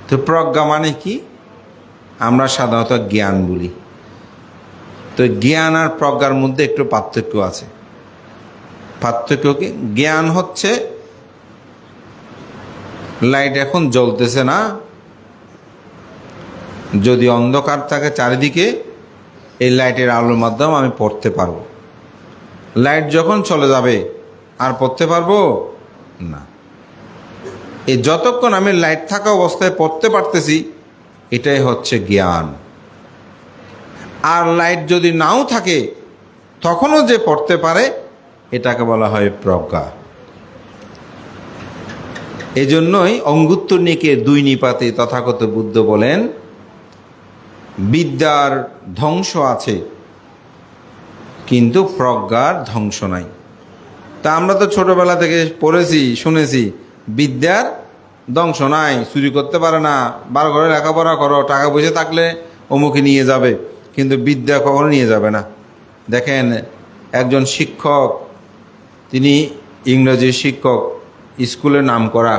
তো প্রজ্ঞা মানে কি? আমরা সাধারণত জ্ঞান বলি। তো জ্ঞান আর প্রজ্ঞার মধ্যে একটু পার্থক্য আছে। পার্থক্য কি? জ্ঞান হচ্ছে লাইট এখন জ্বলতেছে না, যদি অন্ধকার থাকে চারিদিকে, এই লাইটের আলোর মাধ্যমে আমি পড়তে পারবো। লাইট যখন চলে যাবে আর পড়তে পারবো না। এই যতক্ষণ আমি লাইট থাকা অবস্থায় পড়তে পারতেছি, এটাই হচ্ছে জ্ঞান। আর লাইট যদি নাও থাকে তখনও যে পড়তে পারে, এটাকে বলা হয় প্রজ্ঞা। এজন্যই অঙ্গুত্তর নিকে 2 নিপাতে তথাগত বুদ্ধ বলেন, বিদ্যার ধ্বংস আছে কিন্তু প্রজ্ঞার ধ্বংস নাই। তা আমরা তো ছোটবেলা থেকে পড়েছি, শুনেছি, বিদ্যার ধ্বংস নাই, চুরি করতে পারে না, 12 ঘরে লেখাপড়া করো, টাকা পয়সা থাকলে অমুকে নিয়ে যাবে, কিন্তু বিদ্যা কখনো নিয়ে যাবে না। দেখেন, একজন শিক্ষক, তিনি ইংরেজি শিক্ষক, স্কুলের নাম করা,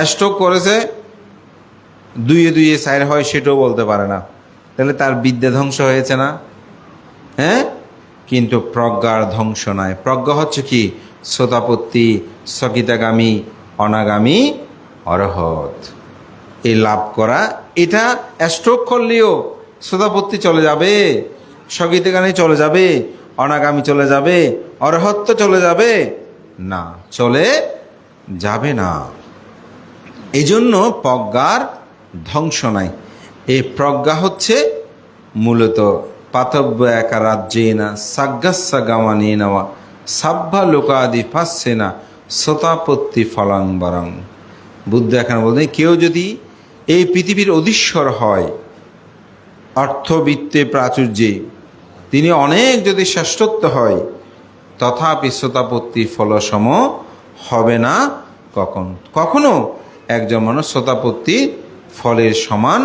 স্ট্রোক করেছে, 2 4 হয় সেটাও বলতে পারে না, তাহলে তার বিদ্যা ধ্বংস হয়েছে না? হ্যাঁ, কিন্তু প্রজ্ঞার ধ্বংস নাই। প্রজ্ঞা হচ্ছে কি? শ্রোতাপত্তি, স্থগিতাগামী, অনাগামী, অরহত, এই লাভ করা। এটা স্ট্রোক করলেও শ্রোতাপত্তি চলে যাবে, স্থগিতাগামী চলে যাবে, অনাগামী চলে যাবে, অরহত্ব চলে যাবে না, চলে যাবে না। এই জন্য প্রজ্ঞার ধ্বংস নাই। এই প্রজ্ঞা হচ্ছে মূলত পাতব্য একা রাজ্যে না সাগ্গাসা গামানি নেওয়া সাব্বা লোকাদি ফাঁসছে না শ্রোতাপত্তি ফলাং বরং। বুদ্ধ এখানে বলতেন, কেউ যদি এই পৃথিবীর অধীশ্বর হয়, অর্থবিত্তে প্রাচুর্যে তিনি অনেক যদি শ্রেষ্ঠত্ব হয়, তথাপি শ্রোতাপত্তি ফলসম হবে না। কখনো একজন মানুষ শ্রোতাপত্তি ফলের সমান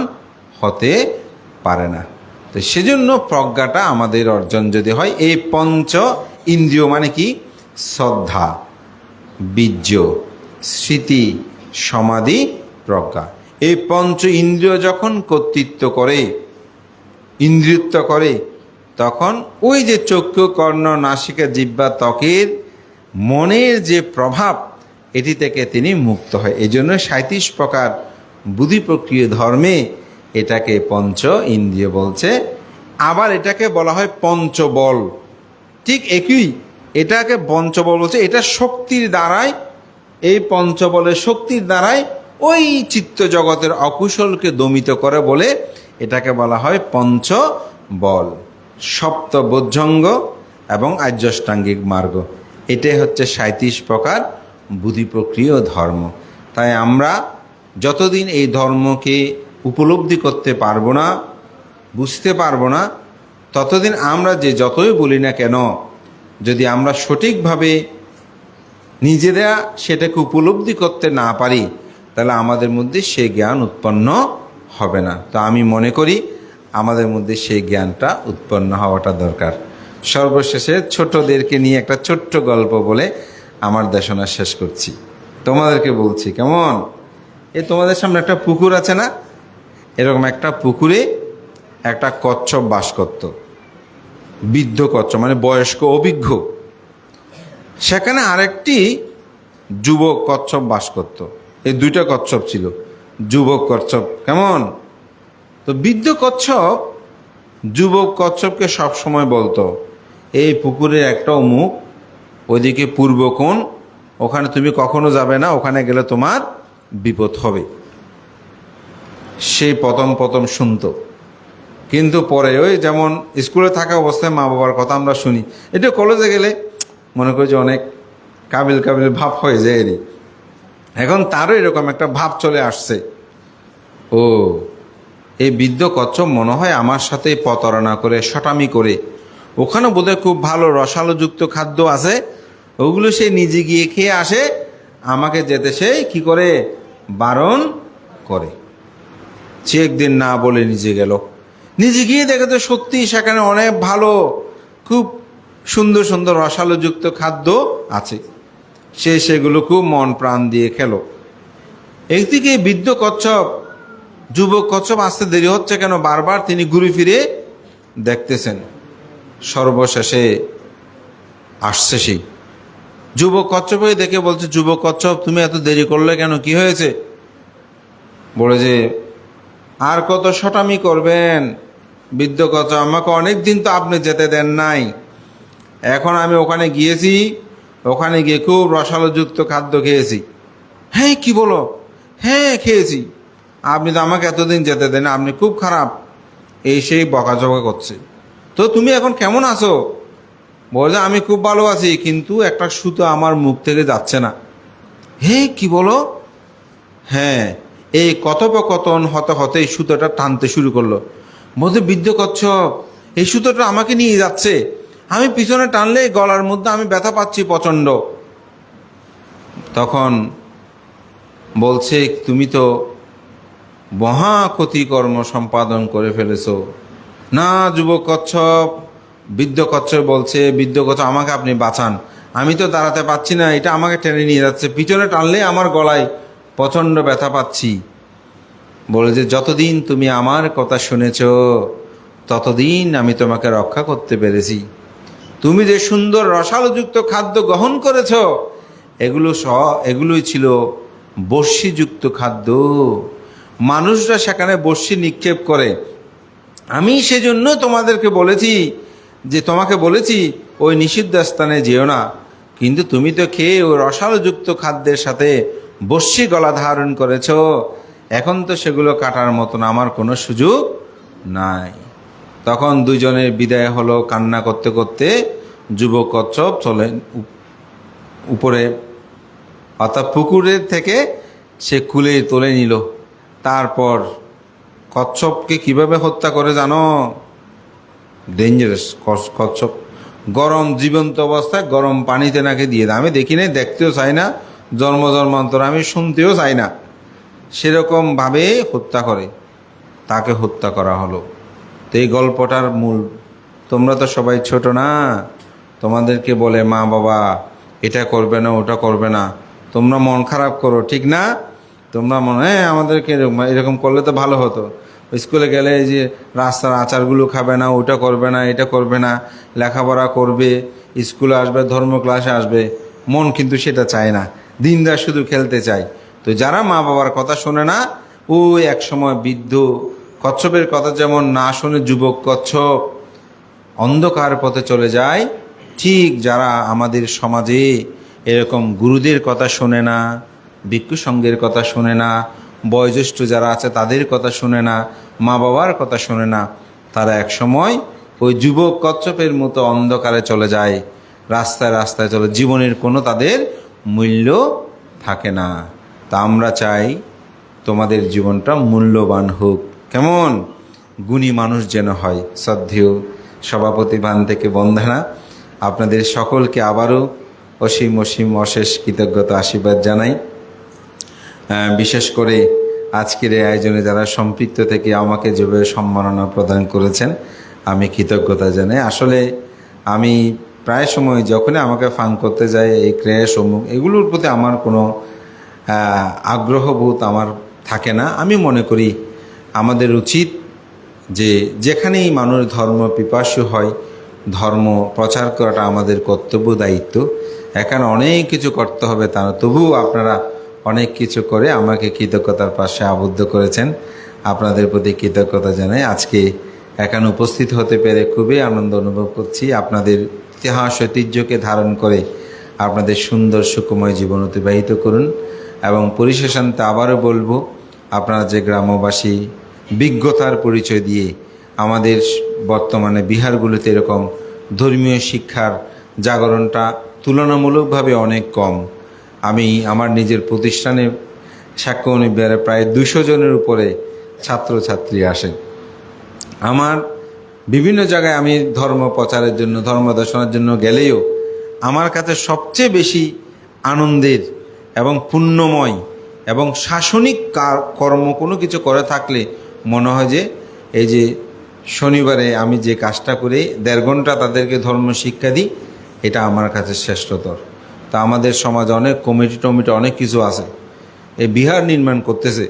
হতে পারে না। তো সেজন্য প্রজ্ঞাটা আমাদের অর্জন যদি হয়, এই পঞ্চ ইন্দ্রিয় মানে কি? শ্রদ্ধা, বীর্য, স্মৃতি, সমাধি, প্রজ্ঞা। এই পঞ্চ ইন্দ্রিয় যখন কর্তৃত্ব করে, ইন্দ্রিয়ত্ব করে, তখন ওই যে চক্ষু, কর্ণ, নাসিকা, জিহ্বা, ত্বকের, মনের যে প্রভাব, এটি থেকে তিনি মুক্ত হয়। এই জন্য 37 প্রকার বুদ্ধি প্রক্রিয়া ধর্মে এটাকে পঞ্চ ইন্দ্রিয় বলছে। আবার এটাকে বলা হয় পঞ্চবল, ঠিক একই, এটাকে পঞ্চবল বলছে। এটা শক্তির দ্বারাই, এই পঞ্চবলের শক্তির দ্বারাই ওই চিত্ত জগতের অকুশলকে দমিত করে বলে এটাকে বলা হয় পঞ্চবল। সপ্ত বজ্রঙ্গ এবং আর্যষ্টাঙ্গিক মার্গ, এটাই হচ্ছে 37 প্রকার বুদ্ধি প্রক্রিয়া ধর্ম। তাই আমরা যতদিন এই ধর্মকে উপলব্ধি করতে পারবো না, বুঝতে পারবো না, ততদিন আমরা যে যতই বলি না কেন, যদি আমরা সঠিকভাবে নিজেরা সেটাকে উপলব্ধি করতে না পারি, তাহলে আমাদের মধ্যে সেই জ্ঞান উৎপন্ন হবে না। তো আমি মনে করি আমাদের মধ্যে সেই জ্ঞানটা উৎপন্ন হওয়াটা দরকার। সর্বশেষে ছোটদেরকে নিয়ে একটা ছোট্ট গল্প বলে আমার দেশনা শেষ করছি। তোমাদেরকে বলছি, কেমন? তোমাদের সামনে একটা পুকুর আছে না? এরকম একটা পুকুরে একটা কচ্ছপ বাস করত, বৃদ্ধ কচ্ছপ, মানে বয়স্ক অভিজ্ঞ। সেখানে আরেকটি যুবক কচ্ছপ বাস করত। এই দুইটা কচ্ছপ ছিল, যুবক কচ্ছপ। কেমন? তো বৃদ্ধ কচ্ছপ যুবক কচ্ছপকে সব সময় বলতো, এই পুকুরের একটা মুখ, ওইদিকে পূর্ব কোণ, ওখানে তুমি কখনো যাবে না, ওখানে গেলে তোমার বিপদ হবে। সে প্রথম শুনতো, কিন্তু পরে ওই যেমন স্কুলে থাকা অবস্থায় মা বাবার কথা আমরা শুনি, এটা কলেজে গেলে মনে করি যে অনেক কাবিল ভাব হয়ে যায় এরই। এখন তারও এরকম একটা ভাব চলে আসছে, ও এই বৃদ্ধ কচ্ছপ মনে হয় আমার সাথে প্রতারণা করে, শটামি করে, ওখানে বোধহয় খুব ভালো রসালোযুক্ত খাদ্য আছে, ওগুলো সে নিজে গিয়ে খেয়ে আসে, আমাকে যেতে সে কি করে বারণ করে। সে একদিন না বলে নিজে গেল, নিজে গিয়ে দেখে তো সত্যি সেখানে অনেক ভালো, খুব সুন্দর সুন্দর রসালোযুক্ত খাদ্য আছে। সে সেগুলো খুব মন প্রাণ দিয়ে খেলো। একদিকে বৃদ্ধ কচ্ছপ, যুবক কচ্ছপ আসতে দেরি হচ্ছে কেন, বারবার তিনি ঘুরে ফিরে দেখতেছেন। সর্বশেষে আসছে সেই যুবক কচ্ছপ দেখে বলছে, যুবক কচ্ছপ তুমি এত দেরি করলে কেন, কি হয়েছে? বলে যে আর কত শটামি করবেন বৃদ্ধ কচ্ছপ, আমাকে অনেক দিন তো আপনি যেতে দেন নাই, এখন আমি ওখানে গিয়েছি, ওখানে গিয়ে খুব রসালোযুক্ত খাদ্য খেয়েছি। হ্যাঁ কি বলো? হ্যাঁ খেয়েছি, আপনি তো আমাকে এতদিন যেতে দেন, আপনি খুব খারাপ, এই সেই বকাঝকা করছে। তো তুমি এখন কেমন আছো? বলে আমি খুব ভালো আছি, কিন্তু একটা সুতো আমার মুখ থেকে যাচ্ছে না। হ্যাঁ কি বলো? হ্যাঁ, এই কথোপকথন হতে হতে এই সুতোটা টানতে শুরু করলো। বলতে বৃদ্ধ কচ্ছপ এই সুতোটা আমাকে নিয়ে যাচ্ছে, আমি পিছনে টানলে গলার মধ্যে আমি ব্যথা পাচ্ছি প্রচণ্ড। তখন বলছে তুমি তো মহা ক্ষতিকর্ম সম্পাদন করে ফেলেছো। না যুবক কচ্ছপ, বৃদ্ধ কচ্ছপ বলছে, বৃদ্ধ কচ্ছপ আমাকে আপনি বাঁচান, আমি তো দাঁড়াতে পারছি না, এটা আমাকে টেনে নিয়ে যাচ্ছে, পিছনে টানলে আমার গলায় প্রচণ্ড ব্যথা পাচ্ছি। বলে যে যতদিন তুমি আমার কথা শুনেছ ততদিন আমি তোমাকে রক্ষা করতে পেরেছি। তুমি যে সুন্দর রসালোযুক্ত খাদ্য গ্রহণ করেছ, এগুলোই ছিল বর্ষিযুক্ত খাদ্য। মানুষরা সেখানে বর্ষি নিক্ষেপ করে। আমি সেজন্য তোমাকে বলেছি ওই নিষিদ্ধ স্থানে যেও না, কিন্তু তুমি তো খেয়ে ওই রসালোযুক্ত খাদ্যের সাথে বর্ষি গলা ধারণ করেছ, এখন তো সেগুলো কাটার মতন আমার কোনো সুযোগ নাই। তখন দুজনের বিদায় হলো। কান্না করতে করতে যুবক কচ্ছপ চলেন উপরে, অর্থাৎ পুকুরের থেকে সে কুলে তুলে নিল। তারপর কচ্ছপকে কিভাবে হত্যা করে জানো? ডেঞ্জারাস। কচ্ছপ গরম জীবন্ত অবস্থায় গরম পানিতে নাকি দিয়ে দেয়। আমি দেখি নাই, দেখতেও চাই না, জন্মান্তর আমি শুনতেও চাই না। সেরকমভাবে হত্যা করে, তাকে হত্যা করা হলো। তো এই গল্পটার মূল, তোমরা তো সবাই ছোট না, তোমাদেরকে বলে মা বাবা এটা করবে না ওটা করবে না, তোমরা মন খারাপ করো, ঠিক না? তোমরা মনে হয় আমাদেরকে এরকম করলে তো ভালো হতো, স্কুলে গেলে এই যে রাস্তার আচারগুলো খাবে না, ওটা করবে না, এটা করবে না, লেখাপড়া করবে, স্কুলে আসবে, ধর্ম ক্লাসে আসবে, মন কিন্তু সেটা চায় না, দিনরাত শুধু খেলতে চায়। তো যারা মা বাবার কথা শোনে না, ওই এক সময় বৃদ্ধ কচ্ছপের কথা যেমন না শুনে যুবক কচ্ছপ অন্ধকার পথে চলে যায়, ঠিক যারা আমাদের সমাজে এরকম গুরুদের কথা শোনে না, ভিক্ষু সঙ্গের কথা শোনে না, বয়োজ্যেষ্ঠ যারা আছে তাদের কথা শোনে না, মা বাবার কথা শোনে না, তারা এক সময় ওই যুবক কচ্ছপের মতো অন্ধকারে চলে যায়, রাস্তায় রাস্তায় চলে, জীবনের কোনো তাদের মূল্য থাকে না। তা আমরা চাই তোমাদের জীবনটা মূল্যবান হোক, কেমন গুণী মানুষ যেন হয়। শ্রদ্ধেয় সভাপতি ভান থেকে বন্দনা, আপনাদের সকলকে আবারও অসীম অসীম অশেষ কৃতজ্ঞতা আশীর্বাদ জানাই। বিশেষ করে আজকের এই আয়োজনে যারা সম্পৃক্ত থেকে আমাকে যেভাবে সম্মাননা প্রদান করেছেন, আমি কৃতজ্ঞতা জানাই। আসলে আমি প্রায় সময় যখনই আমাকে ফান করতে যায় এই ক্রীড়াসমূহ এগুলোর প্রতি আমার কোনো আগ্রহবোধ আমার থাকে না। আমি মনে করি আমাদের উচিত যে যেখানেই মানুষ ধর্ম পিপাসু হয়, ধর্ম প্রচার করাটা আমাদের কর্তব্য, দায়িত্ব। এখানে অনেক কিছু করতে হবে তা না, তবুও আপনারা অনেক কিছু করে আমাকে কৃতজ্ঞতার পাশে আবদ্ধ করেছেন। আপনাদের প্রতি কৃতজ্ঞতা জানাই। আজকে এখানে উপস্থিত হতে পেরে খুবই আনন্দ অনুভব করছি। আপনাদের ইতিহাস ঐতিহ্যকে ধারণ করে আপনাদের সুন্দর সুখময় জীবন অতিবাহিত করুন। এবং পরিশেষান্তে আবারও বলবো, আপনারা যে গ্রামবাসী বিজ্ঞতার পরিচয় দিয়ে আমাদের বর্তমানে বিহারগুলোতে এরকম ধর্মীয় শিক্ষার জাগরণটা তুলনামূলকভাবে অনেক কম। আমি আমার নিজের প্রতিষ্ঠানে সাক্ষ্যমণি বিহারে প্রায় 200 জনের উপরে ছাত্রছাত্রী আসেন। আমার বিভিন্ন জায়গায় আমি ধর্ম প্রচারের জন্য, ধর্ম দর্শনের জন্য গেলেও আমার কাছে সবচেয়ে বেশি আনন্দের এবং পুণ্যময় এবং শাসনিক কর্ম কোনো কিছু করে থাকলে মনে হয় যে এই যে শনিবারে আমি যে কাজটা করে 1.5 ঘন্টা তাদেরকে ধর্ম শিক্ষা দিই, এটা আমার কাছে শ্রেষ্ঠতর। তা আমাদের সমাজে অনেক কমিটি টমিটি অনেক কিছু আছে, এই বিহার নির্মাণ করতেছে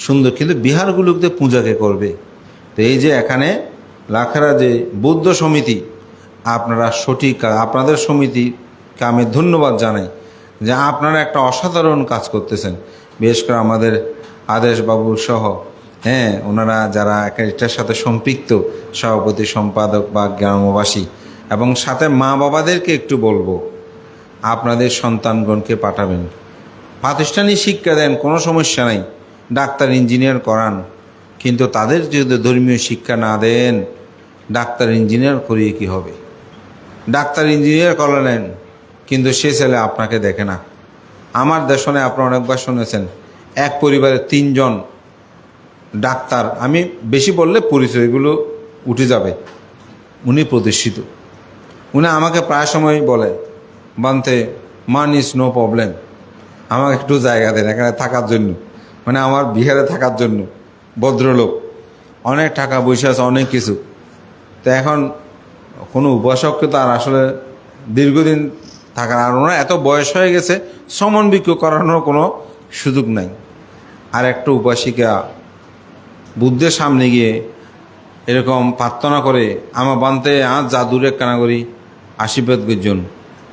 সুন্দর, কিন্তু বিহারগুলোতে পূজাকে করবে। তো এই যে এখানে লাখারা যে বৌদ্ধ সমিতি, আপনারা সঠিক, আপনাদের সমিতিকে আমি ধন্যবাদ জানাই যে আপনারা একটা অসাধারণ কাজ করতেছেন। বিশেষ করে আমাদের আদেশ বাবু সহ ওনারা যারা এটার সাথে সম্পৃক্ত, সভাপতি, সম্পাদক বা গ্রামবাসী, এবং সাথে মা বাবাদেরকে একটু বলবো, আপনাদের সন্তানগণকে পাঠাবেন, প্রাতিষ্ঠানিক শিক্ষা দেন, কোনো সমস্যা নাই, ডাক্তার ইঞ্জিনিয়ার করান, কিন্তু তাদের যদি ধর্মীয় শিক্ষা না দেন, ডাক্তার ইঞ্জিনিয়ার করিয়ে কি হবে? ডাক্তার ইঞ্জিনিয়ার করলেন কিন্তু সে ছেলে আপনাকে দেখে না। আমার দেশনে আপনারা অনেকবার শুনেছেন, এক পরিবারে 3 জন ডাক্তার, আমি বেশি বললে পরিচয়গুলো উঠে যাবে, উনি প্রতিষ্ঠিত। উনি আমাকে প্রায় সময় বলে, বানতে মান ইজ নো প্রবলেম, আমাকে একটু জায়গা দেন এখানে থাকার জন্য, মানে আমার বিহারে থাকার জন্য। ভদ্রলোক, অনেক টাকা পয়সা আছে, অনেক কিছু। তো এখন কোনো উপাসককে তো আর আসলে দীর্ঘদিন থাকার, আর ওনার এত বয়স হয়ে গেছে, শ্রমণ বিক্ষোভ করানোর কোনো সুযোগ নাই। আর একটা উপাসিকা বুদ্ধের সামনে গিয়ে এরকম প্রার্থনা করে, আমার বানতে আর জাদুরে কানা করি আশীর্বাদ করছেন,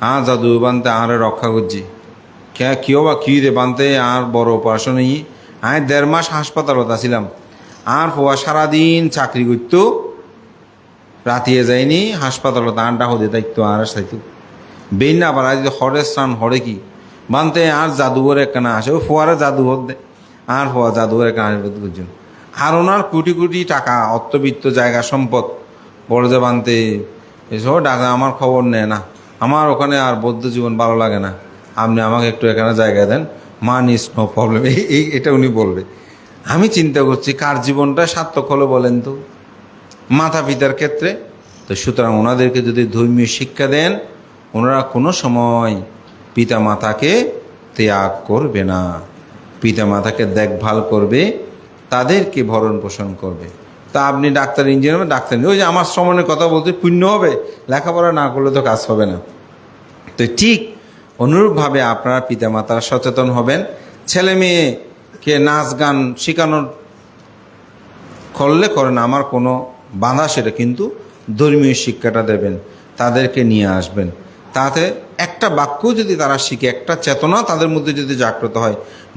আর জাদু বানতে আরে রক্ষা করছি, কেউ বা কী রে বানতে আর বড় অপারেশন। আমি 1.5 মাস হাসপাতালত আছিলাম, আর পোয়া সারাদিন চাকরি করতো, রাতিয়ে যায়নি হাসপাতালত, আড্ডা হতে থাকতো আর চাইতো বেন না পারা যদি হরে স্নান হরে কি বানতে আর জাদুঘর একখানা আসে, ওই ফোয়ারে জাদুঘর দেয়, আর ফোয়া জাদুঘর একখানা আশীর্বাদ করছেন। আর ওনার কোটি কোটি টাকা, অর্থবিত্ত, জায়গা সম্পদ, বড় যে বানতে এসব ডাকা আমার খবর নেয় না, আমার ওখানে আর বৌদ্ধ জীবন ভালো লাগে না, আপনি আমাকে একটু এখানে জায়গা দেন, মান ইজ নো প্রবলেম, এটা উনি বলবে। আমি চিন্তা করছি কার জীবনটা সার্থক হলো বলেন তো? মাতা পিতার ক্ষেত্রে তো। সুতরাং ওনাদেরকে যদি ধর্মীয় শিক্ষা দেন, ওনারা কোনো সময় পিতা মাতাকে ত্যাগ করবে না, পিতা মাতাকে দেখভাল করবে, তাদেরকে ভরণ পোষণ করবে। তা আপনি ডাক্তার ইঞ্জিনিয়ার, ডাক্তার ওই যে আমার শ্রমণের কথা বলতে পুণ্য হবে, লেখাপড়া না করলে তো কাজ হবে না। তো ঠিক অনুরূপভাবে আপনারা পিতামাতারা সচেতন হবেন, ছেলে মেয়েকে নাচ গান শেখানোর করলে করেন, আমার কোনো বাধা, সেটা কিন্তু ধর্মীয় শিক্ষাটা দেবেন, তাদেরকে নিয়ে আসবেন। তাতে একটা বাক্য যদি তারা শিখে, একটা চেতনা তাদের মধ্যে যদি জাগ্রত হয়,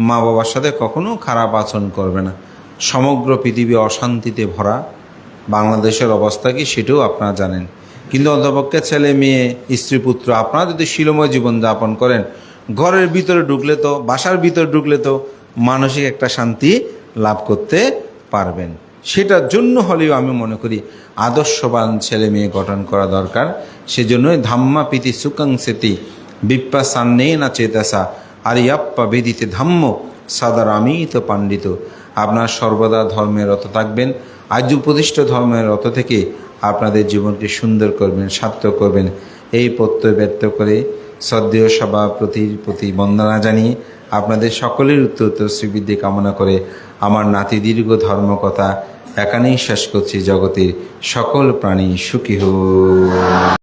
মা বাবার সাথে কখনো খারাপ আচরণ করবে না। সমগ্র পৃথিবী অশান্তিতে ভরা, বাংলাদেশের অবস্থা কি সেটাও আপনারা জানেন, কিন্তু অন্তপক্ষে ছেলে মেয়ে স্ত্রী পুত্র আপনারা যদি শিলময় জীবনযাপন করেন, ঘরের ভিতরে ঢুকলে তো, বাসার ভিতরে ঢুকলে তো মানসিক একটা শান্তি লাভ করতে পারবেন। সেটার জন্য হলেও আমি মনে করি আদর্শবান ছেলে মেয়ে গঠন করা দরকার। সেজন্যই ধাম্মা প্রীতি সুকাংসেতি বিপ্পা সান্নে না চেতাসা আরিয়াপ্পা বেদিতে ধাম্ম সাদারামিত পাণ্ডিত। আপনার সর্বদা ধর্মের রত থাকবেন, আজ প্রতিষ্ঠিত ধর্মের রত থেকে আপনাদের জীবনকে সুন্দর করবেন, সার্থক করবেন, এই প্রত্যয় ব্যক্ত করে শ্রদ্ধেয় সভাপতির প্রতি বন্দনা জানিয়ে আপনাদের সকলের উত্তর শ্রীবৃদ্ধি কামনা করে আমার নাতি দীর্ঘ ধর্মকথা এখানেই শেষ করছি। জগতের সকল প্রাণী সুখী হোক।